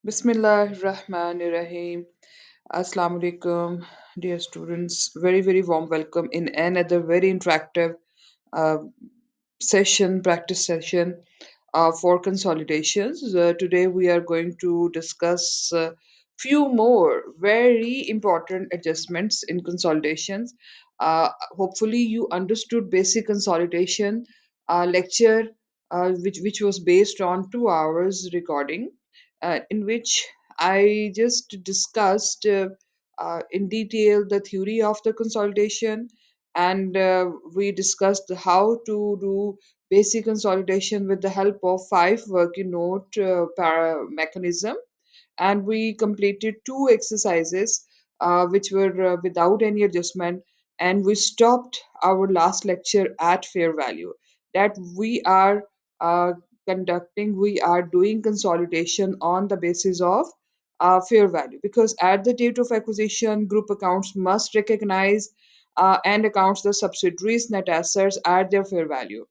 Bismillah Rahman Rahim. Assalamu alaikum, dear students. Very, very warm welcome in another very interactive uh, practice session for consolidations. Today we are going to discuss few more very important adjustments in consolidations. Hopefully, you understood basic consolidation lecture, which was based on 2 hours recording, in which I just discussed in detail the theory of the consolidation, and we discussed how to do basic consolidation with the help of five working note mechanism, and we completed two exercises which were without any adjustment, and we stopped our last lecture at fair value that uh, we are doing consolidation on the basis of fair value, because at the date of acquisition group accounts must recognize and accounts the subsidiaries net assets at their fair value.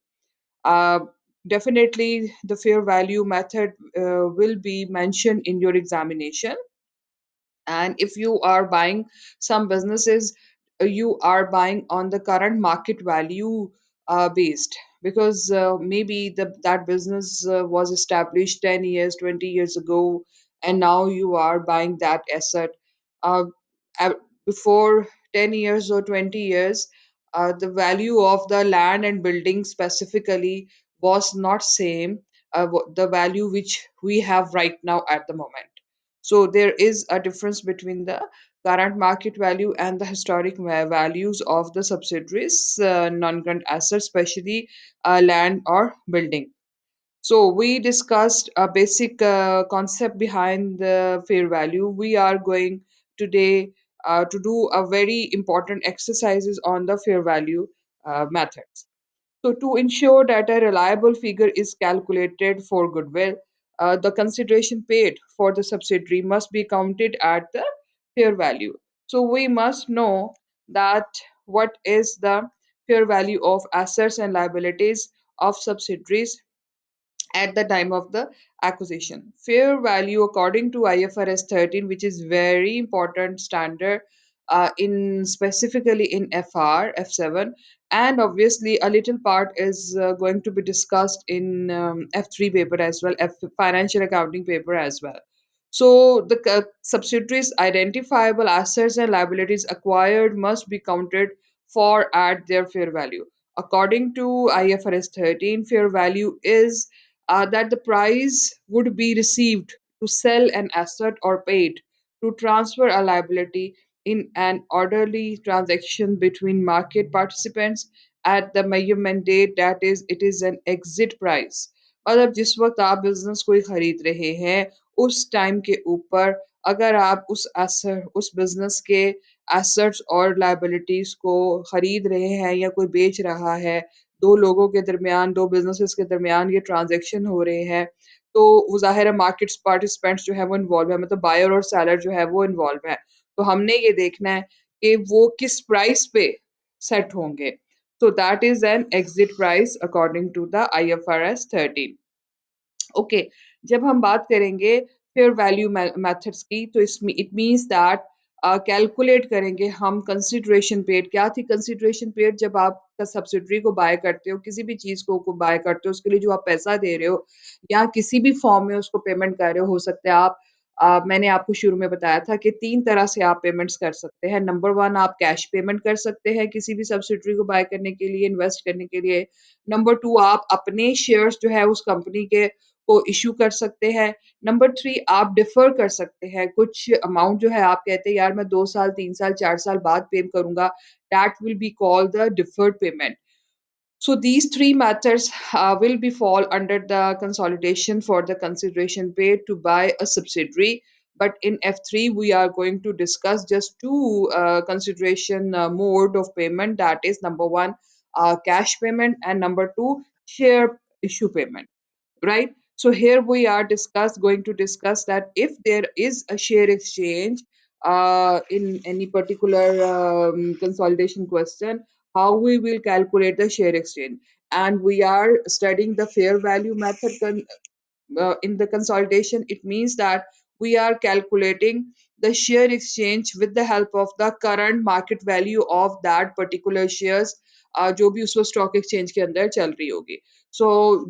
uh, Definitely, the fair value method will be mentioned in your examination. And if you are buying some businesses, you are buying on the current market value based, because maybe that business was established 10 years, 20 years ago, and now you are buying that asset. uh, uh, Before 10 years or 20 years, the value of the land and building specifically was not same the value which we have right now at the moment. So there is a difference between the current market value and the historic values of the subsidiaries, non-current assets, especially land or building. So we discussed a basic concept behind the fair value. We are going today to do a very important exercises on the fair value methods. So, to ensure that a reliable figure is calculated for goodwill, the consideration paid for the subsidiary must be counted at the fair value. So, we must know that what is the fair value of assets and liabilities of subsidiaries at the time of the acquisition. Fair value according to IFRS 13, which is very important standard in specifically in FR, F7, and obviously a little part is going to be discussed in F3 paper as well, financial accounting paper as well. So the subsidiaries identifiable assets and liabilities acquired must be counted for at their fair value. According to IFRS 13, fair value is that the price would be received to sell an asset or paid to transfer a liability in an orderly transaction between market participants at the measurement date, that is it is an exit price. मतलब जिस वक्त आप business कोई खरीद रहे हैं उस time के ऊपर अगर आप उस बिजनेस के एसेट्स और लाइबिलिटीज को खरीद रहे हैं या कोई बेच रहा है, दो लोगों के दरमियान, दो बिजनेसेस के दरमियान ये ट्रांजैक्शन हो रहे हैं, तो वो ज़ाहिर है मार्केट पार्टिसिपेंट्स जो है वो इन्वॉल्व है, मतलब बायर और सेलर जो है वो इन्वॉल्व है। तो हमने ये देखना है कि वो किस प्राइस पे सेट होंगे। So that is an exit price according to the IFRS 13. Okay, जब हम बात करेंगे फेयर वैल्यू मेथड्स की, तो इसमें इट मींस दैट कैलकुलेट करेंगे हम कंसिडरेशन पेड। क्या थी कंसिडरेशन पेड? जब आप सब्सिडरी को बाय करते हो, किसी भी चीज़ को बाय करते हो, उसके लिए जो आप पैसा दे रहे हो या किसी भी फॉर्म में उसको पेमेंट कर रहे हो सकता है आप मैंने आपको शुरू में बताया था कि 3 तरह से आप पेमेंट्स कर सकते हैं। नंबर 1, आप कैश पेमेंट कर सकते हैं किसी भी सब्सिडरी को बाय करने के लिए, इन्वेस्ट करने के लिए। नंबर 2, आप अपने शेयर्स जो है उस कंपनी के को इश्यू कर सकते हैं। नंबर 3, आप डिफ़र कर सकते हैं। कुछ अमाउंट जो है आप कहते हैं यार मैं 2 साल, 3 साल, 4 साल बाद पे करूँगा, that will be called the deferred payment. So these three methods will be fall under the consolidation for the consideration paid to buy a subsidiary. But in F3, we are going to discuss just two consideration mode of payment. That is number 1, cash payment, and number 2, share issue payment, right? So here we are going to discuss that if there is a share exchange in any particular consolidation question, how we will calculate the share exchange. And we are studying the fair value method in the consolidation. It means that we are calculating the share exchange with the help of the current market value of that particular shares, जो भी उसको stock exchange के अंदर चल रही होगी. So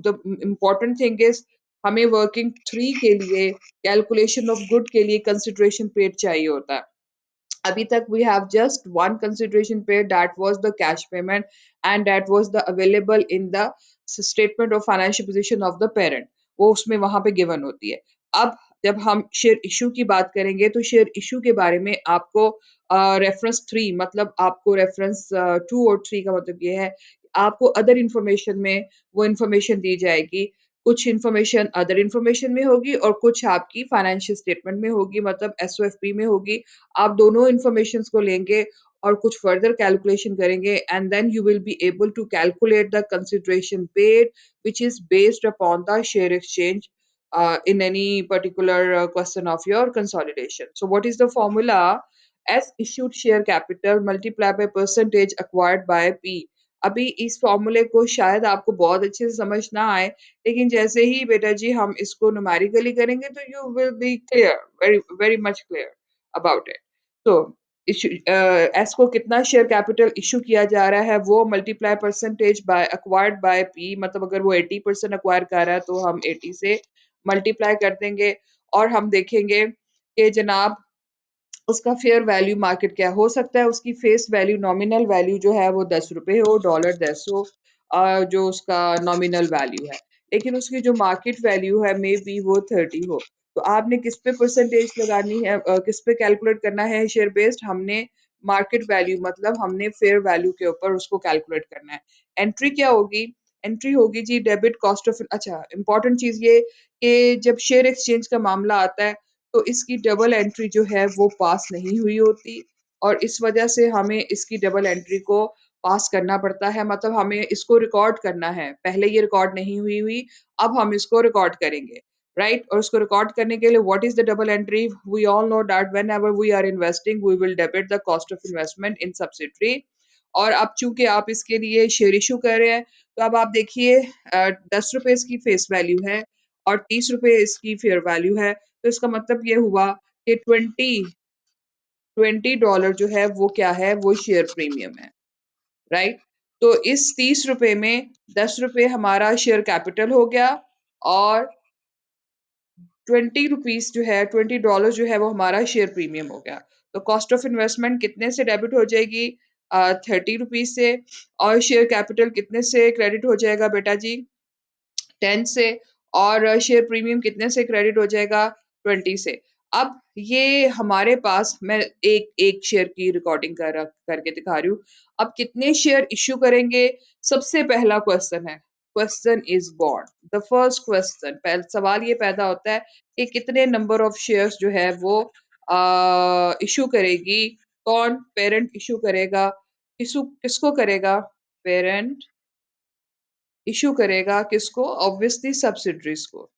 the important thing is हमें working three के लिए कैलकुलेशन ऑफ गुड के लिए कंसिडरेशन पेड चाहिए होता है. अभी तक we have just one consideration paid, that was the cash payment, and that was the available in the statement of financial position of the parent. वो उसमें वहां पे गिवन होती है. अब जब हम शेयर इशू की बात करेंगे तो शेयर इशू के बारे में आपको रेफरेंस थ्री, मतलब आपको रेफरेंस टू और थ्री का मतलब ये है, आपको अदर इंफॉर्मेशन में वो इंफॉर्मेशन दी जाएगी. कुछ इन्फॉर्मेशन अदर इन्फॉर्मेशन में होगी और कुछ आपकी फाइनेंशियल स्टेटमेंट में होगी, मतलब एसओएफपी में होगी. आप दोनों इन्फॉर्मेशंस को लेंगे और कुछ फर्दर कैलकुलेशन करेंगे, and then you will be able to calculate the consideration paid which is based upon the share exchange in any particular question of your consolidation. So what is the formula? S issued share capital multiplied by percentage acquired by P. अभी इस फॉर्मूले को शायद आपको बहुत अच्छे से समझ ना आए, लेकिन जैसे ही बेटा जी हम इसको न्यूमेरिकली करेंगे तो you will B clear, very very much clear about it. तो एस को कितना शेयर कैपिटल इशू किया जा रहा है वो multiply percentage by acquired by P, मतलब अगर वो 80% अक्वायर कर रहा है तो हम 80 से मल्टीप्लाई कर देंगे और हम देखेंगे कि जनाब उसका फेयर वैल्यू मार्केट क्या हो सकता है. उसकी फेस वैल्यू नॉमिनल वैल्यू जो है वो 10 रुपए हो, $10 हो, जो उसका नॉमिनल वैल्यू है, लेकिन उसकी जो मार्केट वैल्यू है मे बी वो 30 हो. तो आपने किस पे परसेंटेज लगानी है, किस पे कैलकुलेट करना है शेयर बेस्ड, हमने मार्केट वैल्यू मतलब हमने फेयर वैल्यू के ऊपर उसको कैलकुलेट करना है. एंट्री क्या होगी? एंट्री होगी जी डेबिट कॉस्ट ऑफ. अच्छा, इंपॉर्टेंट चीज ये कि जब शेयर एक्सचेंज का मामला आता है तो इसकी डबल एंट्री जो है वो पास नहीं हुई होती, और इस वजह से हमें इसकी डबल एंट्री को पास करना पड़ता है, मतलब हमें इसको रिकॉर्ड करना है. पहले ये रिकॉर्ड नहीं हुई हुई, अब हम इसको रिकॉर्ड करेंगे, राइट. और उसको रिकॉर्ड करने के लिए what is the double entry? We all know that whenever we are investing we will debit the cost of investment in subsidiary. और अब चूंकि आप इसके लिए शेयर इशू कर रहे हैं तो अब आप देखिए 10 रुपए इसकी फेस वैल्यू है और 30 रुपए इसकी फेयर वैल्यू है. तो इसका मतलब ये हुआ कि $20 जो है वो क्या है, वो शेयर प्रीमियम है, राइट. तो इस 30 रुपए में 10 रुपए हमारा शेयर कैपिटल हो गया और 20 रुपीज जो है, $20 जो है वो हमारा शेयर प्रीमियम हो गया. तो कॉस्ट ऑफ इन्वेस्टमेंट कितने से डेबिट हो जाएगी? 30 रुपीज से. और शेयर कैपिटल कितने से क्रेडिट हो जाएगा बेटा जी? 10 से. और शेयर प्रीमियम कितने से क्रेडिट हो जाएगा? 20 से. अब ये हमारे पास मैं एक एक शेयर की रिकॉर्डिंग करके दिखा रही हूँ. अब कितने शेयर इश्यू करेंगे? सबसे पहला क्वेश्चन है, question is born. The first question, पहला सवाल ये पैदा होता है कि कितने नंबर ऑफ शेयर्स जो है वो इशू करेगी. कौन? पेरेंट इशू करेगा. इशू किसको करेगा? पेरेंट इशू करेगा किसको? ऑब्वियसली सब्सिडरीज को.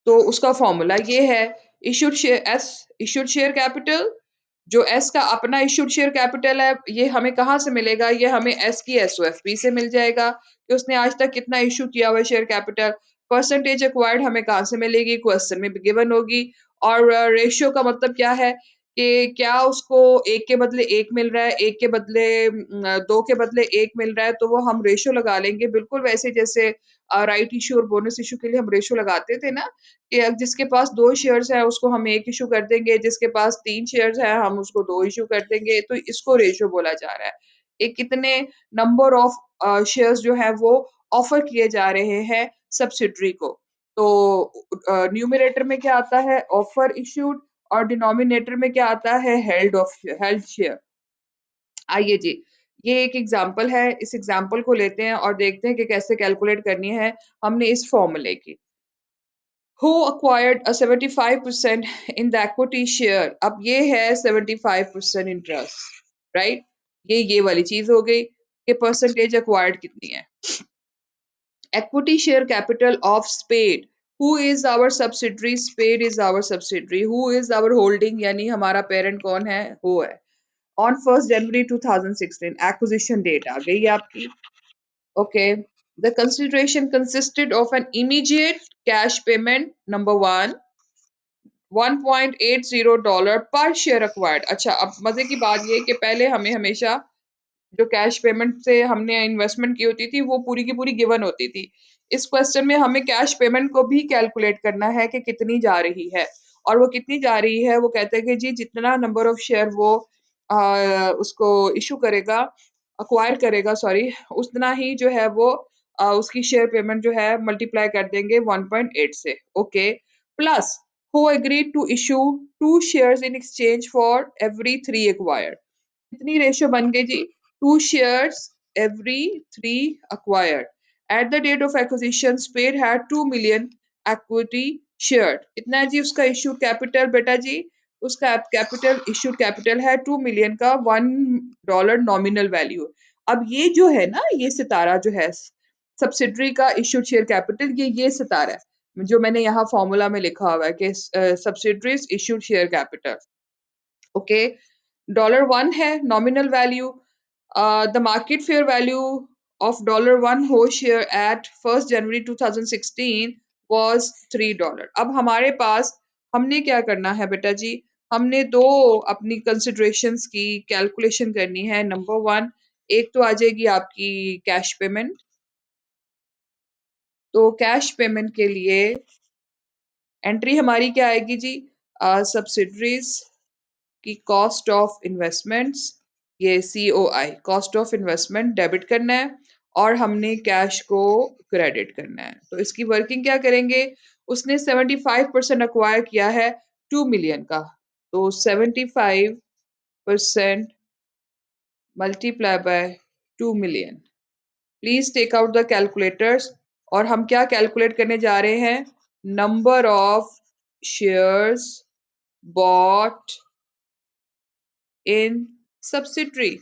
तो उसका फॉर्मूला ये है, issued share S, issued share capital, जो एस का अपना इशूड शेयर कैपिटल है, ये हमें कहाँ से मिलेगा? ये हमें एस की एसओएफपी से मिल जाएगा कि उसने आज तक कितना इशू किया हुआ है शेयर कैपिटल. परसेंटेज एक्वायर्ड हमें कहाँ से मिलेगी? क्वेश्चन में गिवन होगी. और रेशियो का मतलब क्या है कि क्या उसको एक के बदले एक मिल रहा है, एक के बदले दो के बदले एक मिल रहा है, तो वो हम रेशियो लगा लेंगे बिल्कुल वैसे जैसे राइट इशू और बोनस इशू के लिए हम रेशियो लगाते थे ना, कि जिसके पास 2 शेयर्स हैं उसको हम 1 इश्यू कर देंगे, जिसके पास 3 शेयर्स हैं हम उसको 2 इश्यू कर देंगे, तो इसको रेशियो बोला जा रहा है. ये कितने नंबर ऑफ शेयर्स जो है वो ऑफर किए जा रहे हैं सब्सिडरी को. तो न्यूमरेटर में क्या आता है? Offer issued. और डिनोमिनेटर में क्या आता है? Held share. आइए जी, ये एक एग्जांपल है, इस एग्जांपल को लेते हैं और देखते हैं कि कैसे कैलकुलेट करनी है हमने इस फॉर्मूले की. who acquired a 75% in the equity share. अब ये है 75% इंटरेस्ट, राइट. ये वाली चीज हो गई कि परसेंटेज एक्वायर्ड कितनी है. equity share capital of Spade. Who is our subsidiary? Spade is our subsidiary. Who is our holding? यानी हमारा पेरेंट कौन है? वो है. On 1st January 2016, acquisition date आ गई आपकी. Okay. The consideration consisted of an immediate cash payment, number one. $1.80 पर share acquired. अच्छा, अब मजे की बात ये है कि पहले हमें हमेशा जो कैश पेमेंट से हमने इन्वेस्टमेंट की होती थी वो पूरी की पूरी गिवन होती थी। इस क्वेश्चन में हमें कैश पेमेंट को भी कैलकुलेट करना है कि कितनी जा रही है, और वो कितनी जा रही है वो कहते हैं कि जी जितना नंबर ऑफ शेयर वो उसको इशू करेगा, अक्वायर करेगा सॉरी, उतना ही जो है वो उसकी शेयर पेमेंट जो है मल्टीप्लाई कर देंगे 1.8 से। Okay, plus who agree to issue 2 shares in exchange for every 3 acquired. कितनी रेशियो बन गई जी? 2 shares every 3 acquired. At the date of acquisition, Spade had 2 million equity shared. कितना है जी उसका इश्यूड कैपिटल बेटा जी? उसका कैपिटल इश्यूड कैपिटल है 2 million का, $1 नॉमिनल वैल्यू। अब ये जो है ना, ये सितारा जो है सब्सिडरी का इश्यूड शेयर कैपिटल, ये सितारा है जो मैंने यहाँ फॉर्मूला में लिखा हुआ है कि subsidiaries issued share capital. Okay, $1 है nominal value. The market fair value of $1 हो शेयर एट 1 जनवरी 2016 was $3। अब हमारे पास हमने क्या करना है बेटा जी? हमने दो अपनी कंसिडरेशंस की कैलकुलेशन करनी है। नंबर वन, एक तो आ जाएगी आपकी कैश पेमेंट। तो कैश पेमेंट के लिए एंट्री हमारी क्या आएगी जी? सब्सिडरीज की कॉस्ट ऑफ इन्वेस्टमेंट्स, ये COI cost of investment debit करना है, और हमने कैश को क्रेडिट करना है। तो इसकी वर्किंग क्या करेंगे? उसने 75% अक्वायर किया है 2 million का, तो 75% multiply by 2 million। Please take out the calculators. और हम क्या कैलकुलेट करने जा रहे हैं? Number of shares bought in subsidiary.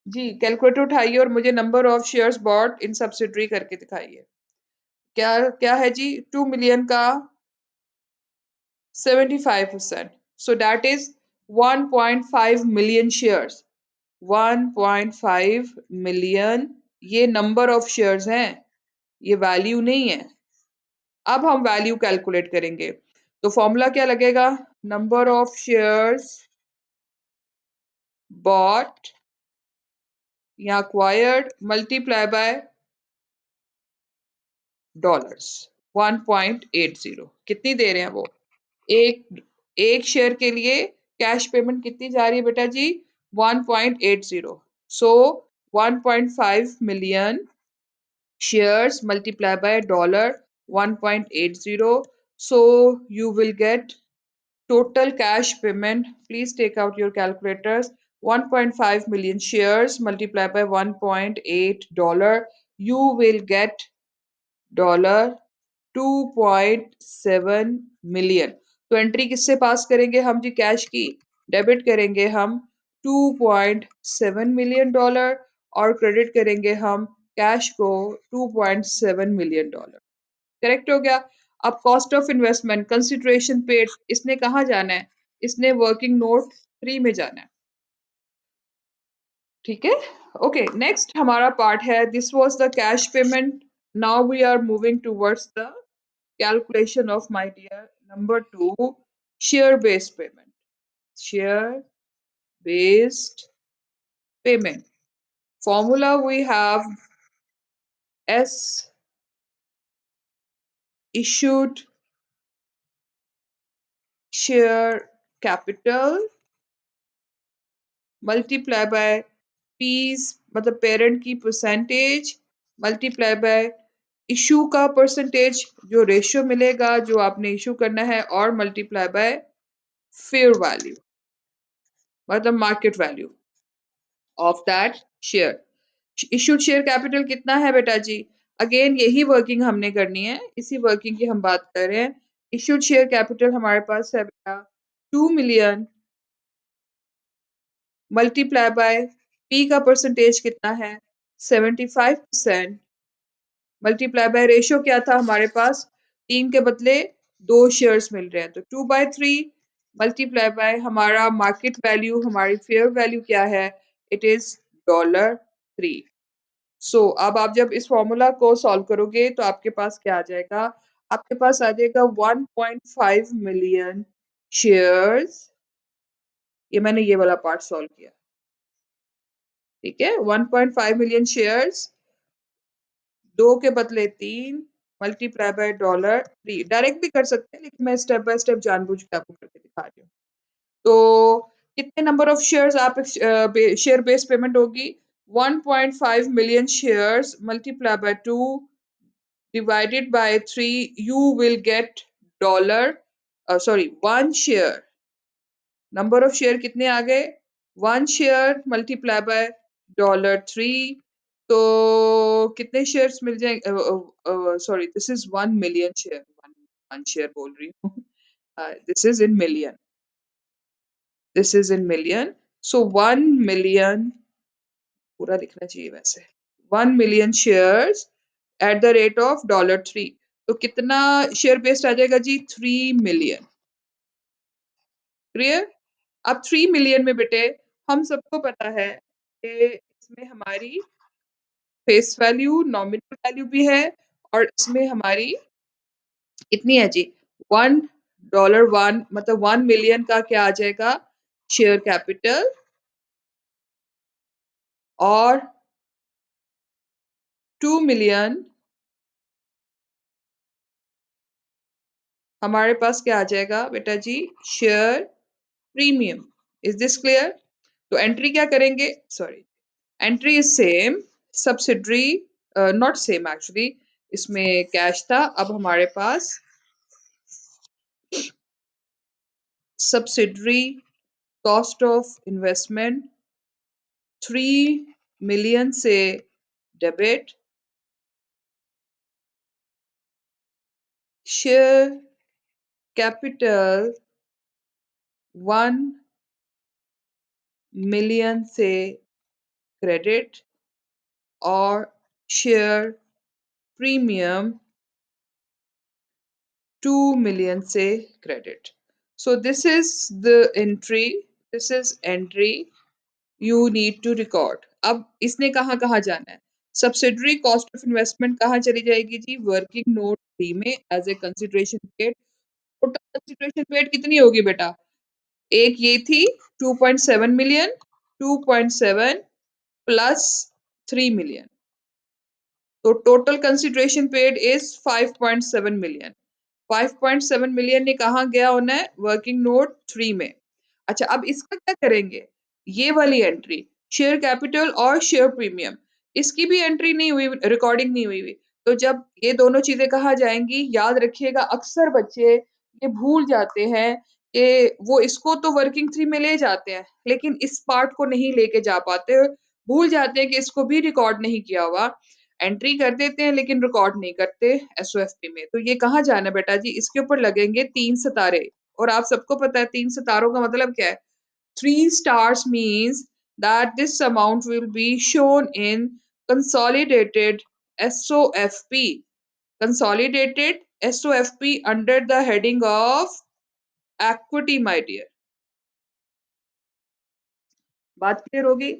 जी, कैलकुलेटर उठाइए और मुझे number of shares bought in subsidiary करके दिखाइए। क्या क्या है जी? 2 million का 75%, so that is 1.5 million shares. 1.5 million ये नंबर ऑफ शेयर्स हैं, ये वैल्यू नहीं है। अब हम वैल्यू कैलकुलेट करेंगे, तो फॉर्मूला क्या लगेगा? नंबर ऑफ शेयर्स बॉट या acquired मल्टीप्लाई बाय डॉलर्स। 1.80 कितनी दे रहे हैं वो? एक एक शेयर के लिए कैश पेमेंट कितनी जा रही है बेटा जी? 1.80। सो 1.5 million shares multiplied by dollar 1.80, so you will get total cash payment. Please take out your calculators. 1.5 million shares multiplied by 1.8 dollar, you will get dollar 2.7 million. तो एंट्री किससे पास करेंगे हम जी? कैश की। डेबिट करेंगे हम $2.7 million, और credit करेंगे हम कैश को $2.7 million। करेक्ट हो गया। अब cost of investment consideration paid, इसने कहाँ जाना है? इसने वर्किंग नोट 3 में जाना है। ठीक है, ओके, नेक्स्ट हमारा पार्ट है this was the cash payment. Now we are moving towards the calculation of, my dear, number 2, share based payment. Share based payment formula, we have S issued share capital multiply by P's मतलब parent की percentage multiply bye issue का percentage, जो ratio मिलेगा जो आपने issue करना है, और मल्टीप्लाई बाय फेयर वैल्यू मतलब market value of that share. Issued share capital कितना है बेटा जी? अगेन यही वर्किंग हमने करनी है, इसी वर्किंग की हम बात कर रहे हैं। इशूड शेयर कैपिटल हमारे पास है बेटा 2 million मल्टीप्लाई बाय पी का परसेंटेज कितना है? 75% मल्टीप्लाई बाय रेशियो क्या था हमारे पास? 3 के बदले 2 शेयर्स मिल रहे हैं, तो 2/3 मल्टीप्लाई बाय हमारा मार्केट वैल्यू, हमारी फेयर वैल्यू क्या है? It is $3। अब आप जब इस फॉर्मूला को सॉल्व करोगे तो आपके पास क्या आ जाएगा? आपके पास आ जाएगा 1.5 मिलियन शेयर्स, ये मैंने ये वाला पार्ट सॉल्व किया, ठीक है। 1.5 मिलियन शेयर्स, 2 के बदले 3 मल्टीप्लाई बाय $3, डायरेक्ट भी कर सकते हैं लेकिन मैं स्टेप बाय स्टेप जानबूझ के आपको करके दिखा रही हूँ। तो कितने नंबर ऑफ शेयर्स आप शेयर बेस्ड पेमेंट होगी? 1.5 million shares multiply by 2 divided by 3, you will get dollar, sorry, one share. Number of share कितने आ गए? One share multiply by $3. तो कितने shares मिल जाएंगे? Sorry, this is 1 million share. One share बोल रही हूँ. This is in million. This is in million. So 1 million, पूरा दिखना चाहिए वैसे. 1 million shares at the rate of $3. तो कितना शेयर बेस्ड आ जाएगा जी? 3 मिलियन. क्लियर? अब 3 मिलियन में बेटे हम सबको पता है कि इसमें हमारी फेस वैल्यू, नॉमिनल वैल्यू भी है, और इसमें हमारी कितनी है जी? $1, मतलब 1 मिलियन का क्या आ जाएगा? शेयर कैपिटल, और 2 मिलियन हमारे पास क्या आ जाएगा बेटा जी? Share premium. Is this clear? तो एंट्री क्या करेंगे? Sorry, entry is same. Subsidiary, not same actually, इसमें कैश था, अब हमारे पास subsidiary cost of investment 3 million से डेबिट, शेयर कैपिटल 1 मिलियन से क्रेडिट, और शेयर प्रीमियम 2 मिलियन से credit. So this is the entry. This is entry you need to record. अब इसने कहाँ कहाँ जाना है? सब्सिडरी कॉस्ट ऑफ इन्वेस्टमेंट कहाँ चली जाएगी जी? वर्किंग नोट 3 में as a consideration paid. Total consideration paid कितनी होगी बेटा? एक ये थी 2.7 मिलियन, 2.7 प्लस 3 मिलियन, तो total consideration paid is 5.7 million. 5.7 million ने कहा गया होना है? वर्किंग नोट 3 में. अच्छा, अब इसका क्या करेंगे? ये वाली एंट्री, शेयर कैपिटल और शेयर प्रीमियम, इसकी भी एंट्री नहीं हुई, रिकॉर्डिंग नहीं हुई. तो जब ये दोनों चीजें कहा जाएंगी, याद रखिएगा, अक्सर बच्चे ये भूल जाते हैं कि वो इसको तो वर्किंग 3 में ले जाते हैं लेकिन इस पार्ट को नहीं लेके जा पाते. भूल जाते हैं कि इसको भी रिकॉर्ड नहीं किया हुआ. एंट्री कर देते हैं लेकिन रिकॉर्ड नहीं करते एसओएफपी में. तो ये कहाँ जाना बेटा जी? इसके ऊपर लगेंगे 3 सितारे. और आप सबको पता है 3 सितारों का मतलब क्या है? 3 stars means that this amount will be shown in consolidated SOFP. Consolidated SOFP under the heading of equity, my dear. बात क्लियर होगी?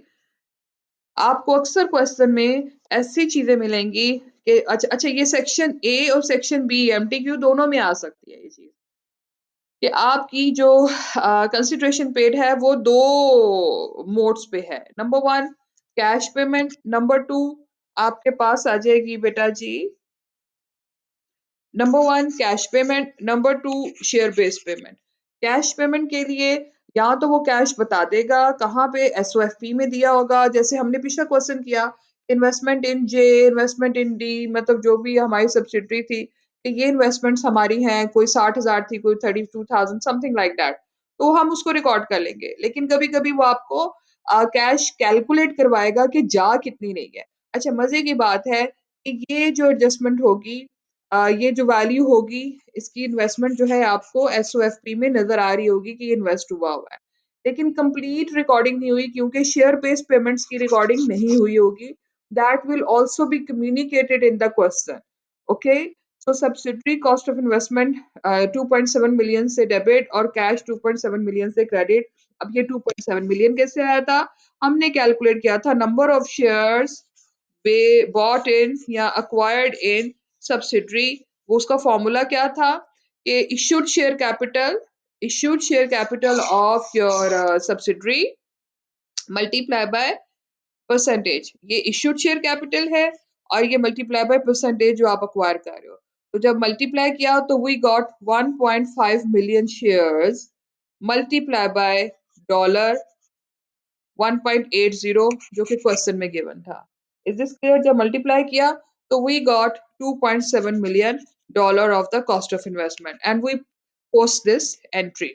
आपको अक्सर क्वेश्चन में ऐसी चीजें मिलेंगी कि अच्छा अच्छा, ये सेक्शन ए और सेक्शन बी एमटीक्यू दोनों में आ सकती है ये चीज, कि आपकी जो कंसिडरेशन पेड है वो दो मोड्स पे है. नंबर 1 कैश पेमेंट, नंबर 2 आपके पास आ जाएगी बेटा जी, number 1 cash payment, number 2 share based payment. Cash payment के लिए या तो वो कैश बता देगा कहाँ पे एसओएफपी में दिया होगा, जैसे हमने पिछला क्वेश्चन किया, इन्वेस्टमेंट इन जे, इन्वेस्टमेंट इन डी, मतलब जो भी हमारी सब्सिडरी थी कि ये इन्वेस्टमेंट्स हमारी हैं, कोई 60,000 थी, कोई 32,000, समथिंग लाइक दैट, तो हम उसको रिकॉर्ड कर लेंगे. लेकिन कभी कभी वो आपको कैश कैलकुलेट करवाएगा कि जा कितनी नहीं है. अच्छा, मजे की बात है कि ये जो एडजस्टमेंट होगी, ये जो वैल्यू होगी, इसकी इन्वेस्टमेंट जो है आपको एसओएफपी में नजर आ रही होगी कि इन्वेस्ट हुआ हुआ है, लेकिन कंप्लीट रिकॉर्डिंग नहीं हुई क्योंकि शेयर बेस्ड पेमेंट्स की रिकॉर्डिंग नहीं हुई होगी. That will also be communicated in the question. Okay, so subsidiary cost of investment 2.7 million से डेबिट और कैश 2.7 मिलियन से क्रेडिट. अब ये 2.7 मिलियन कैसे आया था? हमने कैलकुलेट किया था number of shares bought in या acquired in subsidiary. वो उसका फॉर्मूला क्या था? कि issued share capital issued share capital of your subsidiary multiply by percentage. ये इश्यूड शेयर कैपिटल है और ये मल्टीप्लाई बाय परसेंटेज जो आप अक्वायर कर रहे हो। तो जब मल्टीप्लाई किया तो we got 1.5 million shares multiply by dollar 1.80 जो कि क्वेश्चन में गिवन था। Is this clear? जब मल्टीप्लाई किया तो we got 2.7 million dollar of the cost of investment and we post this entry.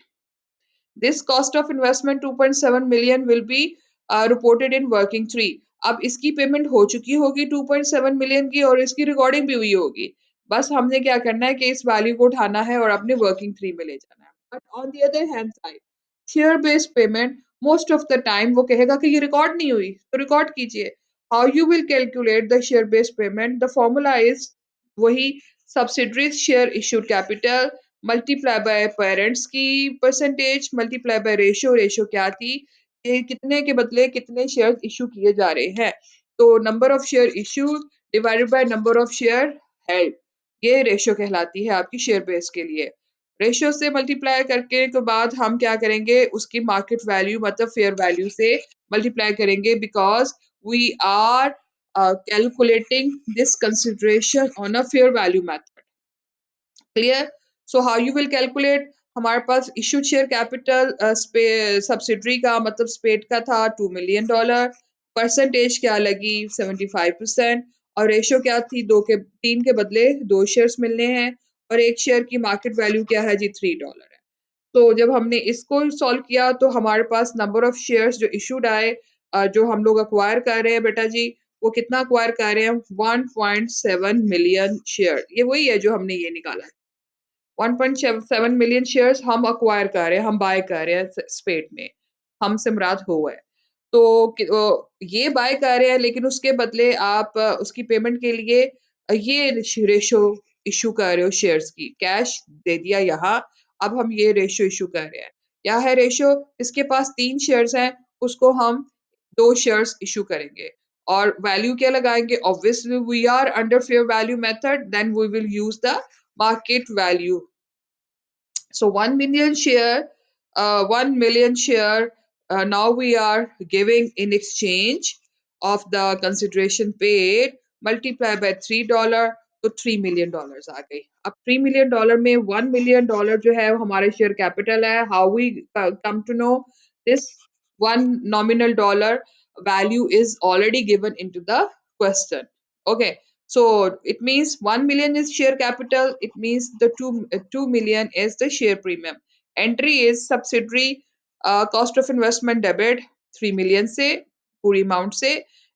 This cost of investment 2.7 million will be reported in working 3। अब इसकी payment हो चुकी होगी 2.7 मिलियन की और इसकी रिकॉर्डिंग भी हुई होगी। बस हमने क्या करना है कि इस वैल्यू को उठाना है और अपने वर्किंग 3 में ले जाना है। But on the other hand side share based payment most of the time वो कहेगा कि ये रिकॉर्ड नहीं हुई तो रिकॉर्ड कीजिए। How you will calculate the share based payment? The formula is वही subsidiary's share issued capital multiply by parent's की percentage multiply by ratio. Ratio क्या थी? ये कितने के बदले कितने शेयर इशू किए जा रहे हैं। तो number of share issued divided by number of share held, ये रेशियो कहलाती है आपकी शेयर बेस के लिए। रेशियो से मल्टीप्लाई करके के बाद हम क्या करेंगे, उसकी मार्केट वैल्यू मतलब फेयर वैल्यू से मल्टीप्लाई करेंगे because we are calculating this consideration on a fair value method. Clear? So how you will calculate? हमारे पास इश्यूड शेयर कैपिटल सब्सिडरी का मतलब स्पेट का था $2 मिलियन। परसेंटेज क्या लगी? 75%। और रेशियो क्या थी? 3 के बदले 2 शेयर्स मिलने हैं और एक शेयर की मार्केट वैल्यू क्या है जी? $3 है। तो जब हमने इसको सॉल्व किया तो हमारे पास नंबर ऑफ शेयर्स जो इशूड आए, जो हम लोग अक्वायर कर रहे हैं बेटा जी, वो कितना अक्वायर कर रहे हैं? 1.7 मिलियन शेयर। ये वही है जो हमने ये निकाला है। 1.7 मिलियन शेयर्स हम अक्वायर कर रहे हैं, हम बाय कर रहे हैं स्पेट में। हमसे मुराद हो है। तो ये बाय कर रहे हैं लेकिन उसके बदले आप उसकी पेमेंट के लिए ये रेशो इशू कर रहे हो शेयर्स की। कैश दे दिया यहाँ, अब हम ये रेशो इशू कर रहे हैं। क्या है रेशो? इसके पास 3 शेयर्स हैं, उसको हम 2 शेयर्स इशू करेंगे और वैल्यू क्या लगाएंगे? Obviously we are under fair value method, then we will use the market value. So 1 million share, 1 million share. Now we are giving in exchange of the consideration paid multiply by $3 तो $3 million आ गई। अब $3 million में $1 million जो है वो हमारे share capital है। How we come to know this? one nominal dollar value is already given into the question. Okay, so it means 1 million is share capital. It means the 2 million is the share premium. Entry is subsidiary cost of investment debit 3 million से पूरी amount से,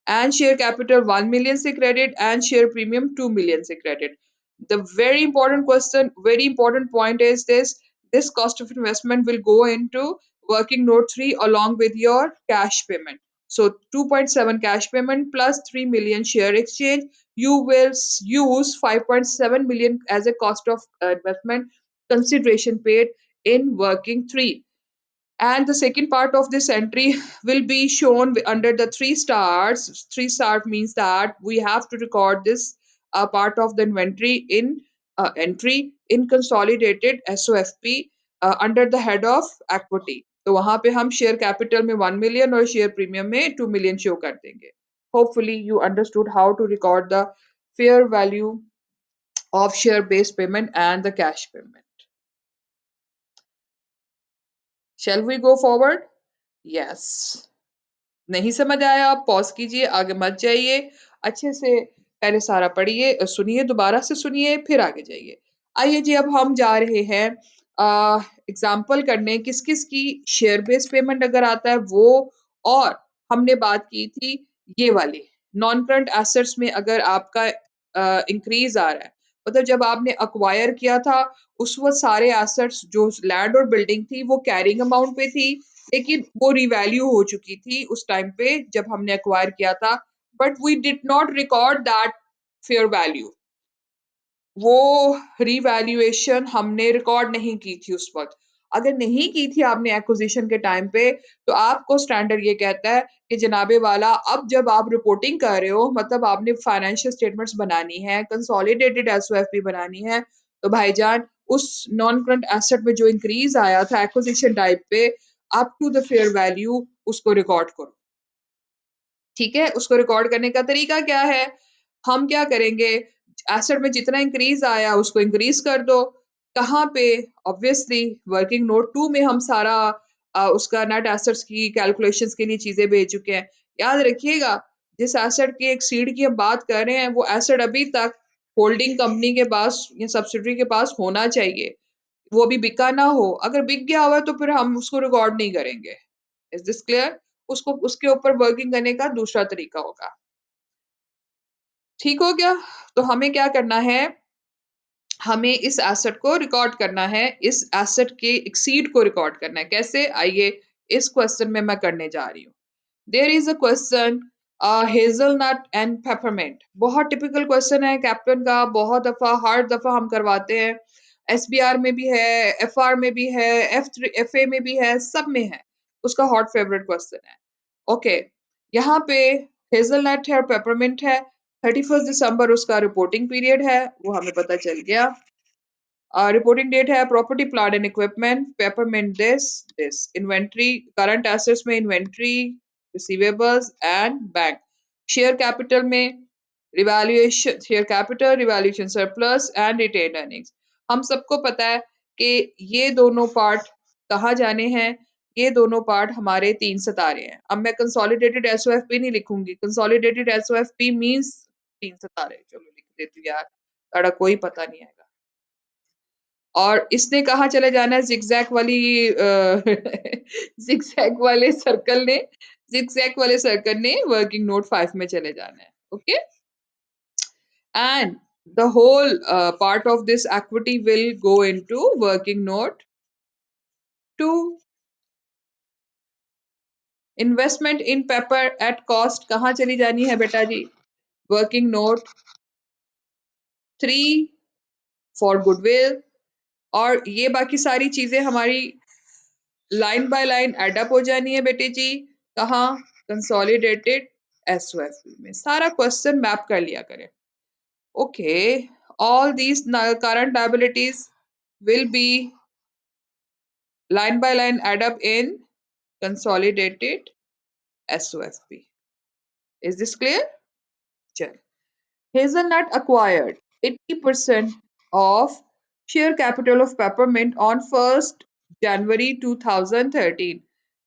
and share capital 1 million से credit and share premium 2 million से credit. The very important question, very important point is this: this cost of investment will go into working note 3 along with your cash payment. So 2.7 cash payment plus 3 million share exchange, you will use 5.7 million as a cost of investment consideration paid in working 3. And the second part of this entry will be shown under the 3 stars. 3 star means that we have to record this part of the inventory in entry in consolidated SOFP under the head of equity. तो वहां पे हम share capital में 1 million और share premium में 2 million show कर देंगे। Hopefully you understood how to record the fair value of share based payment and the cash payment. Shall we go forward? Yes. नहीं समझ आया आप पॉज कीजिए, आगे मत जाइए, अच्छे से पहले सारा पढ़िए, सुनिए, दोबारा से सुनिए, फिर आगे जाइए। आइए जी, अब हम जा रहे हैं एग्जाम्पल करने किस किस की शेयर बेस्ड पेमेंट अगर आता है वो, और हमने बात की थी ये वाली नॉन करंट एसेट्स में अगर आपका इंक्रीज आ रहा है, मतलब जब आपने अक्वायर किया था उस वक्त सारे एसेट्स जो लैंड और बिल्डिंग थी वो कैरिंग अमाउंट पे थी, लेकिन वो रिवैल्यू हो चुकी थी उस टाइम पे जब हमने एक्वायर किया था, but we did not record that fair value. वो रिवैल्यूएशन हमने रिकॉर्ड नहीं की थी उस वक्त। अगर नहीं की थी आपने एक्विजिशन के टाइम पे, तो आपको स्टैंडर्ड ये कहता है कि जनाबे वाला अब जब आप रिपोर्टिंग कर रहे हो, मतलब आपने फाइनेंशियल स्टेटमेंट्स बनानी है, कंसोलिडेटेड एसओएफपी बनानी है, तो भाईजान उस नॉन करंट एसेट में जो इंक्रीज आया था एक्विजिशन टाइप पे up to the fair value उसको रिकॉर्ड करो। ठीक है, उसको रिकॉर्ड करने का तरीका क्या है? हम क्या करेंगे, एसेट में जितना इंक्रीज आया उसको इंक्रीज कर दो। कहाँ पे? ऑब्वियसली वर्किंग नोट 2 में हम सारा उसका नेट एसेट्स की कैलकुलेशंस के लिए चीजें भेज चुके हैं। याद रखिएगा, जिस एसेट की एक सीड की हम बात कर रहे हैं वो एसेट अभी तक होल्डिंग कंपनी के पास या सब्सिडरी के पास होना चाहिए, वो अभी बिका ना हो। अगर बिक गया हुआ तो फिर हम उसको रिकॉर्ड नहीं करेंगे। Is this clear? उसको उसके ऊपर वर्किंग करने का दूसरा तरीका होगा। ठीक हो गया? तो हमें क्या करना है, हमें इस एसेट को रिकॉर्ड करना है, इस एसेट के एक्सीड को रिकॉर्ड करना है। कैसे? आइए इस क्वेश्चन में मैं करने जा रही हूँ। There is a question, hazelnut and peppermint. बहुत टिपिकल क्वेश्चन है कैप्टन का, बहुत दफा हर दफा हम करवाते हैं। एसबीआर में भी है, एफआर में भी है, एफए में भी है, सब में है। उसका हॉट फेवरेट क्वेश्चन है। ओके, यहाँ पे हेजलनट है और पेपरमिंट है। 31 दिसंबर उसका रिपोर्टिंग पीरियड है, वो हमें पता चल गया। रिपोर्टिंग डेट है property plant and equipment, peppermint this inventory, current assets में inventory, receivables and bank. Share capital में revaluation, share capital, revaluation surplus and retain earnings. हम सबको पता है कि ये दोनों पार्ट कहाँ जाने हैं, ये दोनों पार्ट हमारे 3 सितारे हैं। अब मैं कंसोलिडेटेड एसओएफपी नहीं लिखूंगी, कंसोलिडेटेड एसओएफपी मींस 3 सितारे। चलो लिख देती हूँ यार, सारा कोई पता नहीं आएगा। और इसने कहाँ चले जाना है, जिगजैग वाली जिगजैग वाले सर्कल ने, जिगजैग वाले सर्कल ने वर्किंग नोट 5 में चले जाना है। Okay, and the whole part of this equity will go into working note 2. Investment in paper at cost कहाँ चली जानी है बेटा जी? Working note 3 for goodwill. और ये बाकी सारी चीजें हमारी लाइन बाय लाइन एडअप हो जानी है बेटे जी। कहाँ? कंसोलिडेटेड एसओएफ में। सारा क्वेश्चन मैप कर लिया करें। Okay, all these current liabilities will be line by line add up in consolidated SOFP. Is this clear? Chal. Hazelnut acquired 80% of share capital of Peppermint on 1st January 2013.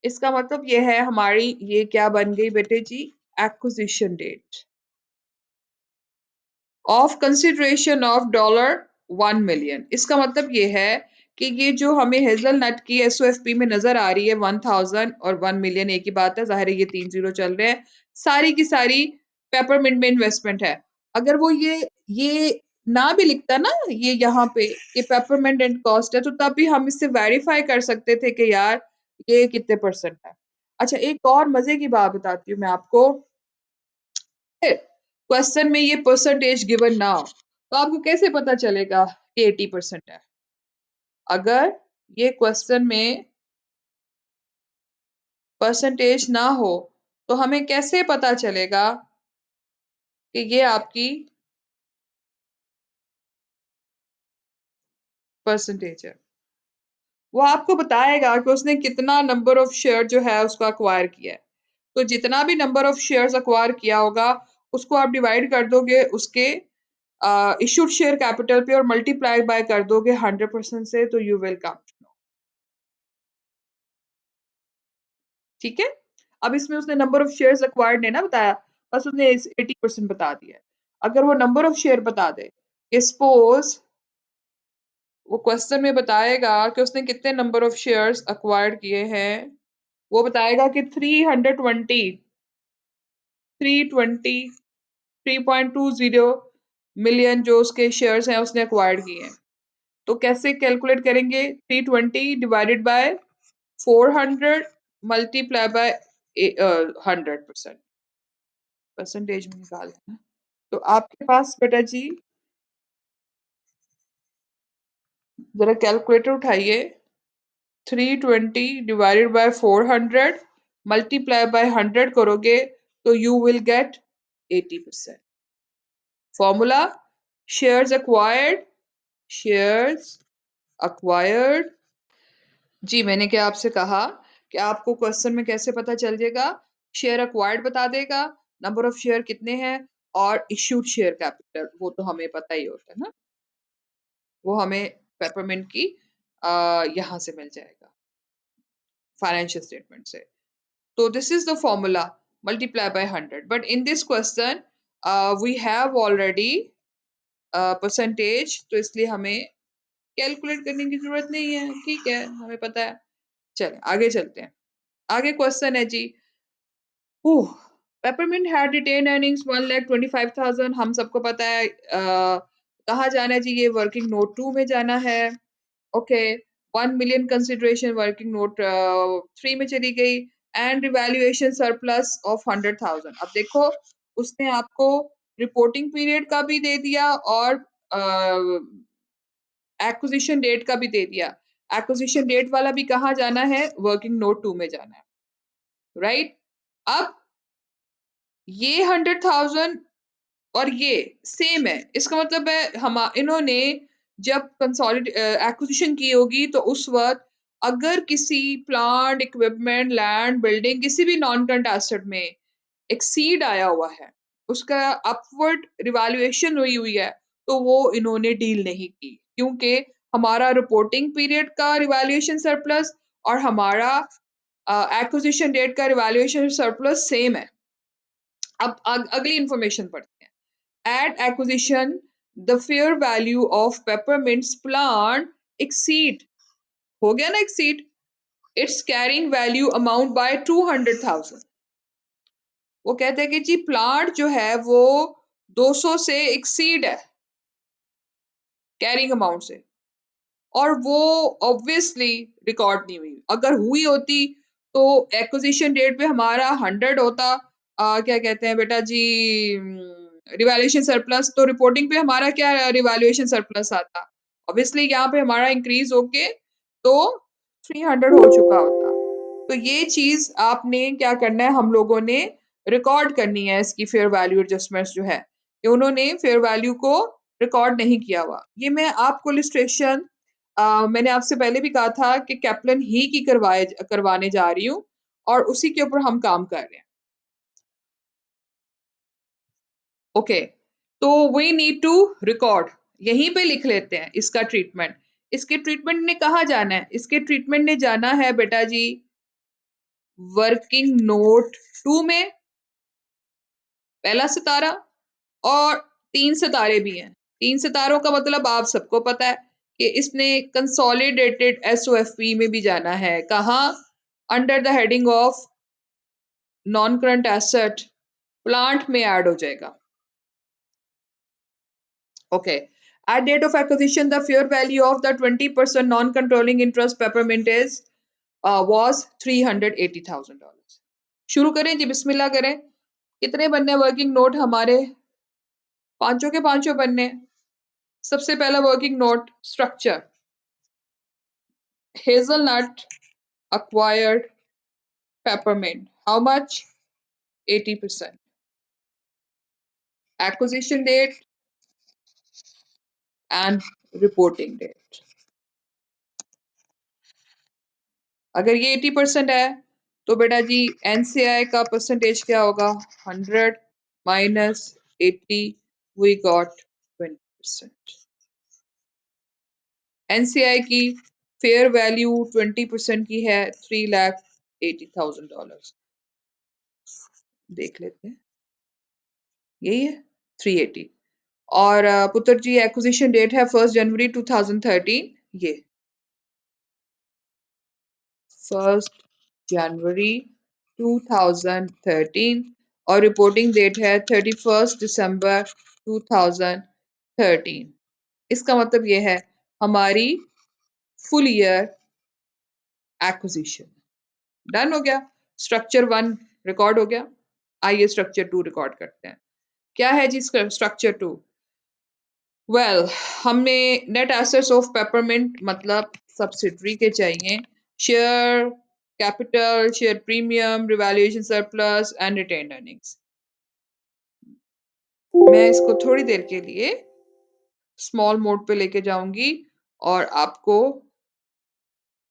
इसका मतलब ये है हमारी, ये क्या बन गई बेटे जी? Acquisition date of consideration of $1 million। इसका मतलब ये है कि ये जो हमें हेजलनट की एसओएफपी में नजर आ रही है 1000 और 1 million एक ही बात है, जाहिर है ये 3 जीरो चल रहे हैं, सारी की सारी पेपरमिंट में इन्वेस्टमेंट है। अगर वो ये ना भी लिखता ना ये यहाँ पे कि पेपरमिंट एंड कॉस्ट है, तो तब भी हम इससे वेरीफाई कर सकते थे कि यार ये कितने परसेंट है। अच्छा, एक और मजे की बात बताती हूँ मैं आपको। क्वेश्चन में ये परसेंटेज गिवन ना हो तो आपको कैसे पता चलेगा कि 80% है? अगर ये क्वेश्चन में परसेंटेज ना हो तो हमें कैसे पता चलेगा कि ये आपकी परसेंटेज है? वो आपको बताएगा कि उसने कितना नंबर ऑफ शेयर जो है उसको अक्वायर किया है। तो जितना भी नंबर ऑफ शेयर्स अक्वायर किया होगा उसको आप डिवाइड कर दोगे उसके इशूड शेयर कैपिटल पे और मल्टीप्लाई बाय कर दोगे 100% से, तो यू विल कम। ठीक है, अब इसमें उसने नंबर ऑफ शेयर्स अक्वायर्ड नहीं ना बताया, बस उसने 80% बता दिया है। अगर वो नंबर ऑफ शेयर बता दे, सपोज वो क्वेश्चन में बताएगा कि उसने कितने नंबर ऑफ शेयर्स अक्वायर्ड किए हैं, वो बताएगा कि 320 जो उसके शेयर्स हैं उसने अक्वायर्ड किए हैं। तो कैसे कैलकुलेट करेंगे? 320 divided by 400 multiply by 100%, percentage में निकाल देना। तो आपके पास बेटा जी जरा कैलकुलेटर उठाइए। 320 डिवाइडेड बाय 400 मल्टीप्लाई बाय 100 करोगे तो you will get 80%। Formula, shares acquired, shares acquired। जी, मैंने क्या आपसे कहा कि आपको क्वेश्चन में कैसे पता चल जाएगा? शेयर एक्वायर्ड बता देगा, नंबर ऑफ शेयर कितने हैं और इश्यूड शेयर कैपिटल, वो तो हमें पता ही होता है ना, वो हमें पेपरमिंट की यहाँ से मिल जाएगा, फाइनेंशियल स्टेटमेंट से। तो this is the formula, multiply by 100, but in this question we have already percentage, तो इसलिए हमें कैलकुलेट करने की जरूरत नहीं है, ठीक है, हमें पता है। चलिए आगे चलते हैं। आगे क्वेश्चन है जी, पेपरमिंट हैड रिटेन अर्निंग्स 1,25,000, हम सबको पता है। कहाँ जाना है जी? ये वर्किंग नोट 2 में जाना है। Okay, 1 million consideration working note 3 में चली गई, एंड रिवैल्यूएशन सरप्लस ऑफ 100,000। अब देखो, उसने आपको रिपोर्टिंग पीरियड का भी दे दिया और एक्विजिशन डेट का भी दे दिया। एक्विजिशन डेट वाला भी कहाँ जाना है? वर्किंग नोट 2 में जाना है, राइट? अब ये 100,000 और ये सेम है, इसका मतलब है हम इन्होंने जब कंसोलिड एक्विजिशन की होगी तो उस वक्त अगर किसी प्लांट, इक्विपमेंट, लैंड, बिल्डिंग, किसी भी नॉन करंट एसेट में एक्सीड आया हुआ है, उसका अपवर्ड रिवैल्यूएशन हुई हुई है, तो वो इन्होंने डील नहीं की, क्योंकि हमारा रिपोर्टिंग पीरियड का रिवैल्यूएशन सरप्लस और हमारा एक्विजिशन डेट का रिवैल्यूएशन सरप्लस सेम है। अब अगली इंफॉर्मेशन पढ़ते हैं। At acquisition, the fair value of Peppermint's plant exceed, हो गया ना exceed, its carrying value amount by 200,000। वो कहते हैं कि जी प्लांट जो है वो 200 से exceed है कैरिंग अमाउंट से, और वो ऑब्वियसली रिकॉर्ड नहीं हुई। अगर हुई होती तो एक्विजिशन डेट पे हमारा 100 होता, क्या कहते हैं बेटा जी, रिवैल्यूएशन सरप्लस, तो रिपोर्टिंग पे हमारा क्या रिवैल्यूएशन सरप्लस आता? ऑब्वियसली यहाँ पे हमारा इंक्रीज होके तो 300 हो चुका होता। तो ये चीज आपने क्या करना है, हम लोगों ने रिकॉर्ड करनी है इसकी फेयर वैल्यू एडजस्टमेंट्स जो है, कि उन्होंने फेयर वैल्यू को रिकॉर्ड नहीं किया हुआ। ये मैं आपको इलिस्ट्रेशन मैंने आपसे पहले भी कहा था कि कैप्लन ही की करवाने जा रही हूँ, और उसी के ऊपर हम काम कर रहे हैं। ओके, तो वी नीड टू रिकॉर्ड, यहीं पे लिख लेते हैं इसका ट्रीटमेंट। इसके ट्रीटमेंट ने कहा जाना है? इसके ट्रीटमेंट ने जाना है बेटा जी वर्किंग नोट 2 में, पहला सितारा, और 3 सितारे भी हैं। 3 सितारों का मतलब आप सबको पता है कि इसने कंसोलिडेटेड एसओएफपी में भी जाना है। कहाँ? Under the heading of non current asset, plant में ऐड हो जाएगा। Okay, at date of acquisition the fair value of the 20% non-controlling interest Peppermint is was $380,000। शुरू करें जी, बिस्मिल्लाह करें। कितने बनने वर्किंग नोट हमारे? पांचों के पांचों बनने। सबसे पहला working note structure, hazelnut acquired Peppermint, how much? 80%। acquisition date and reporting date। अगर ये 80% है तो बेटा जी एनसीआई का परसेंटेज क्या होगा? 100 माइनस 80, वी गॉट 20%। एनसीआई की फेयर वैल्यू 20% की है $380,000। देख लेते हैं, यही है 380। और पुत्र जी एक्विजिशन डेट है 1 जनवरी 2013, ये 1 जनवरी 2013, और रिपोर्टिंग डेट है 31 दिसंबर 2013। इसका मतलब ये है हमारी फुल ईयर एक्विजिशन डन हो गया। स्ट्रक्चर 1 रिकॉर्ड हो गया। आइए स्ट्रक्चर 2 रिकॉर्ड करते हैं। क्या है जी स्ट्रक्चर 2? वेल, हमें नेट एसेट्स ऑफ पेपरमिंट मतलब सब्सिडरी के चाहिए, share capital, share premium, revaluation surplus and retained earnings. मैं इसको थोड़ी देर के लिए स्मॉल मोड पे लेके जाऊंगी और आपको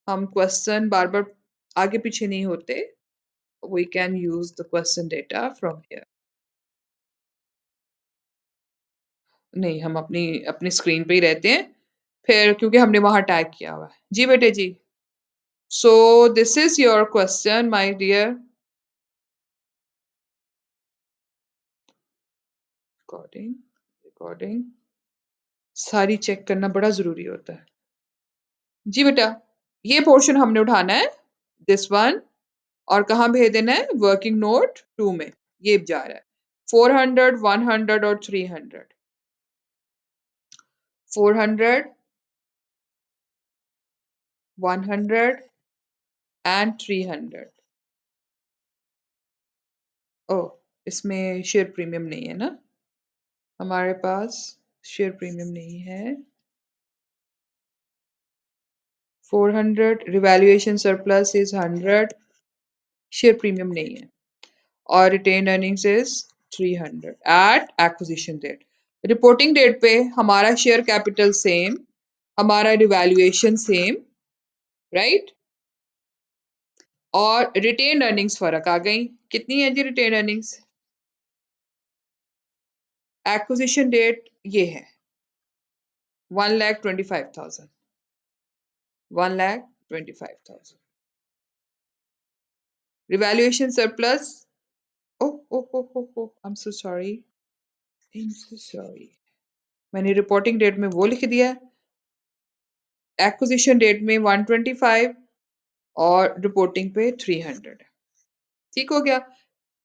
हम क्वेश्चन बार बार आगे पीछे नहीं होते, we can use the question data from here. नहीं, हम अपनी अपनी स्क्रीन पे ही रहते हैं, फिर क्योंकि हमने वहां टैग किया हुआ है। जी बेटे जी। So this is your question my dear. Recording, recording सारी चेक करना बड़ा जरूरी होता है। जी बेटा, ये पोर्शन हमने उठाना है, दिस वन, और कहाँ भेज देना है? वर्किंग नोट 2 में। ये जा रहा है 400, 100 और 300। 400, 100 एंड 300। ओह, इसमें शेयर प्रीमियम नहीं है ना, हमारे पास शेयर प्रीमियम नहीं है। 400 revaluation surplus is 100, share premium नहीं है, और retain earnings is 300 at acquisition date. Reporting date पे हमारा शेयर कैपिटल सेम, हमारा रिवैल्यूएशन सेम, राइट, और रिटेन अर्निंग्स फर्क आ गई। कितनी है जी रिटेन अर्निंग्स? एक्विजिशन डेट ये है 1,25,000, 1,25,000। Revaluation surplus, oh oh oh oh oh, I am so sorry, I am so sorry, मैंने रिपोर्टिंग डेट में वो लिख दिया, एक्विजिशन डेट में 125 और रिपोर्टिंग पे 300। ठीक हो गया।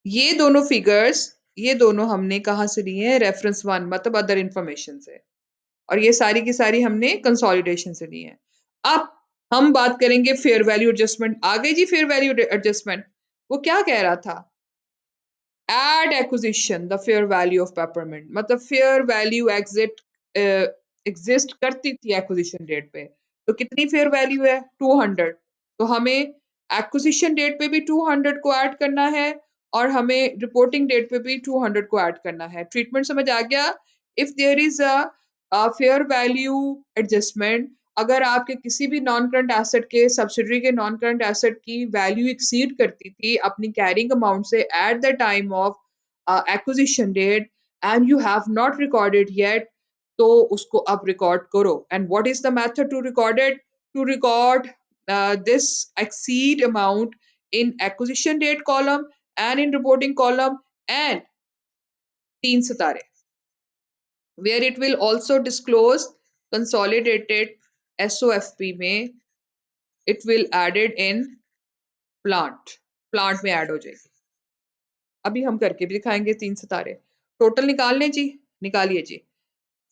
ये दोनों फिगर्स, ये दोनों हमने कहाँ से लिए हैं? रेफरेंस वन, मतलब अदर इंफॉर्मेशन से, और ये सारी की सारी हमने कंसोलिडेशन से ली है। अब हम बात करेंगे फेयर वैल्यू एडजस्टमेंट। आ गई जी फेयर वैल्यू एडजस्टमेंट। वो क्या कह रहा था? Add acquisition the fair value of peppermint, मतलब फेयर वैल्यू एग्जिस्ट करती थी एक्विजिशन डेट पे, तो कितनी फेयर वैल्यू है? 200। तो हमें एक्विजिशन डेट पे भी 200 को ऐड करना है, और हमें रिपोर्टिंग डेट पे भी 200 को ऐड करना है। ट्रीटमेंट समझ आ गया? If there is a fair value adjustment, अगर आपके किसी भी नॉन करंट एसेट के, सब्सिडरी के नॉन करंट एसेट की वैल्यू एक्सीड करती थी अपनी कैरिंग अमाउंट से at the time of acquisition date, and you have not recorded yet, तो उसको अब रिकॉर्ड करो। And what is the method to record it? To record this exceed amount in acquisition date column and in reporting column, and 3 सितारे, where it will also disclose consolidated SOFP में, it will added in plant, plant में add हो जाएगी। अभी हम करके भी दिखाएंगे 3 सितारे। टोटल निकाल लें जी, निकालिए जी।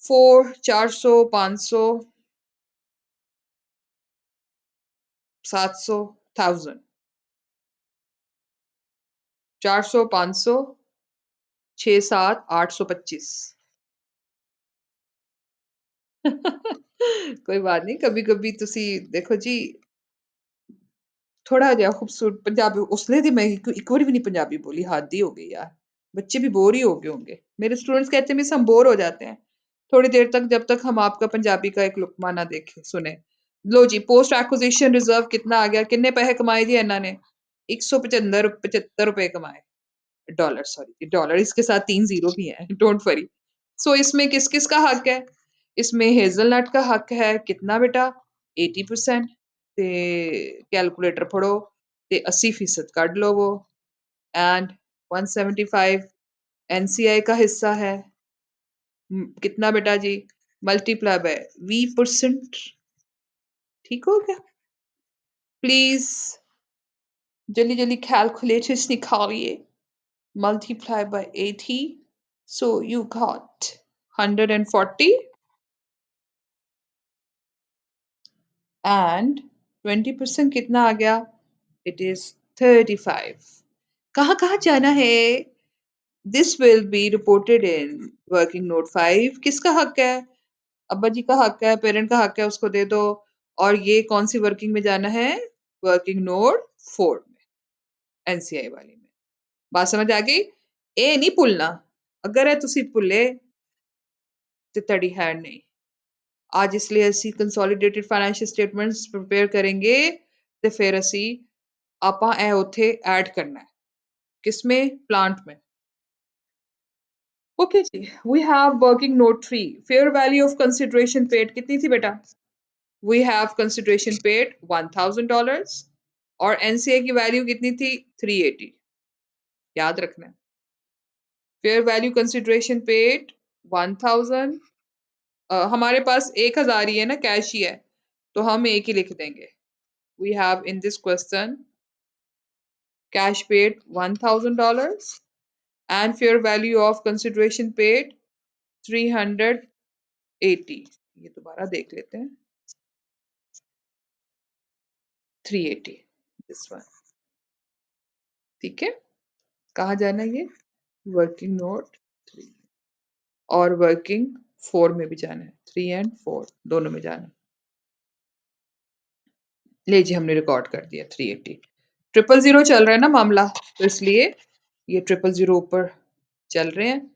4, 400, 500, 700, 1000, 400, 500, 6, 7, 825। कोई बात नहीं, कभी कभी तुसी देखो जी, थोड़ा जिहा खूबसूरत पंजाबी उसले दी मैं एक बार भी नहीं पंजाबी बोली, हद ही हो गई यार। बच्चे भी बोर ही हो गए होंगे, मेरे स्टूडेंट्स कहते हैं मिस हम बोर हो जाते हैं थोड़ी देर तक, जब तक हम आपका पंजाबी का एक लुकमा ना देखें सुने। लो जी, पोस्ट एक्विजिशन रिजर्व कितना आ गया? कितने पैसे कमाए जी इन्होंने? 175 रुपए कमाए, डॉलर, सॉरी डॉलर, इसके साथ 3 जीरो भी हैं, डोंट वरी। सो इसमें किस किस का हक है? इसमें हेजलनट का हक है, कितना बेटा? 80%। ते कैलकुलेटर पढ़ो, ते 80% कट लो वो, एंड 175 एनसीआई का हिस्सा है। कितना बेटा जी? Multiply by 20%। ठीक हो गया? प्लीज जल्दी जल्दी कैलकुलेटर्स निकालिए। Multiply by 80, so you got 140, and 20% कितना आ गया? It is 35। कहाँ कहाँ जाना है? This will be reported in working note 5। किसका हक है? अब्बा जी का हक है, पेरेंट का हक है, उसको दे दो। और ये कौन सी वर्किंग में जाना है? वर्किंग नोट 4 में, एनसीआई वाली में। बात समझ आ गई? ए नहीं भुलना, अगर है तुसी भुले तो तड़ी है नहीं। ਅੱਜ ਇਸ ਲਈ ਅਸੀਂ ਕੰਸੋਲੀਡੇਟਡ ਫਾਈਨੈਂਸ਼ੀਅਲ ਸਟੇਟਮੈਂਟਸ ਪ੍ਰਪੇਅਰ ਕरेंगे ਤੇ ਫਿਰ ਅਸੀਂ ਆਪਾਂ ਇਹ ਉੱਥੇ ਐਡ ਕਰਨਾ ਹੈ किसमें प्लांट में ओके जी we have working note 3 fair value of consideration paid कितनी थी बेटा वी हैव कंसिडरेशन पेड $1000 और एनसीए की वैल्यू कितनी थी 380 याद रखना है फेयर वैल्यू कंसिडरेशन पेड 1000 हमारे पास 1000 ही है ना कैश ही है तो हम एक ही लिख देंगे we have in this question cash paid $1000 and fair value of consideration paid 380 ये दोबारा देख लेते हैं 380 दिस वन ठीक है कहाँ जाना है ये वर्किंग नोट 3 और वर्किंग 4 में भी जाना है 3 एंड 4 दोनों में जाना है ले जी हमने रिकॉर्ड कर दिया 380 000 चल रहा है ना मामला तो इसलिए ये 000 ऊपर चल रहे हैं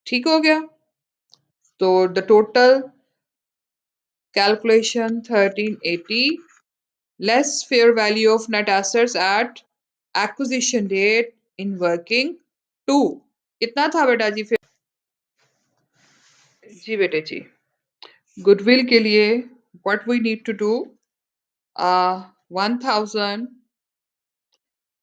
ठीक हो गया तो the total calculation 1380 less fair value of net assets at acquisition date in working 2 कितना था बेटा जी फिर जी बेटे जी गुडविल के लिए what we need to do 1000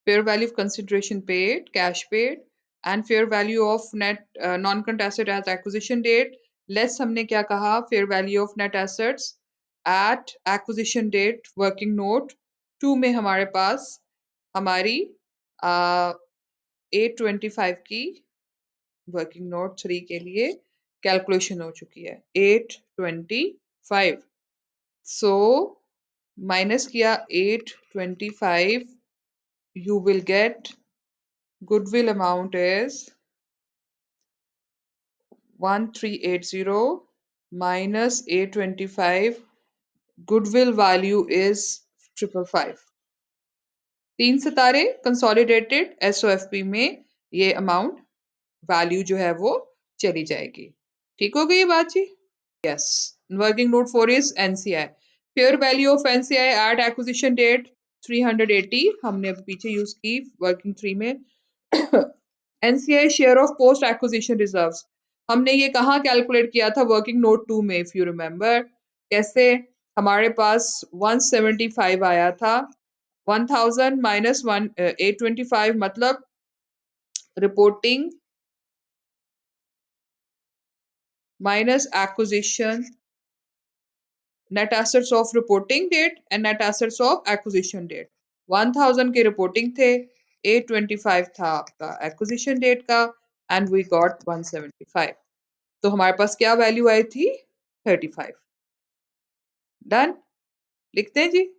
fair value of consideration paid cash paid and fair value of net non-current asset at acquisition date less हमने क्या कहा fair value of net assets at acquisition date working note 2 में हमारे पास हमारी 825 की working note 3 के लिए calculation हो चुकी है 825 सो माइनस किया 825 you will get goodwill amount is 1380 minus 825 goodwill value is 555 तीन सितारे कंसोलिडेटेड एसओएफपी में ये अमाउंट वैल्यू जो है वो चली जाएगी ठीक हो गई ये बात जी yes working note 4 is NCI fair value of NCI at acquisition date 380 हमने अभी पीछे यूज की वर्किंग 3 में NCI share of post acquisition reserves हमने ये कहाँ कैलकुलेट किया था वर्किंग नोट 2 में इफ यू रिमेम्बर कैसे हमारे पास 175 आया था 1000 माइनस 825 मतलब reporting minus acquisition net assets of reporting date and net assets of acquisition date 1000 के रिपोर्टिंग थे 825 था आपका acquisition date का and we got 175 तो हमारे पास क्या वैल्यू आई थी 35 डन लिखते हैं जी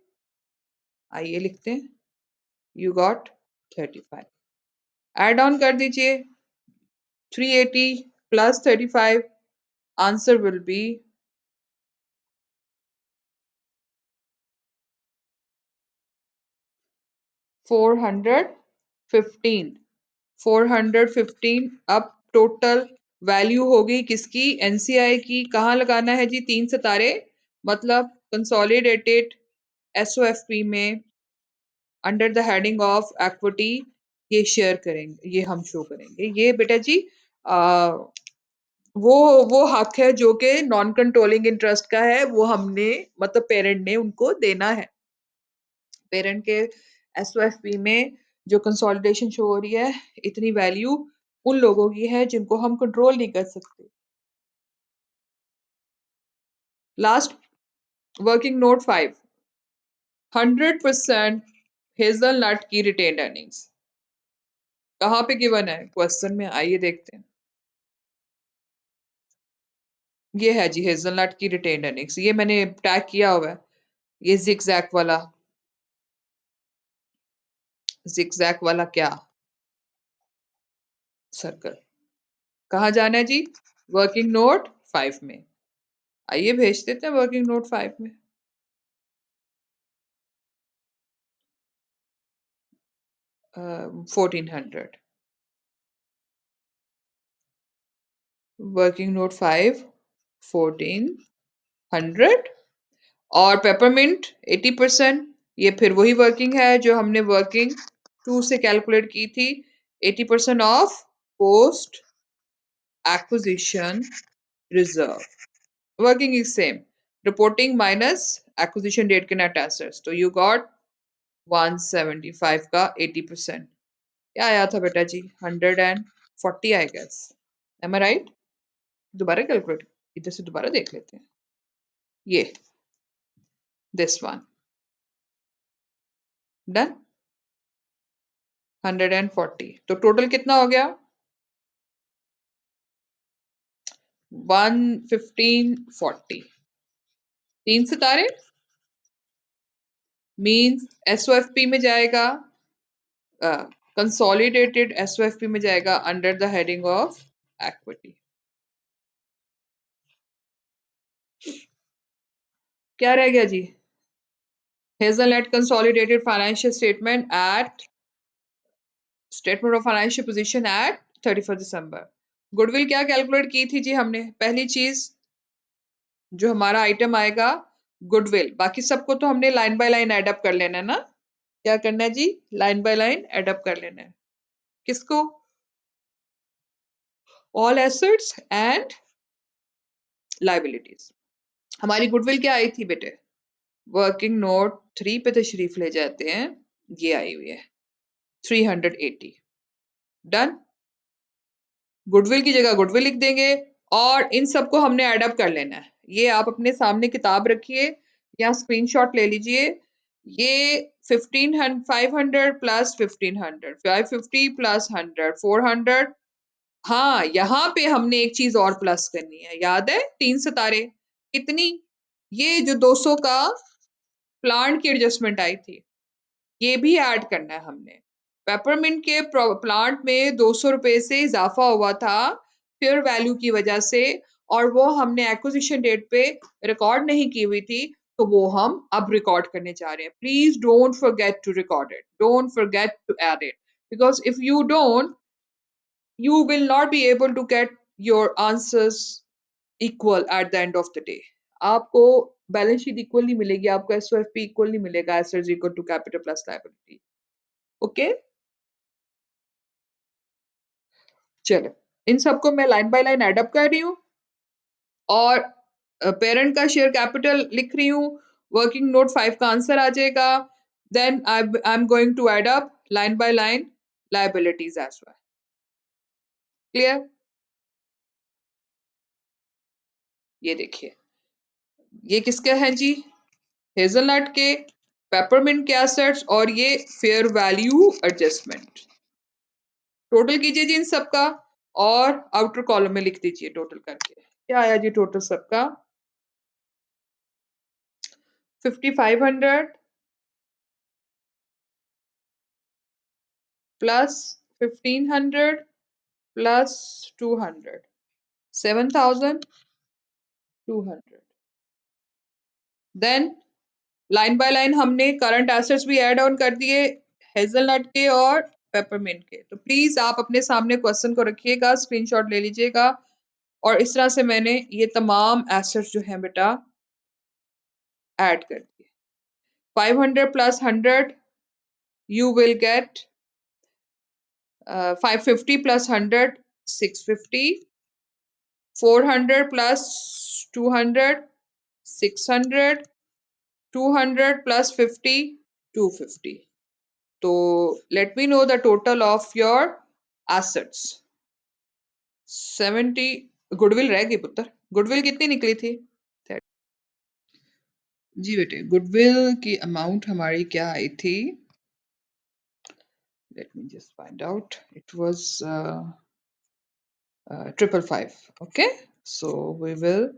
आइए लिखते हैं you got 35 एड ऑन कर दीजिए 380 plus 35 answer will be 415 415 अब टोटल वैल्यू होगी किसकी एनसीआई की कहाँ लगाना है जी तीन सितारे मतलब कंसोलिडेटेड एसओएफपी में under the heading of equity ये शेयर करेंगे ये हम शो करेंगे ये बेटा जी आ, वो वो हक है जो कि नॉन कंट्रोलिंग इंटरेस्ट का है वो हमने मतलब पेरेंट ने उनको देना है पेरेंट के एसओएफपी में जो कंसोलिडेशन शो हो रही है इतनी वैल्यू उन लोगों की है जिनको हम कंट्रोल नहीं कर सकते लास्ट वर्किंग नोट 5 100% हेजलनट की रिटेन्ड अर्निंग्स कहाँ पे गिवन है क्वेश्चन में आइए देखते हैं ये है जी हेजलनट की रिटेन्ड अर्निंग्स ये मैंने टैग किया हुआ है ये जिगजैग वाला क्या सर्कल कहाँ जाना है जी वर्किंग नोट 5 में आइए भेज देते हैं वर्किंग नोट 5 में 1400 वर्किंग नोट 5 1400 और पेपरमिंट 80%। ये फिर वही वर्किंग है जो हमने वर्किंग टू से कैलकुलेट की थी। 80% of post acquisition reserve. Working is same. Reporting minus acquisition date के net assets. तो you got 175 का 80%। क्या आया था बेटा जी? 140 I guess. Am I right? दोबारा कैलकुलेट, इधर से दोबारा देख लेते हैं। ये this one done 140। तो टोटल कितना हो गया? 11540। तीन सितारे मीन्स एसओएफपी में जाएगा, कंसोलिडेटेड एसओएफपी में जाएगा under the heading of equity. क्या रह गया जी? Hazelnet consolidated financial statement at statement of financial position at 31 दिसंबर। गुडविल क्या कैलकुलेट की थी जी हमने? पहली चीज जो हमारा आइटम आएगा गुडविल, बाकी सबको तो हमने लाइन बाय लाइन एडअप कर लेना है ना। क्या करना है जी? लाइन बाय लाइन एडअप कर लेना है। किसको? All assets and liabilities. हमारी गुडविल क्या आई थी बेटे? वर्किंग नोट 3 पे तशरीफ ले जाते हैं, ये आई हुई है 380। डन। गुडविल की जगह गुडविल लिख देंगे और इन सबको हमने एडअप कर लेना है। ये आप अपने सामने किताब रखिए या स्क्रीनशॉट ले लीजिए। ये 1500 500 प्लस 1500 550 प्लस 100 400। हाँ, यहाँ पे हमने एक चीज और प्लस करनी है, याद है? तीन सितारे कितनी? ये जो 200 का प्लांट की एडजस्टमेंट आई थी, ये भी ऐड करना है हमने। पेपरमिंट के प्लांट में 200 रुपए से इजाफा हुआ था फेयर वैल्यू की वजह से, और वो हमने एक्विजिशन डेट पे रिकॉर्ड नहीं की हुई थी, तो वो हम अब रिकॉर्ड करने जा रहे हैं। Please don't forget to record it, don't forget to add it, because if you don't, you will not be able to get your answers equal at the end of the day। आपको balance sheet equal नहीं मिलेगी, आपको SOFP equal नहीं मिलेगा, assets equal to capital plus liability. Okay, चलो इन सबको मैं लाइन बाय लाइन एडअप कर रही हूँ और पेरेंट का शेयर कैपिटल लिख रही हूँ। वर्किंग नोट 5 का आंसर आ जाएगा। Then I am going to add up line by line liabilities as well. Clear? ये देखिए, ये किसके हैं जी? हेजलनट के, पेपरमिंट के एसेट्स, और ये फेयर वैल्यू एडजस्टमेंट। टोटल कीजिए जी इन सबका और आउटर कॉलम में लिख दीजिए टोटल करके। क्या आया जी टोटल सबका? 5500 plus 1500 plus 200, 7200। Then line by line हमने करंट एसेट्स भी ऐड ऑन कर दिए हेजलनट के और पेपरमिंट के। तो प्लीज आप अपने सामने क्वेश्चन को रखिएगा, स्क्रीनशॉट ले लीजिएगा, और इस तरह से मैंने ये तमाम एसेट्स जो हैं बेटा ऐड कर दिए। 500 plus 100 you will get 550 plus 100 650, 400 plus 200 600, 200 plus 50 250। So let me know the total of your assets। 70। Goodwill रह गई पुत्र, गुडविल कितनी निकली थी? जी बेटे, गुडविल की अमाउंट हमारी क्या आई थी? Let me just find out. It was 555. Okay, so we will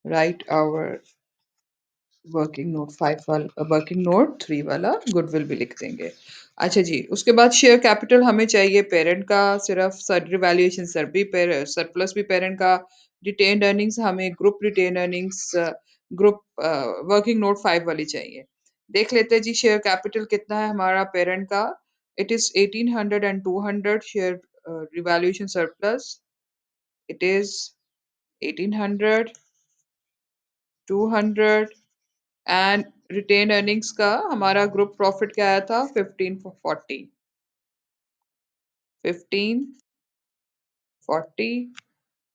write our working note 5 वाला, वर्किंग नोट 3 वाला गुडविल भी लिख देंगे। अच्छा जी, उसके बाद शेयर कैपिटल हमें चाहिए पेरेंट का, सिर्फ सर रिवैल्यूएशन सर भी सरप्लस भी पेरेंट का। रिटेन्ड अर्निंग्स हमें group retain earnings group working note 5 वाली चाहिए। देख लेते हैं जी शेयर कैपिटल कितना है हमारा पेरेंट का। It is 1800 and 200 share revaluation surplus. It is 1800 200 and retain earnings का हमारा ग्रुप प्रॉफिट क्या आया था 1540 1540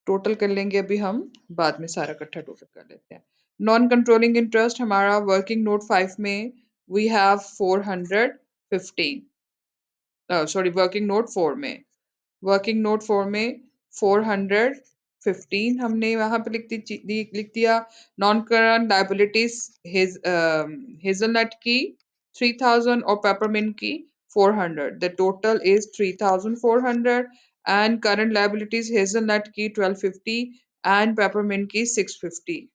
टोटल कर लेंगे अभी हम बाद में सारा इकट्ठा टोटल कर लेते हैं नॉन कंट्रोलिंग इंटरेस्ट हमारा वर्किंग नोट 5 में we have 415 sorry working note 4 में वर्किंग नोट 4 में 415 हमने वहां पे लिख दिया नॉन करंट लायबिलिटीज हेजलनट की 3000 और पेपरमिंट की 400 the total is 3400 and current liabilities hazelnut की 1250 एंड पेपरमिंट की 650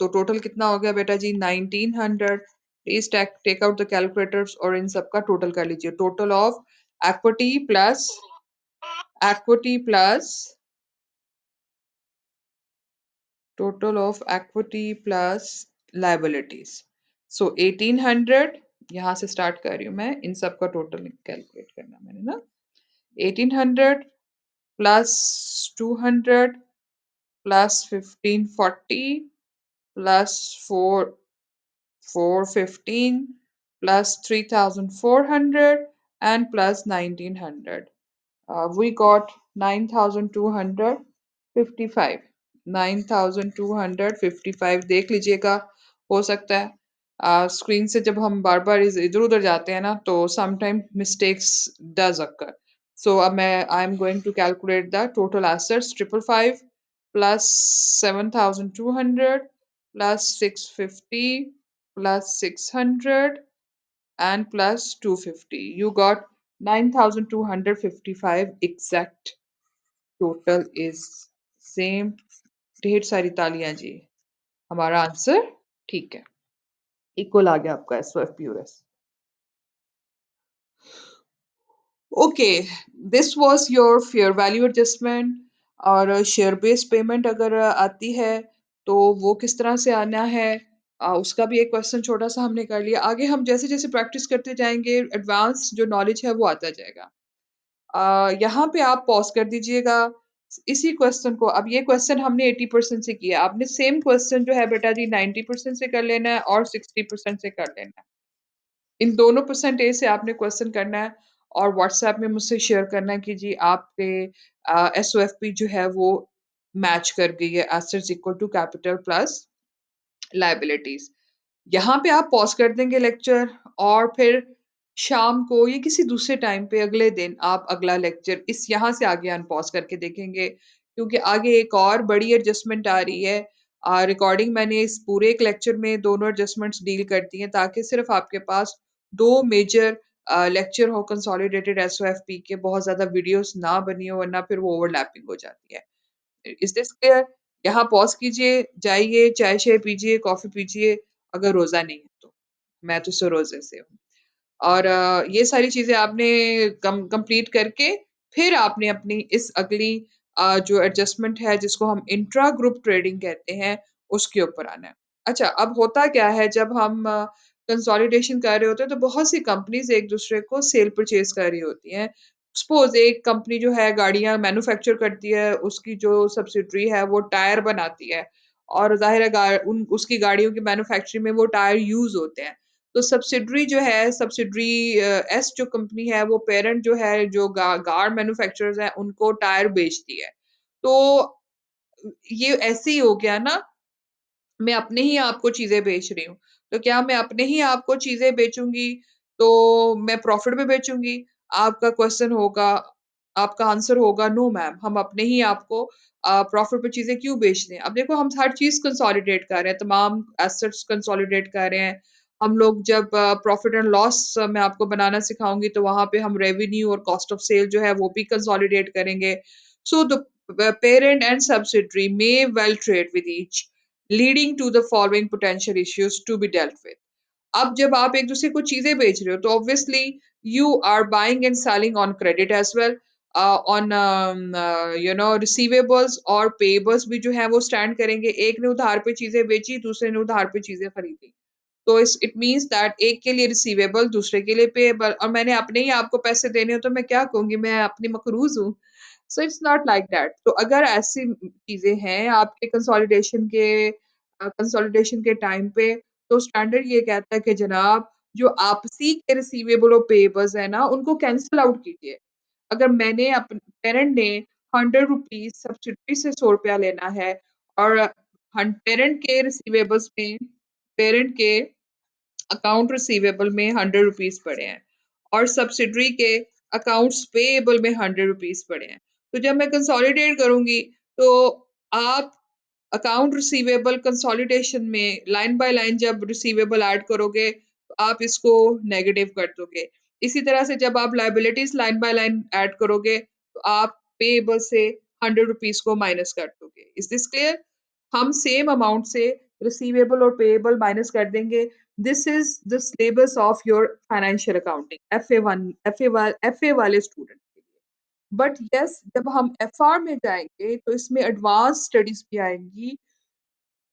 तो टोटल कितना हो गया बेटा जी 1900 please take out the calculators और इन सबका टोटल कर लीजिए total of equity plus equity plus total of equity plus liabilities so 1800 यहां से स्टार्ट कर रही हूं मैं इन सब का टोटल कैलकुलेट करना मैंने ना 1800 plus 200 plus 1540 plus 415 plus 3400 and plus 1900 we got 9255 9255 देख लीजिएगा हो सकता है स्क्रीन से जब हम बार बार इधर उधर जाते हैं ना तो sometime mistakes does occur so अब मैं I am going to calculate the total assets 555 plus 7200 plus 650 plus 600 and plus 250 you got 9255 exact total is same ढेर सारी तालियां जी हमारा आंसर ठीक है इक्वल आ गया आपका एसओएफ प्यूरस okay this was your fair value adjustment और शेयर बेस्ड पेमेंट अगर आती है तो वो किस तरह से आना है उसका भी एक क्वेश्चन छोटा सा हमने कर लिया आगे हम जैसे जैसे प्रैक्टिस करते जाएंगे एडवांस जो नॉलेज है वो आता जाएगा यहाँ पे आप पॉज कर दीजिएगा इसी क्वेश्चन को अब ये क्वेश्चन हमने 80% से किया आपने सेम क्वेश्चन जो है बेटा जी 90% से कर लेना है और 60% से कर लेना है इन दोनों परसेंटेज से आपने क्वेश्चन करना है और व्हाट्सएप में मुझसे शेयर करना है कि जी आपके एस ओ एफ पी जो है वो मैच कर गई है assets equal to capital plus liabilities यहाँ पे आप पॉज कर देंगे लेक्चर और फिर शाम को या किसी दूसरे टाइम पे अगले दिन आप अगला लेक्चर इस यहाँ से आगे अनपॉज करके देखेंगे क्योंकि आगे एक और बड़ी एडजस्टमेंट आ रही है रिकॉर्डिंग मैंने इस पूरे एक लेक्चर में दोनों एडजस्टमेंट्स डील करती हैं ताकि सिर्फ आपके पास दो मेजर लेक्चर हो consolidated S O F P के बहुत ज्यादा वीडियोस ना बनी हो वरना फिर वो ओवरलैपिंग हो जाती है इज दिस क्लियर यहाँ पॉज कीजिए जाइए चाय शाय पीजिए कॉफी पीजिए अगर रोजा नहीं है तो मैं तो सो रोजे से हूँ और ये सारी चीजें आपने कंप्लीट करके फिर आपने अपनी इस अगली जो एडजस्टमेंट है जिसको हम इंट्रा ग्रुप ट्रेडिंग कहते हैं उसके ऊपर आना है अच्छा अब होता क्या है जब हम कंसोलिडेशन कर रहे होते हैं तो बहुत सी कंपनीज एक दूसरे को सेल परचेज कर रही होती हैं सपोज एक कंपनी जो है गाड़ियां मैन्युफैक्चर करती है उसकी जो सब्सिडरी है वो टायर बनाती है और जाहिर है उसकी गाड़ियों की मैन्युफैक्चरिंग में वो टायर यूज होते हैं तो सब्सिडरी जो है सब्सिडरी एस जो कंपनी है वो पेरेंट जो है जो गाड़ मैन्युफैक्चरर्स हैं उनको टायर बेचती है तो ये ऐसे ही हो गया ना मैं अपने ही आप को चीजें बेच रही हूँ तो क्या मैं अपने ही आप को चीजें बेचूंगी तो मैं प्रॉफिट में बेचूंगी आपका क्वेश्चन होगा आपका आंसर होगा नो मैम हम अपने ही आपको प्रॉफिट पे चीजें क्यों बेच रहे हैं अब देखो हम हर चीज कंसोलिडेट कर रहे हैं तमाम एसेट्स कंसोलिडेट कर रहे हैं हम लोग जब प्रॉफिट एंड लॉस मैं आपको बनाना सिखाऊंगी तो वहां पे हम रेवेन्यू और कॉस्ट ऑफ सेल जो है वो भी कंसोलिडेट करेंगे so the parent and subsidiary may well trade with each leading to the following potential issues to be dealt with अब जब आप एक दूसरे को चीजें बेच रहे हो तो obviously you are buying and selling on credit as well on you know receivables और पेबल्स भी जो है वो स्टैंड करेंगे एक ने उधार पे चीजें बेची दूसरे ने उधार पे चीजें खरीदी तो इस इट मीन्स दैट एक के लिए रिसीवेबल, दूसरे के लिए पेएबल, और मैंने अपने ही आपको पैसे देने हो तो मैं क्या कहूँगी, मैं अपनी मकरूज़ हूँ। So it's not like that. तो अगर ऐसी चीज़ें हैं आपके कंसोलिडेशन के टाइम पे, तो स्टैंडर्ड ये कहता है कि जनाब जो आपसी के रिसीवेबल और पेएबल्स है ना, उनको कैंसल आउट कीजिए। अगर मैंने अपने पेरेंट ने 100 रुपीज़ सब्सिडी से 100 रुपया लेना है, और पेरेंट के अकाउंट रिसीवेबल में 100 रुपीज़ पड़े हैं, और सब्सिडरी के अकाउंट्स पेएबल में 100 रुपीज़ पड़े हैं। तो जब मैं कंसोलिडेट करूँगी, तो आप अकाउंट रिसीवेबल कंसोलिडेशन में लाइन बाय लाइन जब रिसीवेबल ऐड करोगे, तो आप इसको नेगेटिव कर दोगे। इसी तरह से जब आप liabilities line by line add करोगे, तो आप पेएबल से 100 रुपीज़ को माइनस कर दोगे। Is this clear? हम सेम अमाउंट से रिसीवेबल और पेएबल माइनस कर देंगे। This is the syllabus of your financial accounting, FA वाले स्टूडेंट के लिए। बट यस, जब हम एफआर में जाएँगे, तो इसमें एडवांस स्टडीज़ भी आएँगी,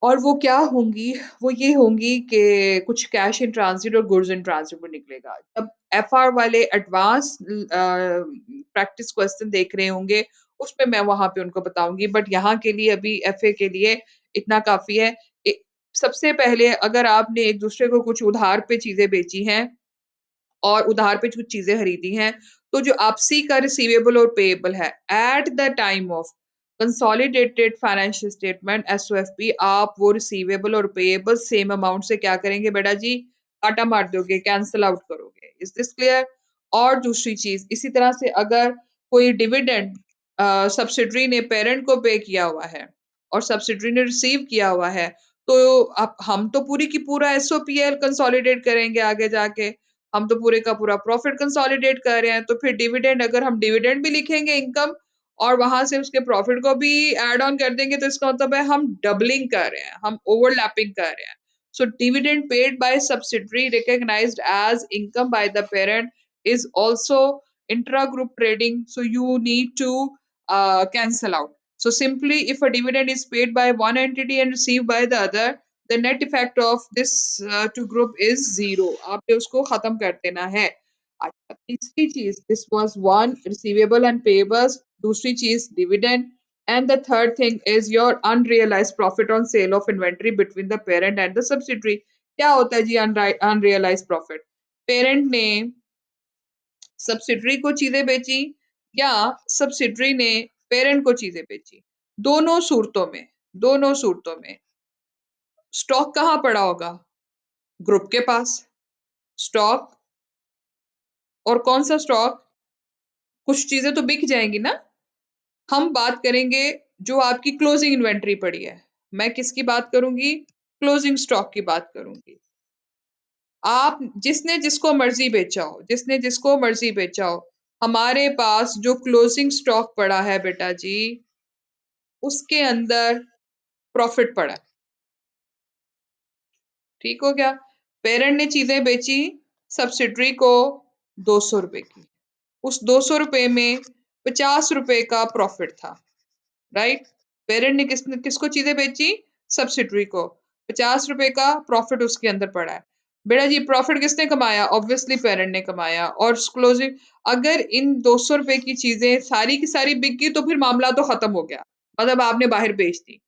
और वो क्या होंगी? वो ये होंगी कि कुछ कैश इन ट्रांज़िट और गुड्स इन ट्रांज़िट भी निकलेगा। जब एफआर वाले प्रैक्टिस क्वेश्चन देख रहे होंगे, उसमें मैं वहाँ पे उनको बताऊँगी, बट यहाँ के लिए अभी एफए के लिए इतना काफ़ी है। ए सबसे पहले अगर आपने एक-दूसरे को कुछ उधार पे चीज़ें बेची हैं, और उधार पे कुछ चीज़ें खरीदी हैं, तो जो आपसी का रिसीवेबल और पेएबल है, at the time of consolidated financial statement SOFP, आप वो रिसीवेबल और पेएबल सेम अमाउंट से क्या करेंगे बेटा जी? काटा मार दोगे, कैंसल आउट करोगे। Is this clear? और दूसरी चीज़, इसी तरह से अगर कोई डिविडेंड सब्सिडरी ने पेरेंट को पे किया हुआ है, और सब्सिडरी ने रिसीव किया हुआ है, तो अब हम तो पूरी की पूरा एसओपीएल कंसोलिडेट करेंगे आगे जाके। हम तो पूरे का पूरा प्रॉफिट कंसोलिडेट कर रहे हैं, तो फिर डिविडेंड, अगर हम डिविडेंड भी लिखेंगे इनकम, और वहां से उसके प्रॉफिट को भी ऐड ऑन कर देंगे, तो इसका मतलब है हम डबलिंग कर रहे हैं, हम ओवरलैपिंग कर रहे हैं। So dividend paid by subsidiary recognised as income by the parent is also intra group trading, so you need to cancel out. So simply, if a dividend is paid by one entity and received by the other, the net effect of this two group is zero. आपने उसको खत्म कर देना है। अच्छा, तीसरी चीज, this was one receivable and payables, दूसरी चीज dividend, and the third thing is your unrealized profit on sale of inventory between the parent and the subsidiary. क्या होता है जी unrealized profit? पेरेंट ने सब्सिडरी को चीजें बेची, या सब्सिडरी ने पेरेंट को चीजें बेची, दोनों सूरतों में दोनों सूरतों में स्टॉक कहाँ पड़ा होगा? ग्रुप के पास। स्टॉक, और कौन सा स्टॉक? कुछ चीजें तो बिक जाएंगी ना। हम बात करेंगे जो आपकी क्लोजिंग इन्वेंटरी पड़ी है। मैं किसकी बात करूंगी? क्लोजिंग स्टॉक की बात करूंगी। आप जिसने जिसको मर्जी बेचा हो, जिसने जिसको मर्जी बेचा हो, हमारे पास जो क्लोजिंग स्टॉक पड़ा है बेटा जी, उसके अंदर प्रॉफिट पड़ा है। ठीक हो गया? पेरेंट ने चीजें बेची सब्सिडरी को 200 रुपए की, उस 200 रुपए में 50 रुपए का प्रॉफिट था, राइट? पेरेंट ने किसको चीजें बेची? सब्सिडरी को। 50 रुपए का प्रॉफिट उसके अंदर पड़ा है। बेटा जी, प्रॉफिट किसने कमाया? ऑब्वियसली पेरेंट ने कमाया। और क्लोजिंग, अगर इन 200 रुपए की चीजें सारी की सारी बिक गई, तो फिर मामला तो खत्म हो गया, मतलब आपने बाहर बेच दी।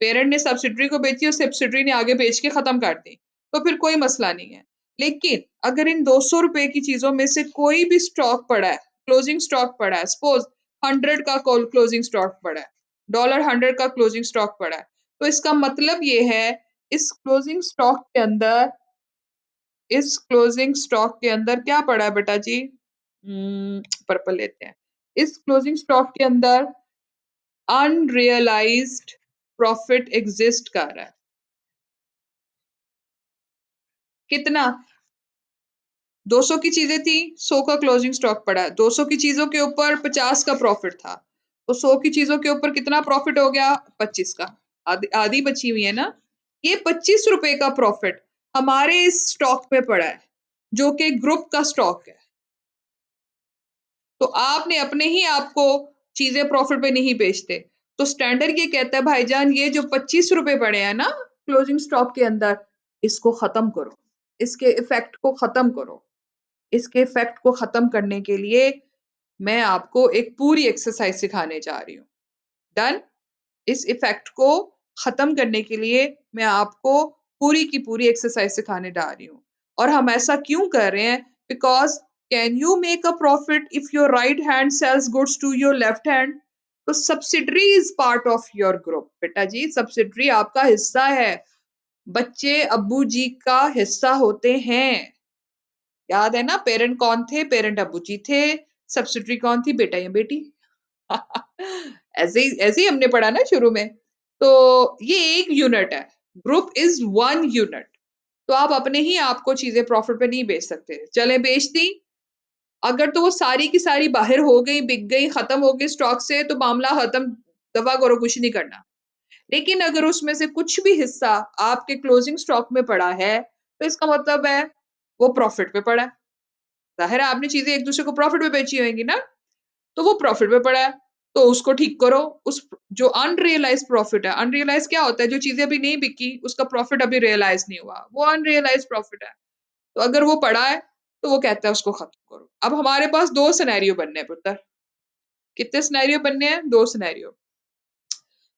पेरेंट ने सब्सिडरी को बेची और सब्सिडरी ने आगे बेच के खत्म कर दी, तो फिर कोई मसला नहीं है। लेकिन अगर इन 200 रुपए की चीजों में से कोई भी स्टॉक पड़ा है, क्लोजिंग स्टॉक पड़ा है, सपोज 100 का क्लोजिंग स्टॉक पड़ा है, $100 का क्लोजिंग स्टॉक पड़ा है, तो इसका मतलब ये है, इस क्लोजिंग स्टॉक के अंदर इस क्लोजिंग स्टॉक के अंदर क्या पड़ा है बेटा जी? पर्पल लेते हैं। इस क्लोजिंग स्टॉक के अंदर अनरियलाइज्ड प्रॉफिट एग्जिस्ट कर रहा है। कितना? 200 की चीजें थी, 100 का क्लोजिंग स्टॉक पड़ा है। 200 की चीजों के ऊपर 50 का प्रॉफिट था, तो 100 की चीजों के ऊपर कितना प्रॉफिट हो गया? 25 का। आधी आधी बची हुई है ना। ये 25 रुपए का प्रॉफिट हमारे इस स्टॉक में पड़ा है, जो कि ग्रुप का स्टॉक है। तो आपने अपने ही आपको चीजें प्रॉफिट पे नहीं बेचते। तो स्टैंडर्ड ये कहता है भाईजान, ये जो 25 रुपए पड़े हैं ना क्लोजिंग स्टॉक के अंदर, इसको खत्म करो। इसके इफेक्ट को खत्म करो। इसके इफेक्ट को खत्म करने के लिए मैं आपको एक पूरी एक्सरसाइज सिखाने जा रही हूँ। डन। इस इफेक्ट को खत्म करने के लिए मैं आपको पूरी की पूरी एक्सरसाइज सिखाने जा रही हूँ। और हम ऐसा क्यों कर रहे हैं? Because can you make a profit if your right hand sells goods to your left hand? तो subsidiary is part of your group बेटा जी, सब्सिडरी आपका हिस्सा है। बच्चे अब्बू जी का हिस्सा होते हैं। याद है ना, पेरेंट कौन थे? पेरेंट अब्बू जी थे। सब्सिडरी कौन थी? बेटा या बेटी। ऐसे ही हमने पढ़ा ना शुरू में। तो ये एक यूनिट है। Group is one unit. तो आप अपने ही आपको चीजें प्रॉफिट पे नहीं बेच सकते। चले बेच दी, अगर तो वो सारी की सारी बाहर हो गई, बिक गई, खत्म हो गई स्टॉक से, तो मामला खत्म, दफा करो, कुछ नहीं करना। लेकिन अगर उसमें से कुछ भी हिस्सा आपके क्लोजिंग स्टॉक में पड़ा है, तो इसका मतलब है वो प्रॉफिट पे पड़ा है। जाहिर है आपने चीजें एक दूसरे को प्रॉफिट पे बेची होंगी ना, तो वो प्रॉफिट पे पड़ा है। तो उसको ठीक करो। उस जो अनरियलाइज प्रॉफिट है, अनरियलाइज क्या होता है? जो चीजें अभी नहीं बिकी, उसका प्रॉफिट अभी रियलाइज नहीं हुआ, वो अनरियलाइज प्रॉफिट है। तो अगर वो पड़ा है, तो वो कहता है उसको खत्म करो। अब हमारे पास दो सिनेरियो बनने हैं पुत्र। कितने सिनेरियो बनने हैं? दो सिनेरियो।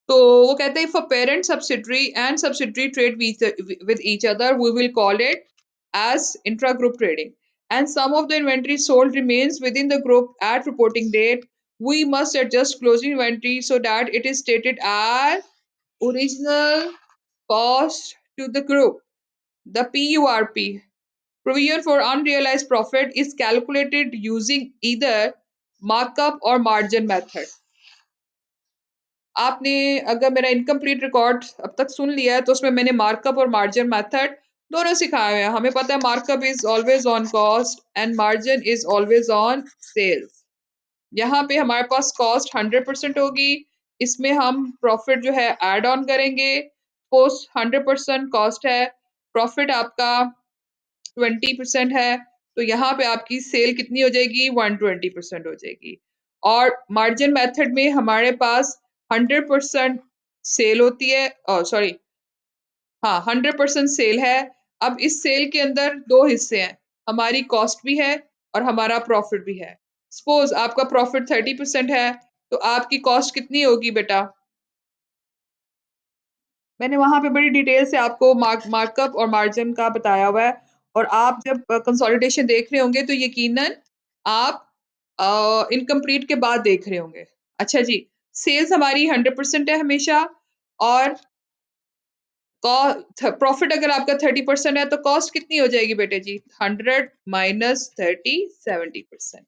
तो वो कहते हैं, if a parent subsidiary and subsidiary trade with each other, we will call it as intra-group trading. And some of the inventory sold remains within the group at reporting date. We must adjust closing inventory so that it is stated as original cost to the group. The PURP, provision for unrealized profit, is calculated using either markup or margin method. आपने अगर मेरा incomplete record अब तक सुन लिया है, तो उसमें मैंने मार्कअप और मार्जिन मेथड दोनों सिखाए हुए हैं। हमें पता है markup is always on cost and margin is always on sales. यहाँ पे हमारे पास कॉस्ट 100% होगी, इसमें हम प्रॉफिट जो है ऐड ऑन करेंगे। पोस्ट 100% कॉस्ट है, प्रॉफिट आपका 20% है, तो यहाँ पे आपकी सेल कितनी हो जाएगी? 120% हो जाएगी। और मार्जिन मेथड में हमारे पास 100% सेल होती है, सॉरी, हाँ, 100% सेल है। अब इस सेल के अंदर दो हिस्से हैं, हमारी कॉस्ट भी है और हमारा प्रॉफिट भी है। सपोज आपका प्रॉफिट 30% है, तो आपकी कॉस्ट कितनी होगी बेटा? मैंने वहां पे बड़ी डिटेल से आपको मार्कअप और मार्जिन का बताया हुआ है। और आप जब कंसोलिडेशन देख रहे होंगे, तो यकीनन आप इनकम्प्लीट के बाद देख रहे होंगे। अच्छा जी, सेल्स हमारी 100% है हमेशा। और प्रॉफिट अगर आपका 30% है, तो कॉस्ट कितनी हो जाएगी बेटे जी? 100 माइनस 30, 70%।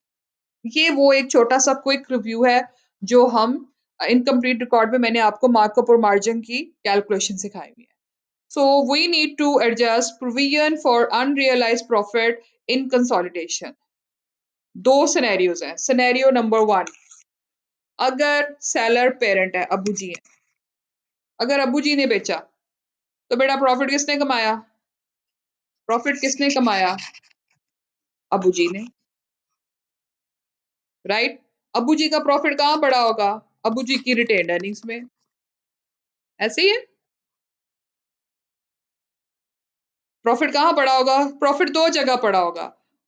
ये वो एक छोटा सा क्विक रिव्यू है जो हम इनकम्प्लीट रिकॉर्ड में मैंने आपको मार्कअप और मार्जिन की कैलकुलेशन सिखाई हुई है। So we need to adjust provision for unrealized profit in consolidation. दो सिनेरियोज हैं। सिनेरियो नंबर वन, अगर सेलर पेरेंट है, अबू जी है, अगर अबू जी ने बेचा, तो बेटा प्रॉफिट किसने कमाया? प्रॉफिट किसने कमाया? अबू जी ने, राइट? अबू जी का प्रॉफिट कहाँ पड़ा होगा? अबू जी की रिटेन्ड अर्निंग्स में। ऐसे ही है। प्रॉफिट कहाँ पड़ा होगा? प्रॉफिट दो जगह पड़ा होगा,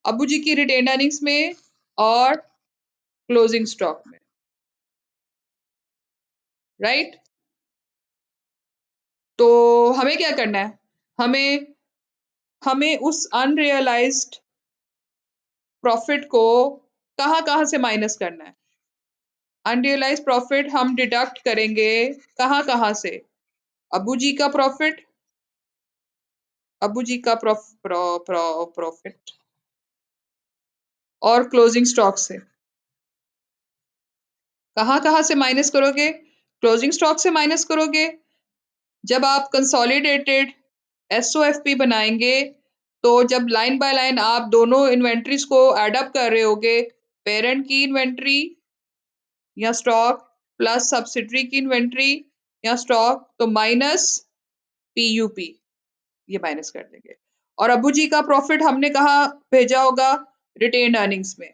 अबू जी की रिटेन्ड अर्निंग्स में और क्लोजिंग स्टॉक में, राइट? तो हमें क्या करना है? हमें हमें उस अनरियलाइज्ड प्रॉफिट को कहाँ कहाँ से माइनस करना है? अनरियलाइज्ड प्रॉफिट हम डिडक्ट करेंगे कहाँ कहाँ से? अबू जी का प्रॉफिट, अबू जी का प्रॉफिट और क्लोजिंग स्टॉक से। कहाँ कहाँ से माइनस करोगे? क्लोजिंग स्टॉक से माइनस करोगे। जब आप कंसोलिडेटेड एसओएफपी बनाएंगे, तो जब लाइन बाय लाइन आप दोनों इन्वेंट्रीज को एड अप कर रहे होगे, पेरेंट की इन्वेंट्री या स्टॉक प्लस सब्सिडरी की इन्वेंट्री या स्टॉक, तो माइनस पीयूपी, ये माइनस कर देंगे। और अबू जी का प्रॉफिट हमने कहा भेजा होगा? रिटेन्ड अर्निंग्स में।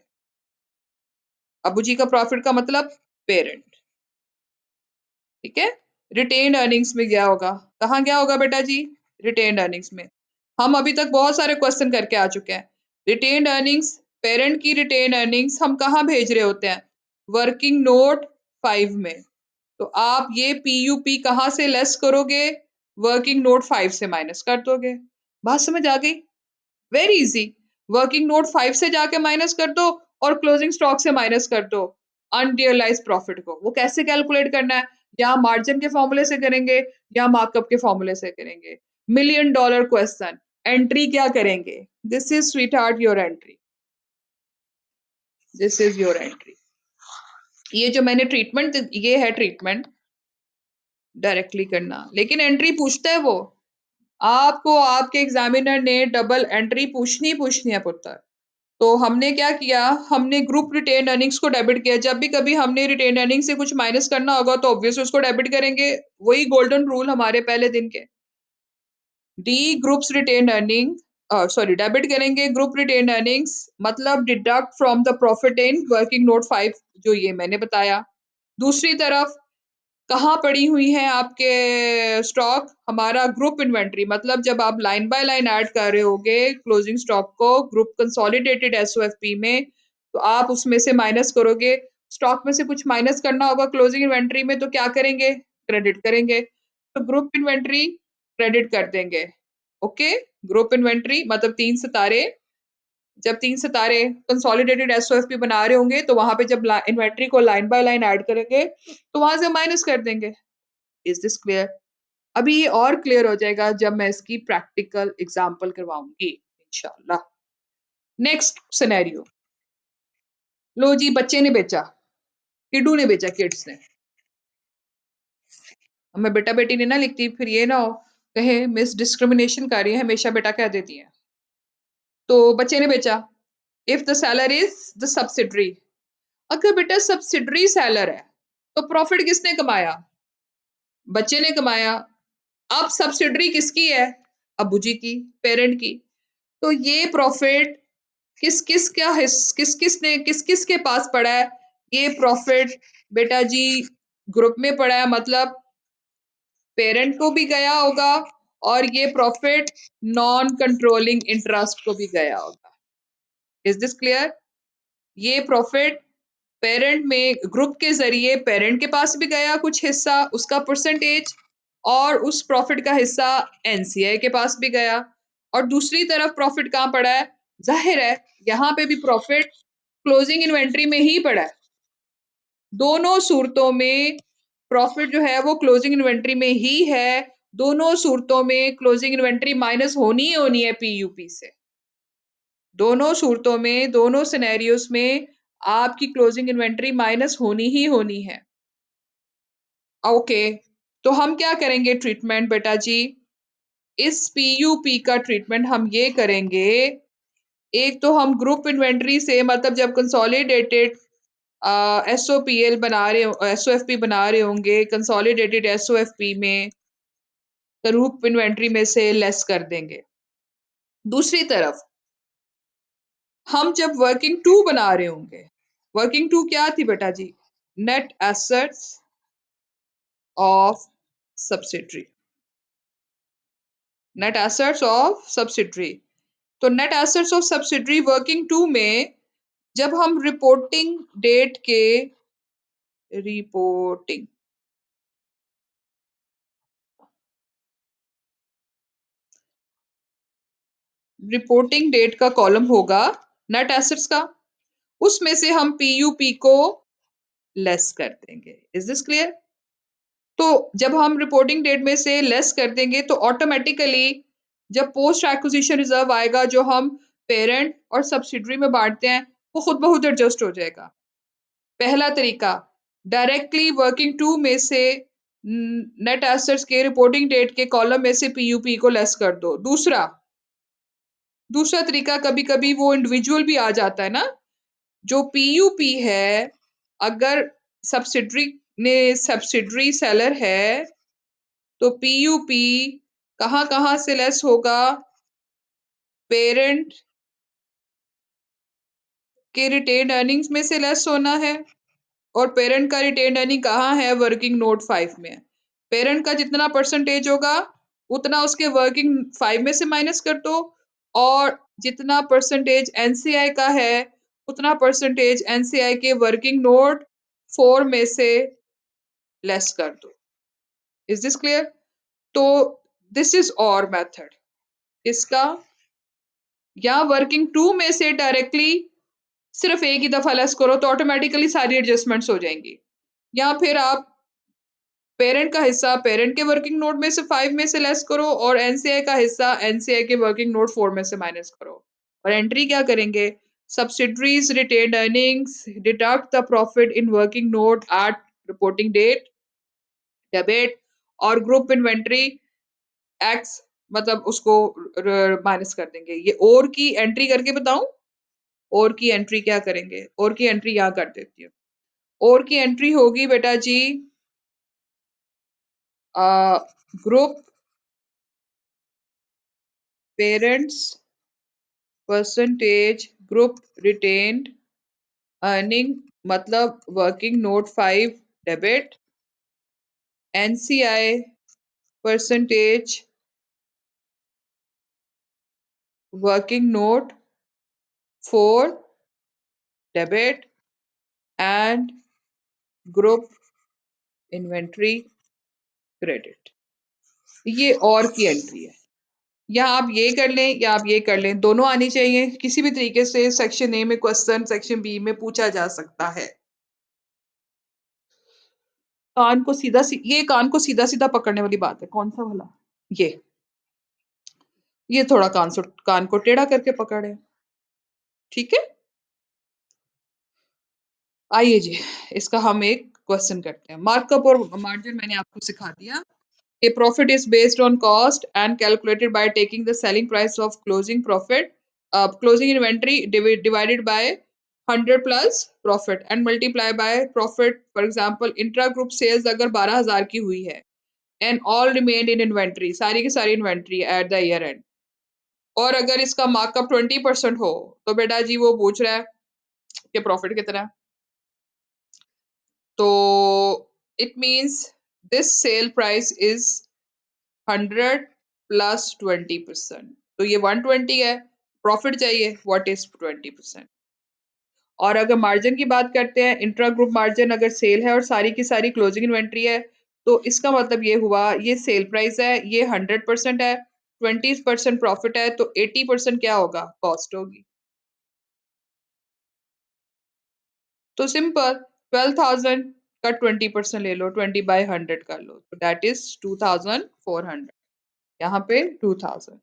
अबू जी का प्रॉफिट का मतलब पेरेंट, ठीक है? रिटेन्ड अर्निंग्स में गया होगा। कहाँ गया होगा बेटा जी? रिटेन्ड अर्निंग्स में। हम अभी तक बहुत सारे क्वेश्चन करके आ चुके हैं। रिटेन्ड अर्निंग्स, पेरेंट की रिटेन अर्निंग्स हम कहाँ भेज रहे होते हैं? वर्किंग नोट 5 में। तो आप ये पीयूपी कहाँ से लेस करोगे? वर्किंग नोट 5 से माइनस कर दोगे। बात समझ आ गई? Very easy. वर्किंग नोट 5 से जाके माइनस कर दो और क्लोजिंग स्टॉक से माइनस कर दो अनरियलाइज प्रॉफिट को। वो कैसे कैलकुलेट करना है? या मार्जिन के फॉर्मूले से करेंगे या मार्कअप के फॉर्मूले से करेंगे। Million dollar question. एंट्री क्या करेंगे? This is sweet heart your entry. This is your entry. ये जो मैंने ट्रीटमेंट, ये है ट्रीटमेंट डायरेक्टली करना, लेकिन एंट्री पूछता है वो। आपको आपके एग्जामिनर ने डबल एंट्री पूछनी है पुत्र। तो हमने क्या किया? हमने ग्रुप रिटेन अर्निंग्स को डेबिट किया। जब भी कभी हमने रिटेन अर्निंग से कुछ माइनस करना होगा तो ऑब्वियसली उसको डेबिट करेंगे। वही गोल्डन रूल हमारे पहले दिन के। The groups retain earning, sorry, debit करेंगे ग्रुप रिटेन अर्निंग्स, मतलब deduct from the profit in working note 5, जो ये मैंने बताया। दूसरी तरफ कहाँ पड़ी हुई है आपके स्टॉक? हमारा ग्रुप इन्वेंट्री, मतलब जब आप लाइन बाय लाइन ऐड कर रहे होगे क्लोजिंग स्टॉक को ग्रुप कंसोलिडेटेड एसओएफपी में, तो आप उसमें से माइनस करोगे। स्टॉक में से कुछ माइनस करना होगा क्लोजिंग इन्वेंट्री में, तो क्या करेंगे? क्रेडिट करेंगे। तो ग्रुप इन्वेंट्री क्रेडिट कर देंगे। ओके, ग्रुप इन्वेंट्री मतलब 3 सितारे। जब 3 सितारे कंसोलिडेटेड एसओएफपी बना रहे होंगे तो वहां पे जब इन्वेंट्री को लाइन बाय लाइन ऐड करेंगे तो वहां से माइनस कर देंगे। Is this clear? अभी ये और क्लियर हो जाएगा जब मैं इसकी प्रैक्टिकल एग्जांपल करवाऊंगी इंशाल्लाह। Next scenario. लो जी, बच्चे ने बेचा, किडू ने बेचा, किड्स ने। अब मैं बेटा बेटी नहीं ना लिखती, फिर ये ना हो कहे मिस डिस्क्रिमिनेशन कर रही है, हमेशा बेटा कह देती है। तो बच्चे ने बेचा। If the seller is the subsidiary, अगर बेटा सब्सिडरी सेलर है तो प्रॉफिट किसने कमाया? बच्चे ने कमाया। अब सब्सिडरी किसकी है? अबू जी की, पेरेंट की। तो ये प्रॉफिट किस किस का किस किस ने किस किस के पास पड़ा है? ये प्रॉफिट बेटा जी ग्रुप में पड़ा है, मतलब पेरेंट को भी गया होगा, और ये प्रॉफिट नॉन कंट्रोलिंग इंटरेस्ट को भी गया होगा। Is this clear? ये प्रॉफिट पेरेंट में ग्रुप के जरिए पेरेंट के पास भी गया कुछ हिस्सा, उसका परसेंटेज, और उस प्रॉफिट का हिस्सा एनसीआई के पास भी गया। और दूसरी तरफ प्रॉफिट कहाँ पड़ा है? जाहिर है यहाँ पे भी प्रॉफिट क्लोजिंग इन्वेंट्री में ही पड़ा है। दोनों सूरतों में प्रॉफिट जो है वो क्लोजिंग इन्वेंट्री में ही है। दोनों सूरतों में क्लोजिंग इन्वेंट्री माइनस होनी ही होनी है पीयूपी से। दोनों सूरतों में, दोनों सिनेरियोस में आपकी क्लोजिंग इन्वेंट्री माइनस होनी ही होनी है। ओके, तो हम क्या करेंगे ट्रीटमेंट बेटा जी? इस पीयूपी का ट्रीटमेंट हम ये करेंगे। एक तो हम ग्रुप इन्वेंट्री से, मतलब जब कंसोलिडेटेड एसओपीएल बना रहे हो, एसओएफपी बना रहे होंगे कंसोलिडेटेड एसओएफपी में, ग्रुप इन्वेंट्री में से लेस कर देंगे। दूसरी तरफ हम जब वर्किंग टू बना रहे होंगे, वर्किंग टू क्या थी बेटा जी? Net assets of subsidiary. Net assets of subsidiary. तो net assets of subsidiary working two में जब हम रिपोर्टिंग डेट के, रिपोर्टिंग रिपोर्टिंग डेट का कॉलम होगा नेट एसेट्स का, उसमें से हम पीयूपी को लेस कर देंगे। Is this clear? तो जब हम रिपोर्टिंग डेट में से लेस कर देंगे तो ऑटोमेटिकली जब पोस्ट एक्विजिशन रिजर्व आएगा जो हम पेरेंट और सब्सिडरी में बांटते हैं, वो खुद ब खुद एडजस्ट हो जाएगा। पहला तरीका, डायरेक्टली वर्किंग टू में से नेट एसेट्स के रिपोर्टिंग डेट के कॉलम में से पीयूपी को लेस कर दो। दूसरा दूसरा तरीका, कभी कभी वो इंडिविजुअल भी आ जाता है ना, जो पीयूपी है, अगर सब्सिडरी ने सब्सिडरी सेलर है तो पीयूपी कहाँ कहाँ से लेस होगा? पेरेंट के रिटेन अर्निंग्स में से लेस होना है। और पेरेंट का रिटेन अर्निंग कहाँ है? वर्किंग नोट 5 में है। पेरेंट का जितना परसेंटेज होगा उतना उसके वर्किंग 5 में से माइनस कर दो, और जितना परसेंटेज एनसीआई का है उतना परसेंटेज एनसीआई के वर्किंग नोट 4 में से लेस कर दो। Is this clear? तो दिस इज और मेथड इसका, या वर्किंग 2 में से डायरेक्टली सिर्फ एक ही दफा लेस करो तो ऑटोमेटिकली सारी एडजस्टमेंट्स हो जाएंगी, या फिर आप पेरेंट का हिस्सा पेरेंट के वर्किंग नोट में से 5 में से लेस करो और एनसीआई का हिस्सा एनसीआई के वर्किंग नोट 4 में से माइनस करो। और एंट्री क्या करेंगे? Subsidiaries retained earnings deduct the profit in working note at reporting date, debit, और ग्रुप इन्वेंट्री एक्स, मतलब उसको माइनस कर देंगे। ये और की एंट्री करके बताऊं? और की एंट्री क्या करेंगे? और की एंट्री यहाँ कर देती हूँ। और की एंट्री होगी बेटा जी, group parents percentage group retained earning, मतलब working note 5 debit, NCI percentage working note 4 debit, and group inventory credit. ये और की एंट्री है। या आप ये कर लें या आप ये कर लें, दोनों आनी चाहिए। किसी भी तरीके से सेक्शन ए में क्वेश्चन सेक्शन बी में पूछा जा सकता है। ये कान को सीधा सीधा पकड़ने वाली बात है। कौन सा वाला? ये थोड़ा कान को टेढ़ा करके पकड़े। ठीक है, आइए जी, इसका हम एक क्वेश्चन करते हैं। मार्कअप और मार्जिन मैंने आपको सिखा दिया। A profit is based on cost and calculated by taking the selling price of closing inventory divided by 100 plus profit and multiply by profit. For example, intra-group sales अगर 12,000 की हुई है and all remained in inventory, सारी की सारी inventory at the year end, और अगर इसका मार्कअप 20% हो, तो बेटा जी वो पूछ रहा है कि प्रॉफिट कितना है। तो it means this sale price is 100 plus 20%, तो ये 120 है। प्रॉफिट चाहिए, व्हाट इज 20%? और अगर मार्जिन की बात करते हैं, इंट्रा ग्रुप मार्जिन अगर सेल है और सारी की सारी क्लोजिंग इन्वेंट्री है, तो इसका मतलब ये हुआ ये सेल प्राइस है, ये 100% है, 20% प्रॉफिट है, तो 80% क्या होगा? कॉस्ट होगी। तो सिंपल, 12,000 का 20% ले लो, 20/100 कर लो, तो दैट इज 2,400। यहाँ पे 2,000।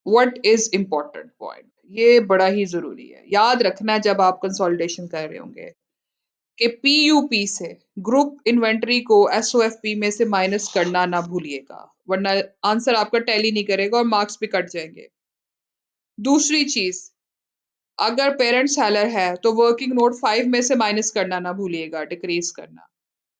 व्हाट इज इम्पोर्टेंट पॉइंट, ये बड़ा ही जरूरी है याद रखना जब आप कंसोलिडेशन कर रहे होंगे, कि पीयूपी से ग्रुप इन्वेंटरी को एसओएफपी में से माइनस करना ना भूलिएगा, वरना आंसर आपका टैली नहीं करेगा और मार्क्स भी कट जाएंगे। दूसरी चीज, अगर पेरेंट सेलर है तो वर्किंग नोट 5 में से माइनस करना ना भूलिएगा, डिक्रीज करना।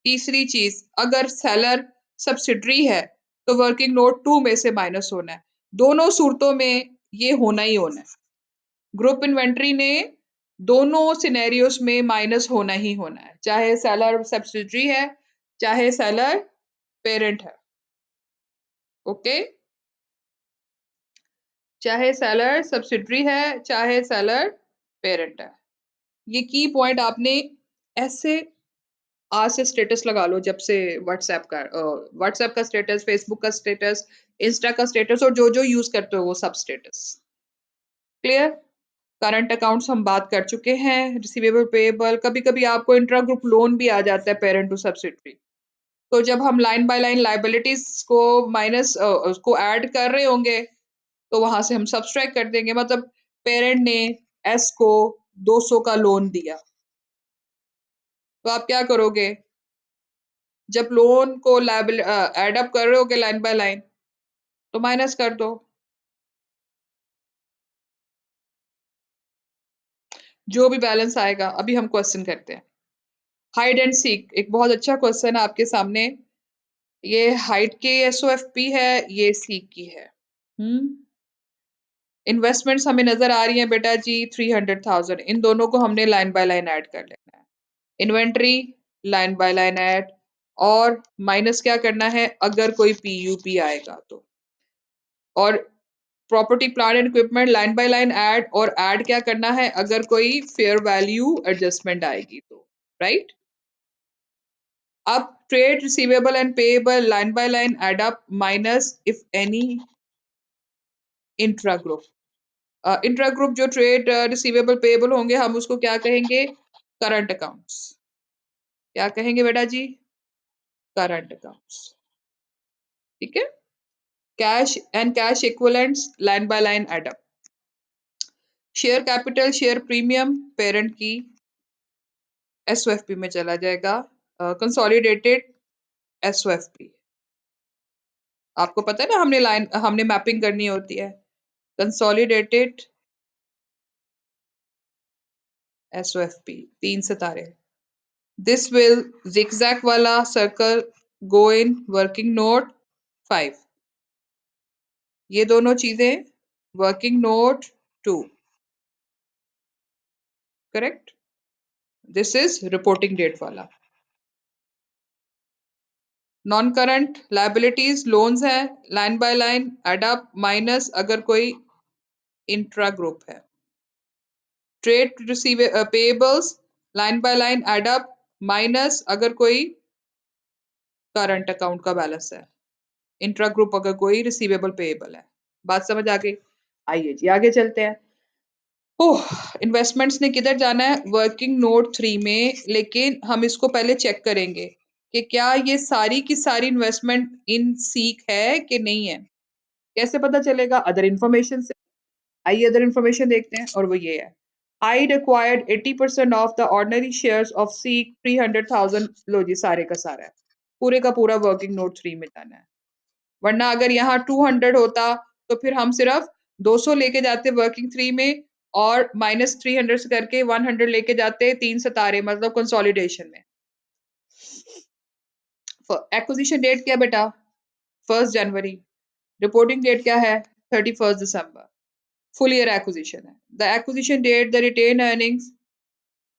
तीसरी चीज, अगर सेलर सब्सिडरी है तो वर्किंग नोट 2 में से माइनस होना है। दोनों सूरतों में ये होना ही होना है। ग्रुप इन्वेंट्री ने दोनों सिनेरियोस में माइनस होना ही होना है, चाहे सेलर सब्सिडरी है चाहे सेलर पेरेंट है। ओके, चाहे सेलर सब्सिडरी है चाहे सेलर पेरेंट है। ये की पॉइंट आपने ऐसे आज से स्टेटस लगा लो, जब से व्हाट्सएप का स्टेटस, फेसबुक का स्टेटस, इंस्टा का स्टेटस, और जो जो यूज करते हो वो सब स्टेटस। क्लियर? करंट अकाउंट्स हम बात कर चुके हैं, रिसीवेबल पेएबल, कभी कभी आपको इंट्रा ग्रुप लोन भी आ जाता है पेरेंट टू सब्सिडरी। तो जब हम लाइन बाय लाइन लाइबिलिटीज को माइनस उसको ऐड कर रहे होंगे, तो वहां से हम सब्सट्रैक्ट कर देंगे। मतलब पेरेंट ने एस को 200 का लोन दिया, तो आप क्या करोगे? जब लोन को लाइबिल एड अप कर रहे होगे लाइन बाय लाइन, तो माइनस कर दो। जो भी बैलेंस आएगा, अभी हम क्वेश्चन करते हैं। हाइड एंड सीक एक बहुत अच्छा क्वेश्चन है आपके सामने। ये हाइट की एसओएफपी है, ये सीक की है। इन्वेस्टमेंट्स हमें नजर आ रही हैं बेटा जी 300,000, इन दोनों को हमने लाइन बाय लाइन ऐड कर लेना है। Inventory line by line add, और माइनस क्या करना है अगर कोई पीयूपी आएगा तो, और property plant and equipment line by line add, और ऐड क्या करना है अगर कोई फेयर वैल्यू एडजस्टमेंट आएगी तो, राइट। अब trade receivable and payable line by line add up minus if any intra group. Intra group जो ट्रेड रिसीवेबल पेएबल होंगे हम उसको क्या कहेंगे, करंट अकाउंट्स। क्या कहेंगे बेटा जी, करंट अकाउंट्स, ठीक है। Cash and cash equivalents line by line add up. Share capital share premium parent की एसओएफपी में चला जाएगा, कंसोलिडेटेड एसओएफपी। आपको पता है ना हमने मैपिंग करनी होती है, कंसोलिडेटेड एसओएफपी 3 सितारे। दिस विल zigzag वाला circle go in working note 5, ये दोनों चीजें working note 2, correct. This is reporting date वाला। नॉन करंट लाइबिलिटीज लोन्स है, line by line add up minus अगर कोई इंट्रा ग्रुप है। Trade receive payables line by line add up minus अगर कोई करंट अकाउंट का बैलेंस है, intra group अगर कोई रिसीवेबल पेएबल है। बात समझ आ गई। आइए जी आगे चलते हैं। ओह, इन्वेस्टमेंट्स ने किधर जाना है, वर्किंग नोट 3 में, लेकिन हम इसको पहले चेक करेंगे कि क्या ये सारी की सारी इन्वेस्टमेंट इन सीक है कि नहीं है। कैसे पता चलेगा, अदर इंफॉर्मेशन से। आइए अदर इंफॉर्मेशन देखते हैं, और वो ये है, I required 80% of the ordinary shares of seek 300,000। लो जी सारे का सारा है, पूरे का पूरा वर्किंग नोट 3 में जाना है। वरना अगर यहाँ 200 होता तो फिर हम सिर्फ 200 लेके जाते वर्किंग 3 में, और -300 से करके 100 लेके जाते 3 सितारे मतलब कंसोलिडेशन में। एक्विजिशन डेट क्या बेटा, 1 जनवरी। रिपोर्टिंग डेट क्या है, 31 दिसंबर। फुल ईयर एक्विजिशन है। The acquisition date the retain earnings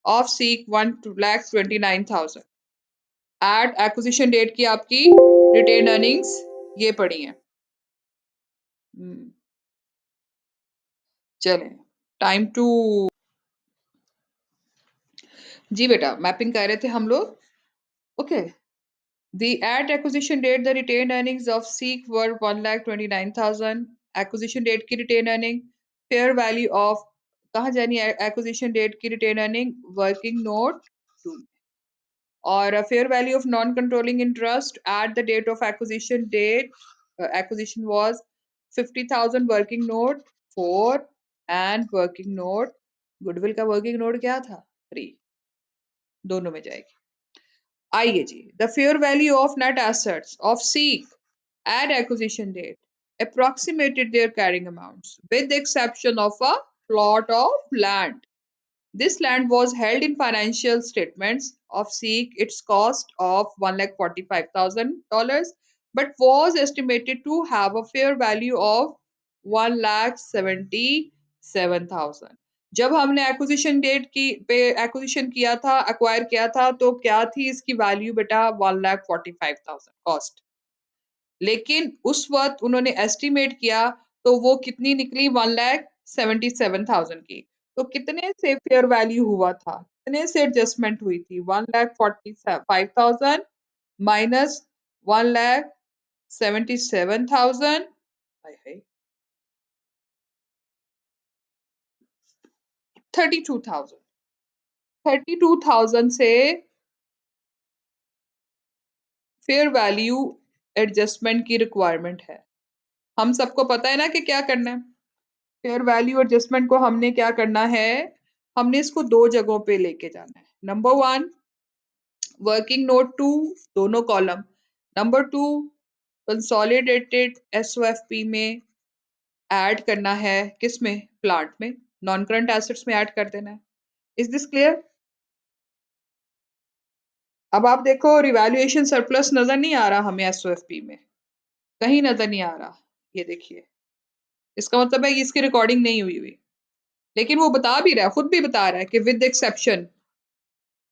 of Seek 1,29,000 at acquisition date की आपकी रिटेन अर्निंग्स ये पड़ी है। चलें, टाइम टू, जी बेटा मैपिंग कर रहे थे हम लोग। Okay, the at acquisition date the retain earnings of सीक वर 1,29,000। एक्विजिशन डेट की retain earning, fair value of, कहाँ जानी है एक्विजिशन डेट की रिटेन अर्निंग, वर्किंग नोट 2। और fair value of non controlling interest at the date of acquisition date, acquisition was 50,000, working note 4 and working note, goodwill का working note क्या था 3, दोनों में जाएगी। आइए जी, the fair value of net assets of Seek at acquisition date approximated their carrying amounts with the exception of a plot of land. This land was held in financial statements of Seek its cost of $145,000 but was estimated to have a fair value of 1,77,000। जब हमने acquisition date की पे acquisition किया था, acquire किया था, तो क्या थी इसकी वैल्यू बेटा, 1,45,000 कॉस्ट। लेकिन उस वक्त उन्होंने एस्टिमेट किया तो वो कितनी निकली, 1,77,000 की। तो कितने से फेयर वैल्यू हुआ था, कितने से एडजस्टमेंट हुई थी, 1,45,000 माइनस 1,77,000, 32,000। 32,000 से फेयर वैल्यू एडजस्टमेंट की रिक्वायरमेंट है। हम सबको पता है ना कि क्या करना है, फेयर वैल्यू एडजस्टमेंट को हमने क्या करना है, हमने इसको दो जगहों पे लेके जाना है। नंबर 1 वर्किंग नोट 2, दोनों कॉलम। नंबर 2 कंसोलिडेटेड एसओएफपी में ऐड करना है, किसमें, प्लांट में, नॉन करंट एसेट्स में ऐड कर देना है। Is this clear. अब आप देखो रिवैल्यूएशन सरप्लस नजर नहीं आ रहा हमें एसओएफपी में, कहीं नजर नहीं आ रहा। ये देखिए, इसका मतलब है इसकी रिकॉर्डिंग नहीं हुई हुई, लेकिन वो बता भी रहा है, खुद भी बता रहा है कि विद एक्सेप्शन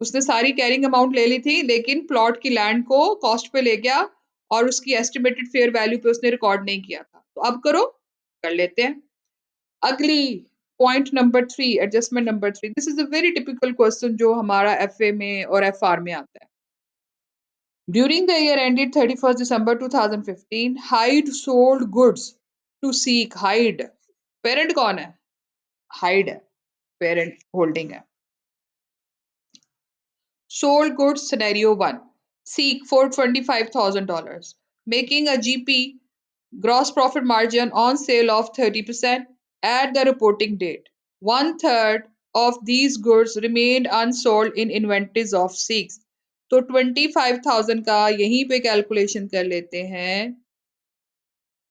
उसने सारी कैरिंग अमाउंट ले ली थी, लेकिन प्लॉट की लैंड को कॉस्ट पे ले गया और उसकी एस्टिमेटेड फेयर वैल्यू पे उसने रिकॉर्ड नहीं किया था। तो अब करो, कर लेते हैं। अगली point number three, adjustment number three, this is a very typical question जो हमारा एफए में और एफआर में आता है। During the year ended 31st December 2015, Hyde sold goods to Seek. Hyde parent कौन है? हाइड है, पेरेंट होल्डिंग है। Sold goods scenario 1. Seek for $25,000, making a GP, gross profit margin on sale of 30% at the reporting date. One third of these goods remained unsold in inventories of Seeks. तो 25,000 का यहीं पे calculation कर लेते हैं।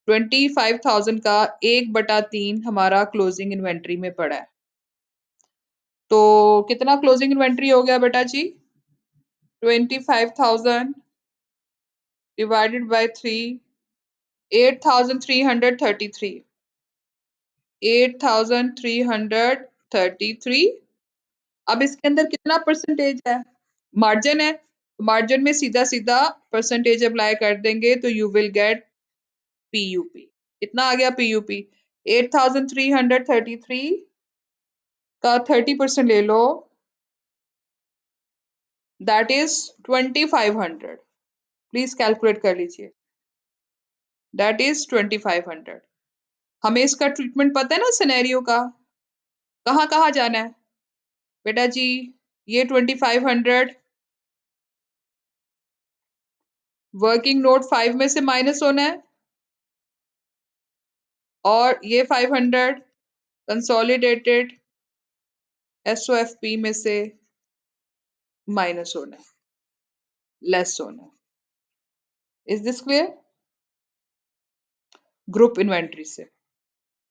25,000 का 1/3 हमारा क्लोजिंग इन्वेंट्री में पड़ा है। तो कितना क्लोजिंग इन्वेंट्री हो गया बेटा जी? 25,000 divided by 3, 8,333, 8,333। अब इसके अंदर कितना परसेंटेज है? मार्जिन है, मार्जिन में सीधा सीधा परसेंटेज अप्लाई कर देंगे तो यू विल गेट पीयूपी। कितना आ गया पीयूपी? 8,333 का 30% ले लो, दैट इज 2,500। प्लीज कैलकुलेट कर लीजिए, दैट इज 2,500। हमें इसका ट्रीटमेंट पता है ना सिनेरियो का, कहाँ कहाँ जाना है बेटा जी? ये 2,500 वर्किंग नोट 5 में से माइनस होना है, और ये 500 कंसोलिडेटेड एसओएफपी में से माइनस होना है, लेस होना है। Is this clear? Group inventory से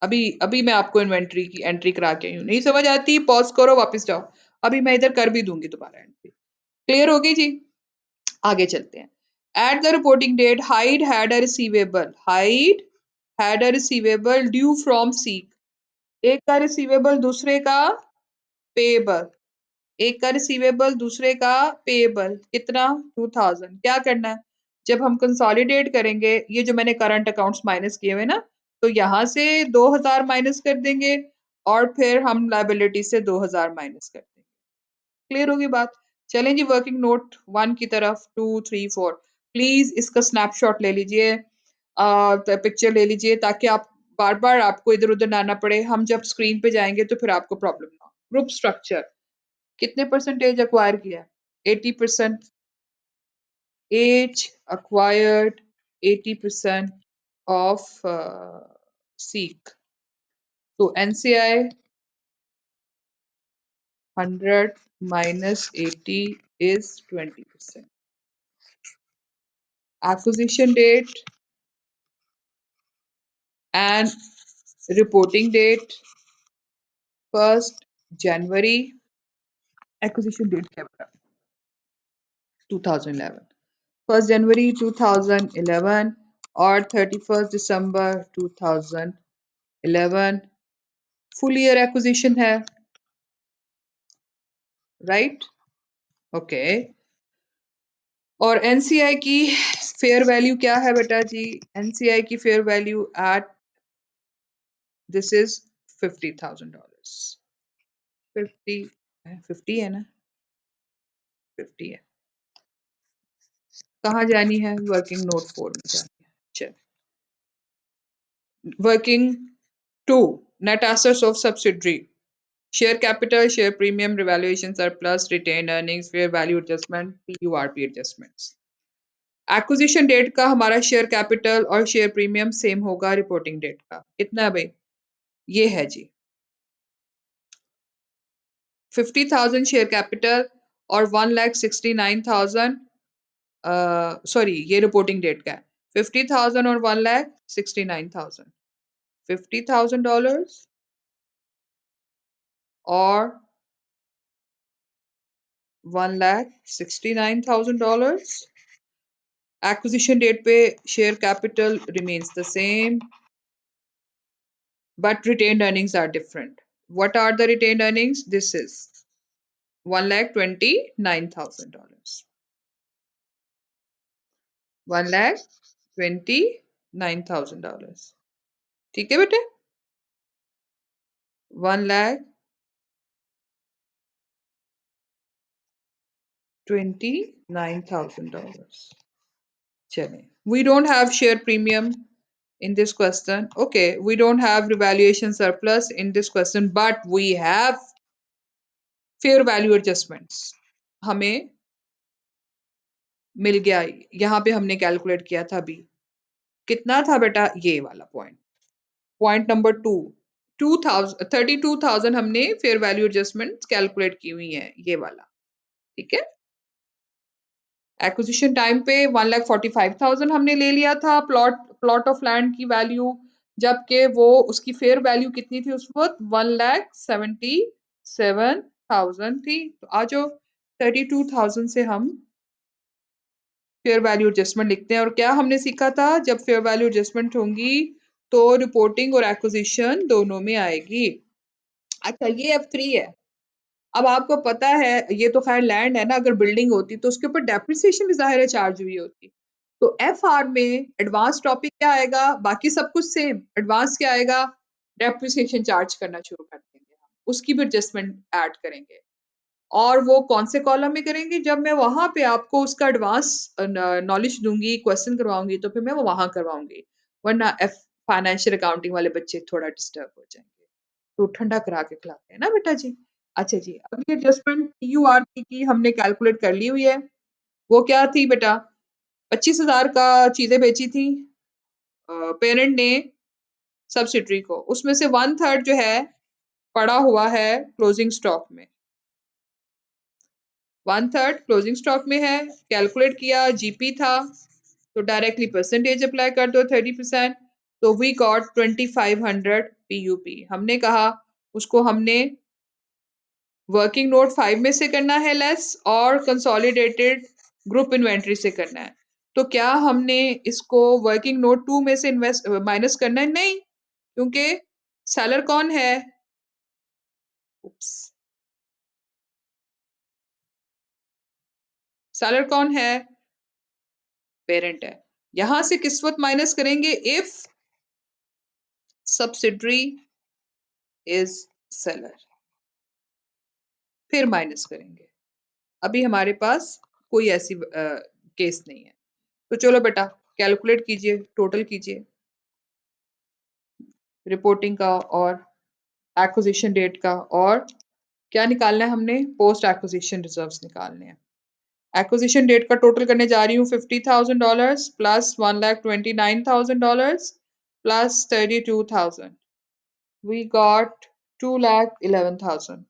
अभी अभी मैं आपको इन्वेंट्री की एंट्री करा के आई हूं। नहीं समझ आती, पॉज करो, वापस जाओ। अभी मैं इधर कर भी दूंगी दोबारा एंट्री। क्लियर होगी जी? आगे चलते हैं। At the reporting date, Hyde had a receivable, Hyde had a receivable due from Seek. एक का रिसीवेबल दूसरे का पेएबल, एक का रिसीवेबल दूसरे का पेएबल। कितना? 2,000। क्या करना है? जब हम कंसोलिडेट करेंगे, ये जो मैंने करंट अकाउंट्स माइनस किए हुए ना, तो यहाँ से 2,000 माइनस कर देंगे और फिर हम लाइबिलिटी से 2,000 माइनस कर देंगे। क्लियर होगी बात? चलें जी वर्किंग नोट वन की तरफ, 2, 3, 4। प्लीज इसका स्नैपशॉट ले लीजिए, पिक्चर ले लीजिए, ताकि आप बार बार आपको इधर उधर ना आना पड़े। हम जब स्क्रीन पे जाएंगे तो फिर आपको प्रॉब्लम ना हो। ग्रुप स्ट्रक्चर कितने परसेंटेज अक्वायर किया? 80%। As acquired 80% of Seek. तो NCI 100 minus 80 is 20%. Acquisition date and reporting date 1st January, acquisition date क्या बता? 2011, 1st January 2011 और 31st December 2011 full year acquisition है, राइट? ओके। और एनसीआई की फेयर वैल्यू क्या है बेटा जी? एनसीआई की fair value at this is $50,000। 50 50 है ना? 50 है। कहाँ जानी है? वर्किंग नोट 4 में जानी है। चल, working 2, net assets of subsidiary, share capital, share premium, revaluation surplus, retain earnings, fair value adjustment, PURP adjustments. Acquisition date का हमारा शेयर कैपिटल और शेयर प्रीमियम सेम होगा रिपोर्टिंग डेट का। कितना है भाई? ये है जी 50,000 शेयर कैपिटल और 1,69,000, सॉरी ये रिपोर्टिंग डेट का है। 50,000 और 1,69,000, $50,000 और $1,69,000। एक्विजिशन डेट पे share capital remains the same, but retained earnings are different. What are the retained earnings? This is $1,29,000. $1,29,000. ठीक है बेटे? 1,29,000. चलें. We don't have share premium in this question. Okay, we don't have revaluation surplus in this question, but we have fair value adjustments. हमें मिल गया, यहाँ पे हमने calculate किया था अभी, कितना था बेटा, ये वाला पॉइंट, पॉइंट नंबर 32,000 हमने फेयर वैल्यू एडजस्टमेंट कैलकुलेट की हुई है, ये वाला। ठीक है, एक्विजिशन टाइम पे 1,45,000 हमने ले लिया था प्लॉट ऑफ लैंड की वैल्यू, जबकि वो उसकी फेयर वैल्यू कितनी थी उस वक्त, 1,77,000 थी। तो आ जाओ 32,000 से हम फेयर वैल्यू एडजस्टमेंट लिखते हैं। और क्या हमने सीखा था, जब फेयर वैल्यू एडजस्टमेंट होंगी तो रिपोर्टिंग और एक्विजिशन दोनों में आएगी। अच्छा, ये F3 है। अब आपको पता है, ये तो खैर लैंड है ना, अगर बिल्डिंग होती तो उसके ऊपर डेप्रिसिएशन भी जाहिर है चार्ज हुई होती। तो FR में एडवांस टॉपिक क्या आएगा, बाकी सब कुछ सेम, एडवांस क्या आएगा, डेप्रिसिएशन चार्ज करना शुरू कर देंगे, उसकी भी एडजस्टमेंट ऐड करेंगे। और वो कौन से कॉलम में करेंगे, जब मैं वहां पे आपको उसका एडवांस नॉलेज दूंगी, क्वेश्चन करवाऊंगी, तो फिर मैं वो वहां करवाऊंगी, वरना फाइनेंशियल अकाउंटिंग वाले बच्चे थोड़ा डिस्टर्ब हो जाएंगे। तो ठंडा करा के खिलाते हैं ना बेटा जी। अच्छा जी, अगली एडजस्टमेंट TURP की हमने कैलकुलेट कर ली हुई है। वो क्या थी बेटा, 25,000 का चीजें बेची थी पेरेंट ने सब्सिडरी को, उसमें से 1/3 जो है पड़ा हुआ है क्लोजिंग स्टॉक में, 1/3 क्लोजिंग स्टॉक में है। कैलकुलेट किया, GP था, तो डायरेक्टली परसेंटेज अप्लाई कर दो 30%। तो वी गॉट 2500 PUP। हमने कहा उसको हमने वर्किंग नोट 5 में से करना है लेस, और कंसोलिडेटेड ग्रुप इन्वेंट्री से करना है। तो क्या हमने इसको वर्किंग नोट 2 में से इन्वेस्ट माइनस करना है? नहीं, क्योंकि सेलर कौन है, सेलर कौन है, पेरेंट है। यहां से किस वक्त माइनस करेंगे, इफ सब्सिडरी इज सेलर, फिर माइनस करेंगे। अभी हमारे पास कोई ऐसी केस नहीं है। तो चलो बेटा, कैलकुलेट कीजिए, टोटल कीजिए रिपोर्टिंग का और एक्विजिशन डेट का, और क्या निकालना है हमने, पोस्ट एक्विजिशन रिजर्व्स निकालने हैं। एक्विजिशन डेट का टोटल करने जा रही हूँ, $50,000 plus $1,29,000 plus 32,000, we got 2,11,000।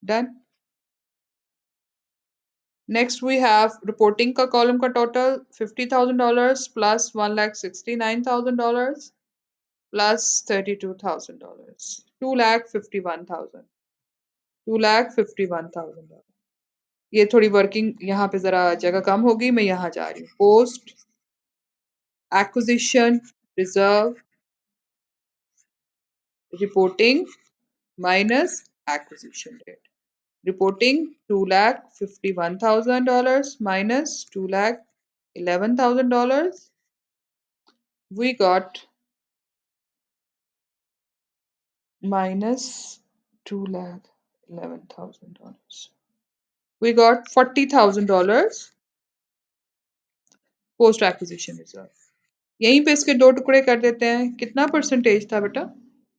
Done. Next we have reporting का कॉलम का टोटल $50,000 प्लस $1,69,000 प्लस $32,000, 2,51,000, $2,51,000। ये थोड़ी वर्किंग यहाँ पे जरा जगह कम होगी, मैं यहाँ जा रही हूँ, post acquisition reserve reporting minus acquisition date. Reporting $2,51,000 minus $2,11,000, we got minus $2,11,000, we got $40,000 post acquisition reserve. यहीं पे इसके दो टुकड़े कर देते हैं। कितना परसेंटेज था बेटा,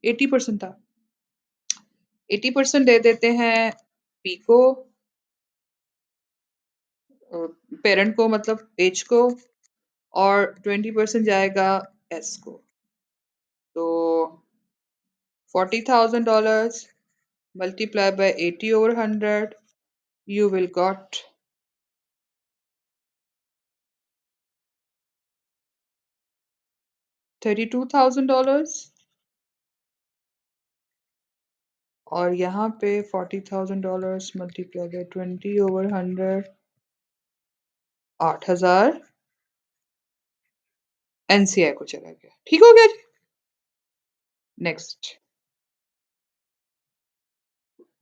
80% था, 80% दे देते हैं पी को, पेरेंट को मतलब एच को, और 20% जाएगा एस को। तो $40,000 multiply by 80 over 100, you will got $32,000, और यहाँ पे $40,000 multiply by 20 over 100, 8,000 NCI को चला गया। ठीक हो गया जी। नेक्स्ट,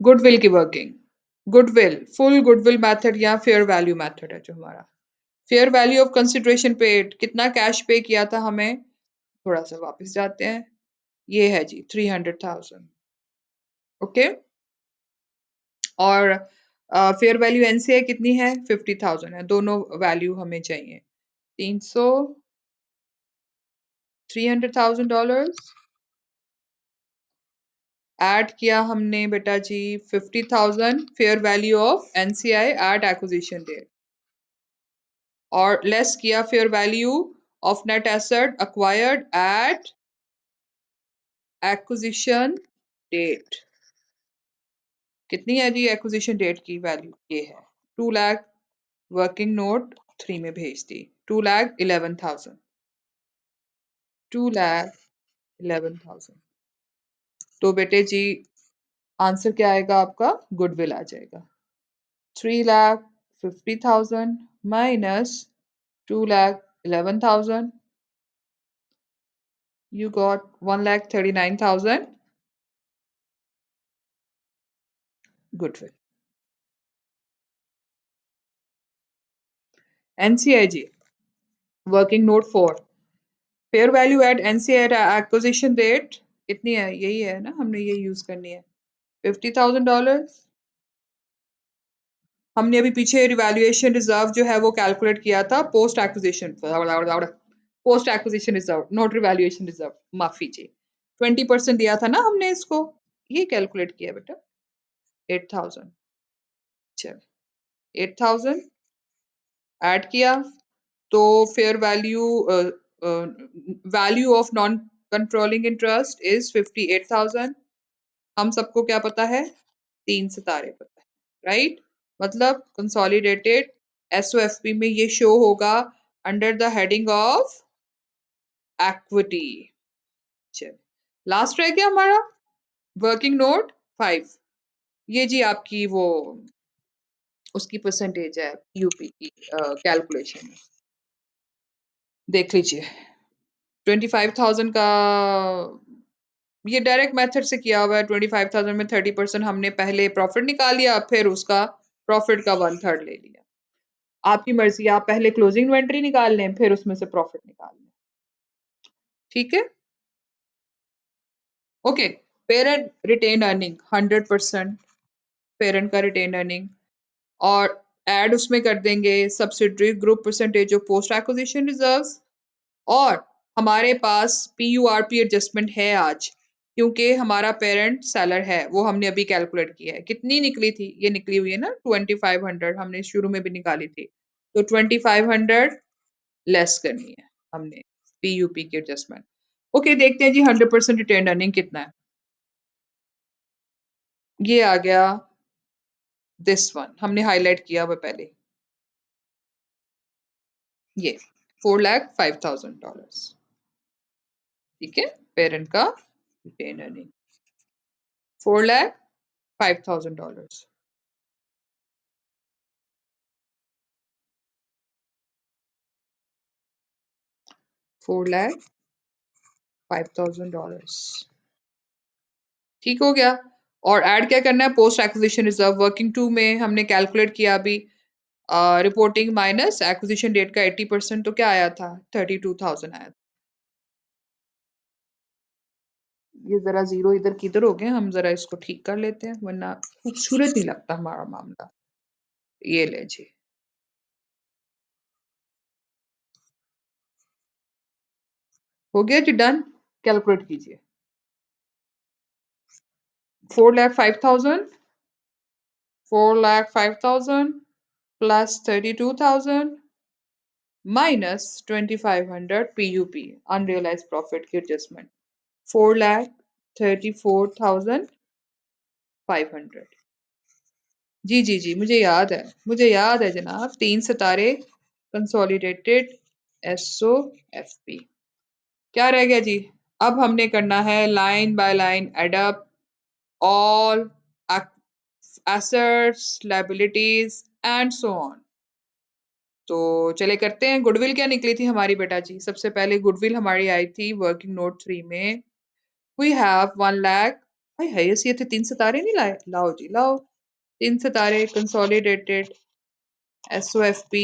गुडविल की working, goodwill full goodwill method या फेयर वैल्यू मेथड है जो हमारा fair value of consideration paid, कितना कैश पे किया था हमें, थोड़ा सा वापस जाते हैं, ये है जी 300,000। ओके, और फेयर वैल्यू एनसीआई कितनी है, 50,000 है, दोनों वैल्यू हमें चाहिए। 300, $300,000 ऐड किया हमने बेटा जी 50,000 fair value of NCI at acquisition date, और लेस किया fair value of net asset acquired at acquisition date. कितनी है जी एक्विजिशन डेट की वैल्यू, ये है 2 लाख, वर्किंग नोट 3 में भेज दी, 2,11,000, 2,11,000। तो बेटे जी आंसर क्या आएगा आपका, गुडविल आ जाएगा, 3,50,000 minus 2,11,000, you got 1,39,000 goodwill। NCIG working note 4, fair value at NCI acquisition date कितनी है, यही है ना, हमने ये यूज करनी है, $50,000। हमने अभी पीछे रिवैल्यूएशन रिजर्व जो है वो कैलकुलेट किया था post acquisition, post acquisition reserve not revaluation reserve, माफी जी, 20% दिया था ना हमने इसको, ये कैलकुलेट किया बेटा 8,000। चल 8,000 ऐड किया, तो fair value value of non controlling interest is 58,000। हम सबको क्या पता है, 3 सितारे पता है, राइट, मतलब कंसोलिडेटेड एसओएफपी में ये शो होगा under the heading of equity. चल लास्ट रह गया हमारा वर्किंग नोट 5, ये जी आपकी वो उसकी परसेंटेज है यूपी की कैलकुलेशन में, देख लीजिए 25,000 का, ये डायरेक्ट मेथड से किया हुआ है, 25,000 में 30% हमने पहले प्रॉफिट निकाल लिया, फिर उसका प्रॉफिट का 1/3 ले लिया। आपकी मर्जी, आप पहले क्लोजिंग इन्वेंट्री निकाल लें फिर उसमें से प्रॉफिट निकाल लें, ठीक है। Okay, parent retain earning 100%, parent का रिटेन अर्निंग, और ऐड उसमें कर देंगे subsidiary group percentage of post acquisition reserves, और हमारे पास पीयूआरपी एडजस्टमेंट है आज, क्योंकि हमारा पेरेंट सेलर है, वो हमने अभी कैलकुलेट किया है, कितनी निकली थी, ये निकली हुई है ना 2500, हमने शुरू में भी निकाली थी, तो 2500 लेस करनी है हमने पीयूपी की एडजस्टमेंट। ओके, देखते हैं जी 100% रिटेन अर्निंग कितना है, ये आ गया, दिस वन हमने हाईलाइट किया हुआ पहले, ये $4,05,000, ठीक है, पेरेंट का रिटेन अर्निंग $4,05,000। 4,05,000, ठीक हो गया। और ऐड क्या करना है, post acquisition reserve working two में हमने कैलकुलेट किया अभी, रिपोर्टिंग माइनस एक्विजिशन डेट का 80%, तो क्या आया था, 32,000 आया था। ये जरा जीरो इधर किधर हो गए, हम जरा इसको ठीक कर लेते हैं वरना खूबसूरत नहीं लगता हमारा मामला। ये ले जी, हो गया जी डन, कैलकुलेट कीजिए, 4,05,000, 4,05,000 plus 32,000 minus 2,500 PUP unrealised profit की एडजस्टमेंट, 4,34,500। जी जी जी, मुझे याद है, मुझे याद है जनाब, 3 सितारे कंसोलिडेटेड एसओ एफपी। क्या रह गया जी, अब हमने करना है line by line add up all assets liabilities and so on. तो चले करते हैं, गुडविल क्या निकली थी हमारी बेटा जी, सबसे पहले गुडविल हमारी आई थी वर्किंग नोट 3 में, वी हैव 1,00,000 हाय हैसियत है, 3 सितारे नहीं लाए, लाओ जी लाओ। 3 सितारे consolidated SOFP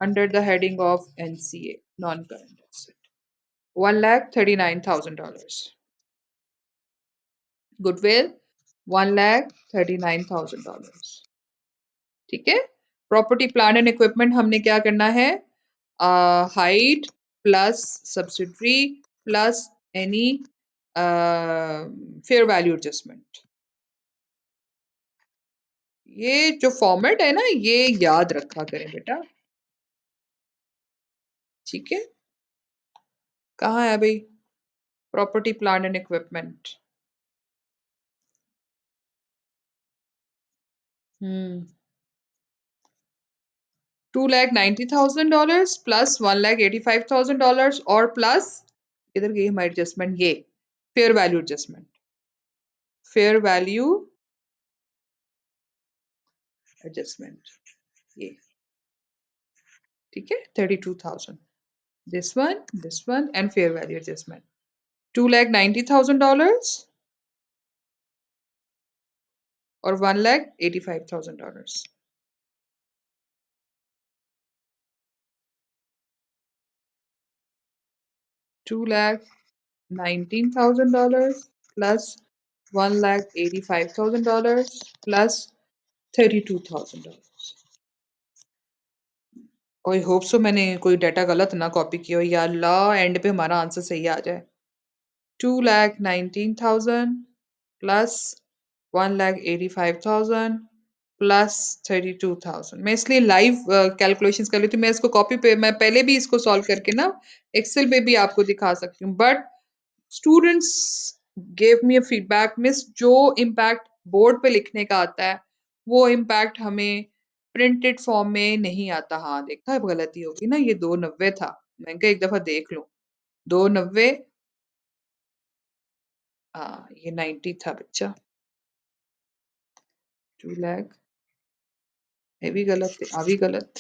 under the heading of NCA, non-current asset. $1,39,000. Goodwill, $1,39,000. ठीक है। प्रॉपर्टी प्लांट एंड इक्विपमेंट हमने क्या करना है? Height plus subsidiary plus any fair value adjustment. ये जो फॉर्मेट है ना, ये याद रखा करें बेटा। ठीक है। कहाँ है भाई property plant and equipment? Hmm $2,90,000 plus $1,85,000 और प्लस इधर गई हमारी एडजस्टमेंट, ये fair value adjustment. Fair value adjustment ये। ठीक है, 32,000। This one and fair value adjustment $2,90,000 और $1,85,000। 2,19,000 plus $1,85,000 plus $32,000। I hope so मैंने कोई डाटा गलत ना कॉपी किया हो, या अल्लाह एंड पे हमारा आंसर सही आ जाए। 2,19,000 प्लस 1,85,000 प्लस 32,000। मैं इसलिए लाइव कैलकुलेशंस कर लेती हूँ, मैं इसको कॉपी पे मैं पहले भी इसको सॉल्व करके ना एक्सेल पे भी आपको दिखा सकती हूँ, but students gave me a feedback, miss जो इम्पैक्ट बोर्ड पे लिखने का आता है वो इम्पैक्ट हमें प्रिंटेड फॉर्म में नहीं आता। हाँ देखा, अब गलती होगी ना, ये 290 था, मैं कहा एक दफा देख लूं। 290, हाँ ये 90 था बच्चा। 2 लाख, ये भी गलत है, आ भी गलत।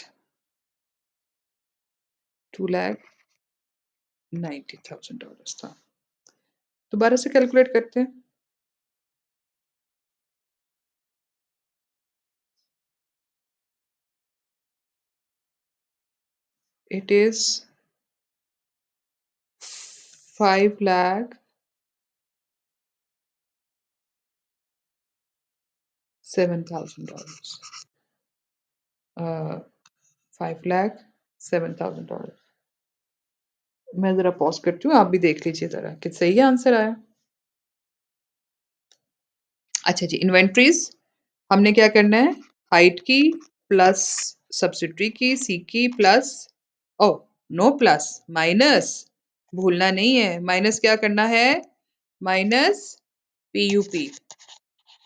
2,90,000 था। दोबारा से कैलकुलेट करते हैं। It is 5,07,000। 5,07,000। मैं जरा पॉज करती हूँ, आप भी देख लीजिए जरा कि सही आंसर आया। अच्छा जी, इन्वेंट्रीज हमने क्या करना है? हाइट की प्लस सब्सिडरी की, सी की plus, oh no plus, minus, भूलना नहीं है, माइनस क्या करना है? Minus PUP,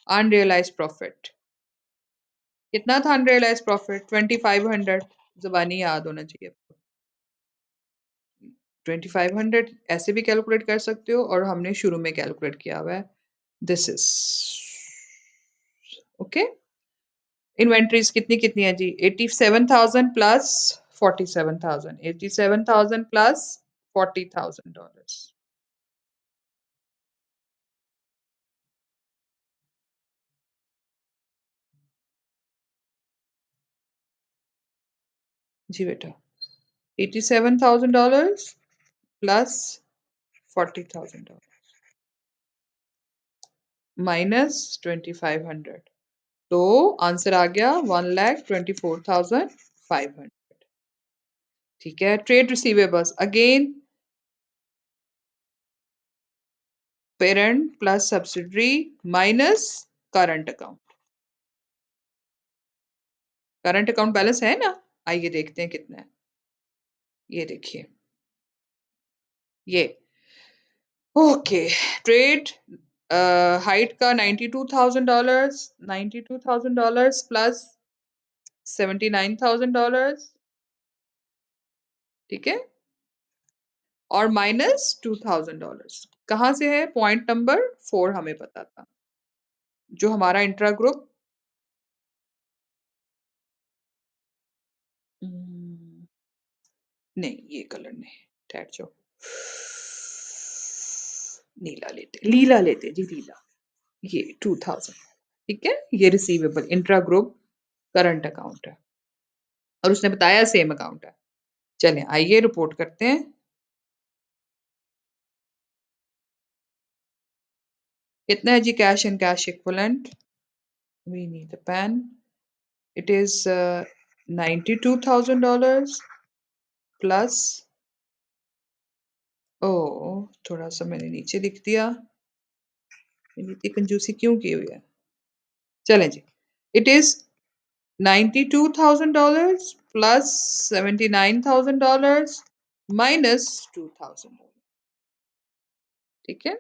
unrealise profit. कितना था अनरियलाइज प्रॉफिट? 2,500। जुबानी याद होना चाहिए। 2,500 ऐसे भी कैलकुलेट कर सकते हो और हमने शुरू में कैलकुलेट किया हुआ है। This is okay. इन्वेंट्रीज कितनी कितनी है जी? 87,000 प्लस 47,000। 87,000 प्लस $40,000। जी बेटा, $87,000 प्लस $40,000 माइनस 2,500, तो आंसर आ गया 1,24,500। ठीक है। Trade receivables again, parent plus subsidiary minus current account. Current account balance है ना, आइए देखते हैं कितना है। ये देखिए, ये ओके। ट्रेड हाइट का $92,000, $92,000 प्लस $79,000। ठीक है, और माइनस $2,000 कहाँ से है? पॉइंट नंबर 4 हमें पता था, जो हमारा इंट्रा ग्रुप। नहीं ये कलर नहीं, ठहर जाओ, नीला लेते, लीला लेते जी, लीला। ये 2000, ठीक है, ये receivable intra group current account है और उसने बताया सेम अकाउंट है। चलें आइए रिपोर्ट करते हैं। कितना है जी cash and cash equivalent? We need the pen. It is $92,000 plus, ओ थोड़ा सा मैंने नीचे लिख दिया, मैंने इतनी कंजूसी क्यों की हुई है। चलें जी, इट इज $92,000 प्लस $79,000 माइनस $2,000, ठीक है।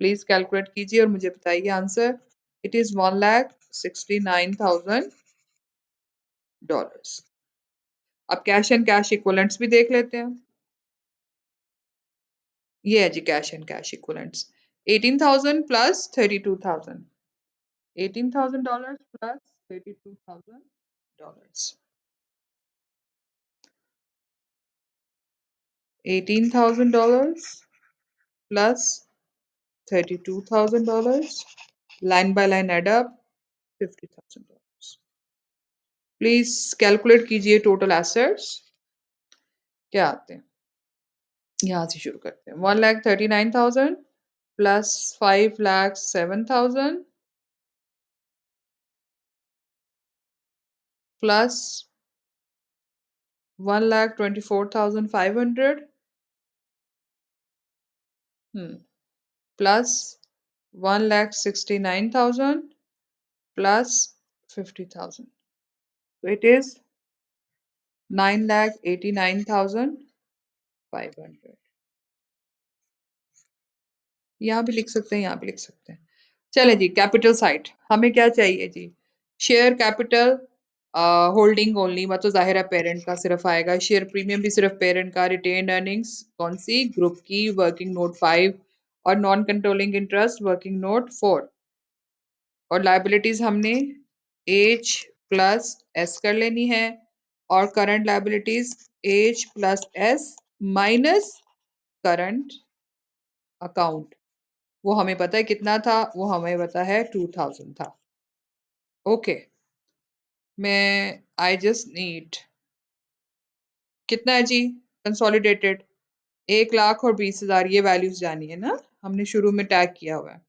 प्लीज कैलकुलेट कीजिए और मुझे बताइए आंसर। It is $1,69,000। अब कैश एंड कैश इक्वलेंट्स भी देख लेते हैं। ये है जी cash and cash equivalents, 18,000 plus 32,000, $18,000 plus $32,000, $18,000 plus $32,000, line by line add up $50,000। Please calculate कीजिए टोटल एसेट्स क्या आते हैं। यहाँ से शुरू करते हैं। 1,39,000 plus 5,07,000 plus 1,24,500 plus 1,69,000 plus 50,000, so it is 9,89,500। यहाँ भी लिख सकते हैं, यहाँ भी लिख सकते हैं। चले जी कैपिटल साइड हमें क्या चाहिए जी, शेयर कैपिटल होल्डिंग ओनली, मतलब जाहिर है पेरेंट का सिर्फ आएगा। शेयर प्रीमियम भी सिर्फ पेरेंट का। रिटेन अर्निंग्स कौन सी, ग्रुप की, वर्किंग नोट 5 और non controlling interest working note 4। और लाइबिलिटीज हमने एच प्लस एस कर लेनी है और current liabilities H plus S minus current account. वो हमें पता है कितना था, वो हमें पता है 2000 था। ओके, मैं आई जस्ट नीड, कितना है जी कंसोलिडेटेड, 1,00,000 और 20,000, ये वैल्यूज जानी है ना, हमने शुरू में टैग किया हुआ है।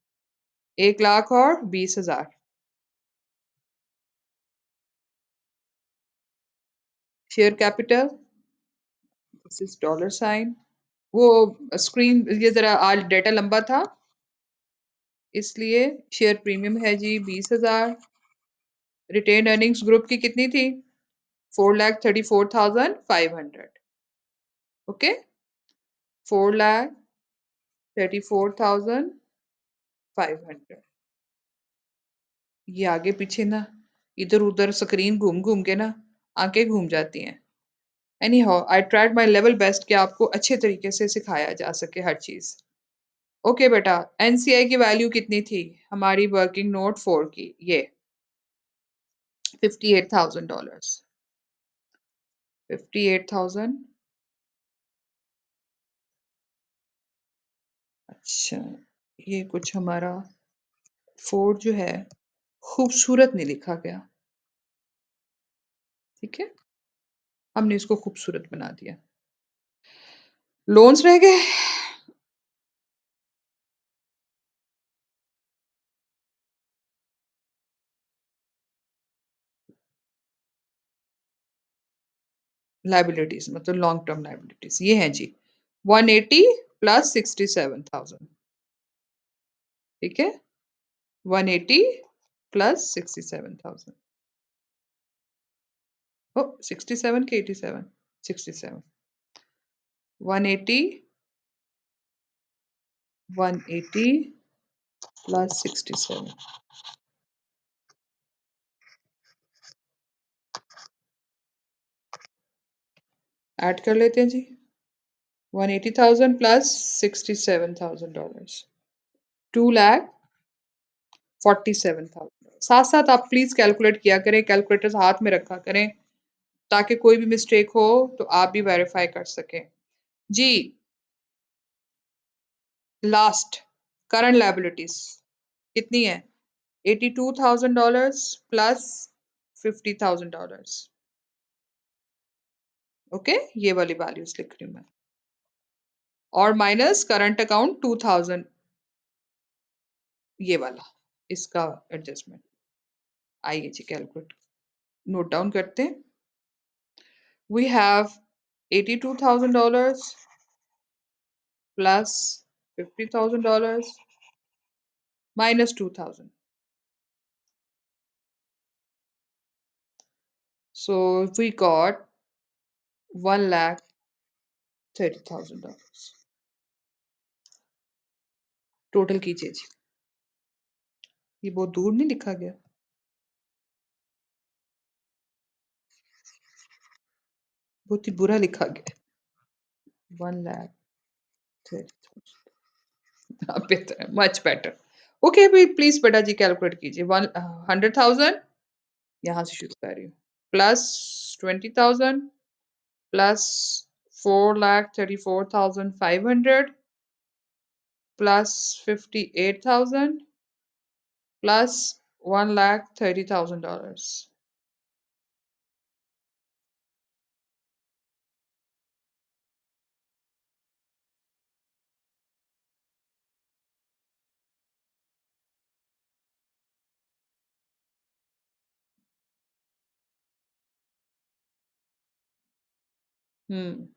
1,00,000 और 20,000। Share capital this is dollar sign. वो स्क्रीन ये जरा आज डेटा लंबा था इसलिए। शेयर प्रीमियम है जी 20,000। रिटेन अर्निंग्स ग्रुप की कितनी थी, 4,34,500। ओके, 4,34,500। ये आगे पीछे ना, इधर उधर स्क्रीन घूम घूम के ना आंखें घूम जाती हैं। Any how I tried my level best कि आपको अच्छे तरीके से सिखाया जा सके हर चीज। ओके बेटा, एनसीआई की वैल्यू कितनी थी हमारी वर्किंग नोट 4 की, ये $58,000। 58,000। अच्छा, ये कुछ हमारा 4 जो है खूबसूरत नहीं लिखा गया, ठीक है, हमने इसको खूबसूरत बना दिया। लोन्स रह गए, लाइबिलिटीज मतलब लॉन्ग टर्म लाइबिलिटीज ये है जी 180 प्लस 67,000, ठीक है, 180 प्लस 67,000। ओ 67 के 87, 67, 180, 180 प्लस 67, ऐड कर लेते हैं जी। 180,000 प्लस $67,000, 2,47,000। साथ साथ आप प्लीज कैलकुलेट किया करें, कैलकुलेटर्स हाथ में रखा करें ताकि कोई भी मिस्टेक हो तो आप भी वेरीफाई कर सकें जी। लास्ट करंट लायबिलिटीज कितनी है? $82,000 प्लस $50,000। ओके, ये वाली वैल्यूज लिख रही हूँ मैं। और माइनस करंट अकाउंट 2000, ये वाला, इसका एडजस्टमेंट। आइए जी कैलकुलेट, नोट डाउन करते हैं। We have $82,000 plus $50,000 minus 2,000. So we got $1,30,000. Total कीजिए जी। ये बहुत दूर नहीं लिखा गया, बहुत ही बुरा लिखा गया। 1,30,000 बेहतर है, मच बेटर। ओके भाई, प्लीज बेटा जी कैलकुलेट कीजिए। 100,000 यहाँ से शुरू कर रही हूँ, प्लस 20,000 प्लस 4,34,500 plus 58,000 plus $1,30,000. हम्म,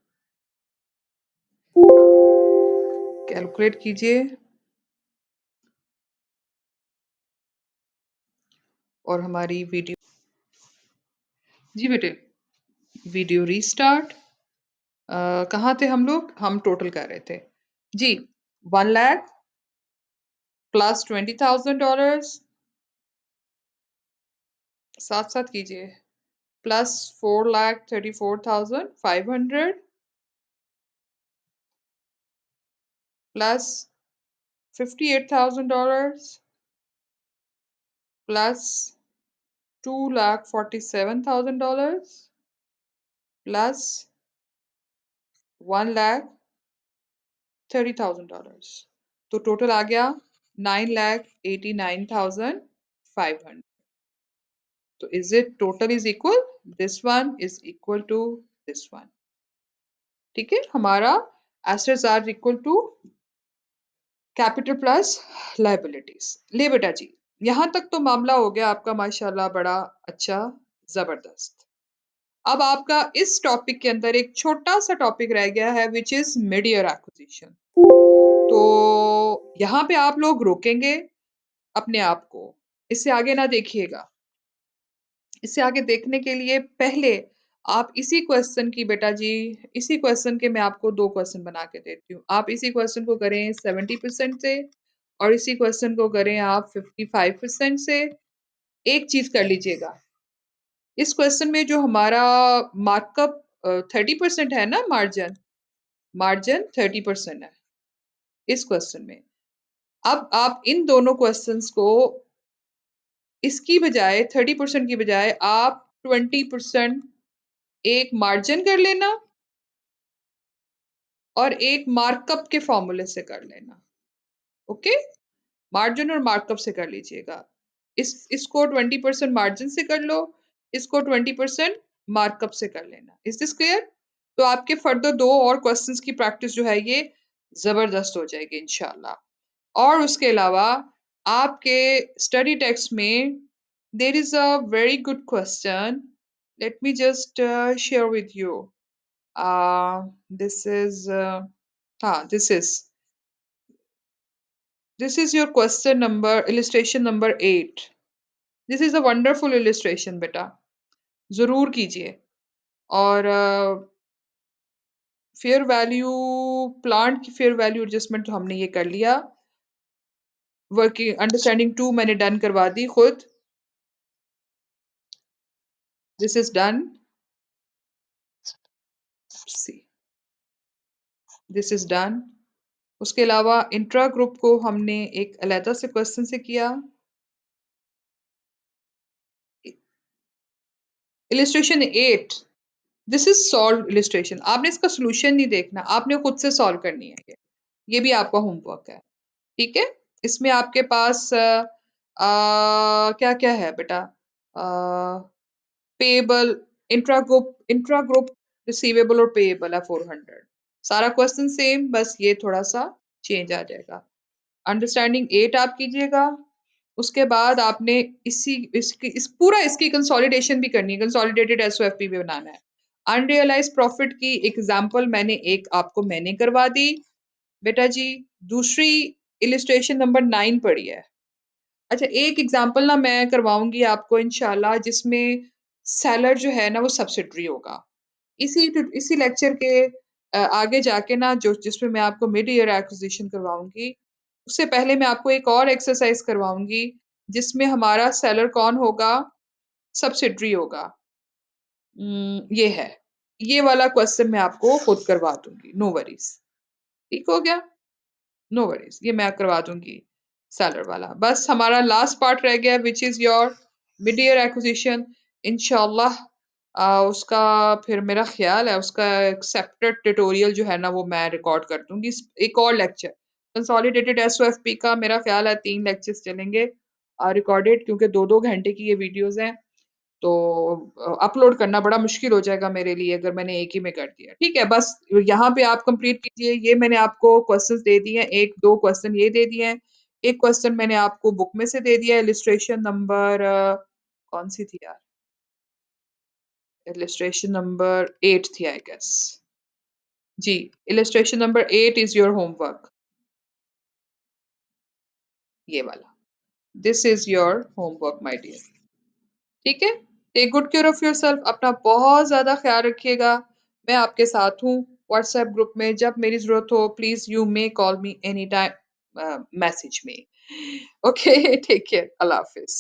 कैलकुलेट कीजिए और हमारी वीडियो, जी बेटे, वीडियो रीस्टार्ट। कहाँ थे हम लोग? हम टोटल कर रहे थे जी। 1,00,000 प्लस $20,000, साथ साथ कीजिए, प्लस 4,34,500 प्लस $58,000 प्लस $2,47,000 प्लस $1,30,000। तो टोटल आ गया 9,89,500। तो is it total is equal, this one is equal to this one. ठीक है, हमारा assets are equal to capital plus liabilities. ले बेटा जी, यहां तक तो मामला हो गया आपका माशाल्लाह बड़ा अच्छा, जबरदस्त। अब आपका इस टॉपिक के अंदर एक छोटा सा टॉपिक रह गया है which is mid year acquisition. तो यहाँ पे आप लोग रोकेंगे अपने आप को, इससे आगे ना देखिएगा। इससे आगे देखने के लिए पहले आप इसी क्वेश्चन की बेटा जी, इसी क्वेश्चन के मैं आपको दो क्वेश्चन बना के देती हूँ। आप इसी क्वेश्चन को करें 70% से और इसी क्वेश्चन को करें आप 55% से। एक चीज कर लीजिएगा, इस क्वेश्चन में जो हमारा मार्कअप 30% है ना, मार्जिन, मार्जिन 30% है इस क्वेश्चन में। अब आप इन दोनों क्वेश्चंस को, इसकी बजाय 30% की बजाय आप 20% एक मार्जिन कर लेना और एक मार्कअप के फॉर्मूले से कर लेना। ओके, मार्जिन और मार्कअप से कर लीजिएगा। इसको 20% मार्जिन से कर लो, इसको 20% मार्कअप से कर लेना। Is this clear? तो आपके फर्दर दो और क्वेश्चंस की प्रैक्टिस जो है ये जबरदस्त हो जाएगी इंशाल्लाह। और उसके अलावा आपके स्टडी टेक्स्ट में there is a very good question, let me just share with you. This is this is your question number, illustration number 8. This is a wonderful illustration बेटा, जरूर कीजिए। और फेयर वैल्यू, प्लांट की fair value adjustment तो हमने ये कर लिया। वर्किंग अंडरस्टैंडिंग 2 मैंने डन करवा दी खुद, this is done, see this is done. उसके अलावा इंट्रा ग्रुप को हमने एक अलहदा से क्वेश्चन से किया। Illustration 8, this is solve illustration. आपने इसका सोल्यूशन नहीं देखना, आपने खुद से सॉल्व करनी है ये भी आपका होमवर्क है। ठीक है, इसमें आपके पास क्या क्या है बेटा? पेएबल, इंट्रा ग्रुप रिसीवेबल और पेएबल है 400। सारा क्वेश्चन सेम, बस ये थोड़ा सा चेंज आ जाएगा। अंडरस्टैंडिंग 8 आप कीजिएगा। उसके बाद आपने इस पूरा इसकी कंसोलिडेशन भी करनी है, कंसोलिडेटेड एसओएफपी भी बनाना है। अनरियलाइज प्रॉफिट की एग्जांपल मैंने करवा दी बेटा जी। दूसरी इलिस्ट्रेशन नंबर 9 पड़ी है। अच्छा, एक एग्जांपल ना मैं करवाऊंगी आपको इंशाल्लाह, जिसमें सेलर जो है ना वो सब्सिडरी होगा। इसी इसी लेक्चर के आगे जाके ना जो जिसमें मैं आपको मिड ईयर एक्विजिशन करवाऊंगी, उससे पहले मैं आपको एक और एक्सरसाइज करवाऊंगी जिसमें हमारा सेलर कौन होगा? सब्सिडरी होगा। ये है। ये वाला क्वेश्चन मैं आपको खुद करवा दूंगी, नो वरीज। ठीक हो गया? नो वरीज, ये मैं करवा दूंगी सेलर वाला। बस हमारा लास्ट पार्ट रह गया which is your mid year acquisition. इंशाल्लाह उसका फिर मेरा ख्याल है उसका एक सेपरेट ट्यूटोरियल जो है ना वो मैं रिकॉर्ड कर दूंगी। एक और लेक्चर कंसोलिडेटेड एसओएफपी का मेरा ख्याल है 3 लेक्चर्स चलेंगे रिकॉर्डेड, क्योंकि 2-2 घंटे की ये वीडियोस हैं। तो अपलोड करना बड़ा मुश्किल हो जाएगा मेरे लिए अगर मैंने एक ही में कर दिया। ठीक है, बस यहाँ पे आप कंप्लीट कीजिए। ये मैंने आपको क्वेश्चंस दे दिए हैं, एक दो क्वेश्चन ये दे दिए हैं। एक क्वेश्चन मैंने आपको बुक में से दे दिया है, इलिस्ट्रेशन नंबर कौन सी थी यार? इलिस्ट्रेशन नंबर 8 थी आई गेस। जी, illustration number 8 is your homework. ये वाला, this is your homework my dear. ठीक है, take good care of yourself, अपना बहुत ज्यादा ख्याल रखिएगा। मैं आपके साथ हूँ व्हाट्सएप ग्रुप में, जब मेरी जरूरत हो please you may call me any time, message me. Okay, take care, अल्लाह हाफिज।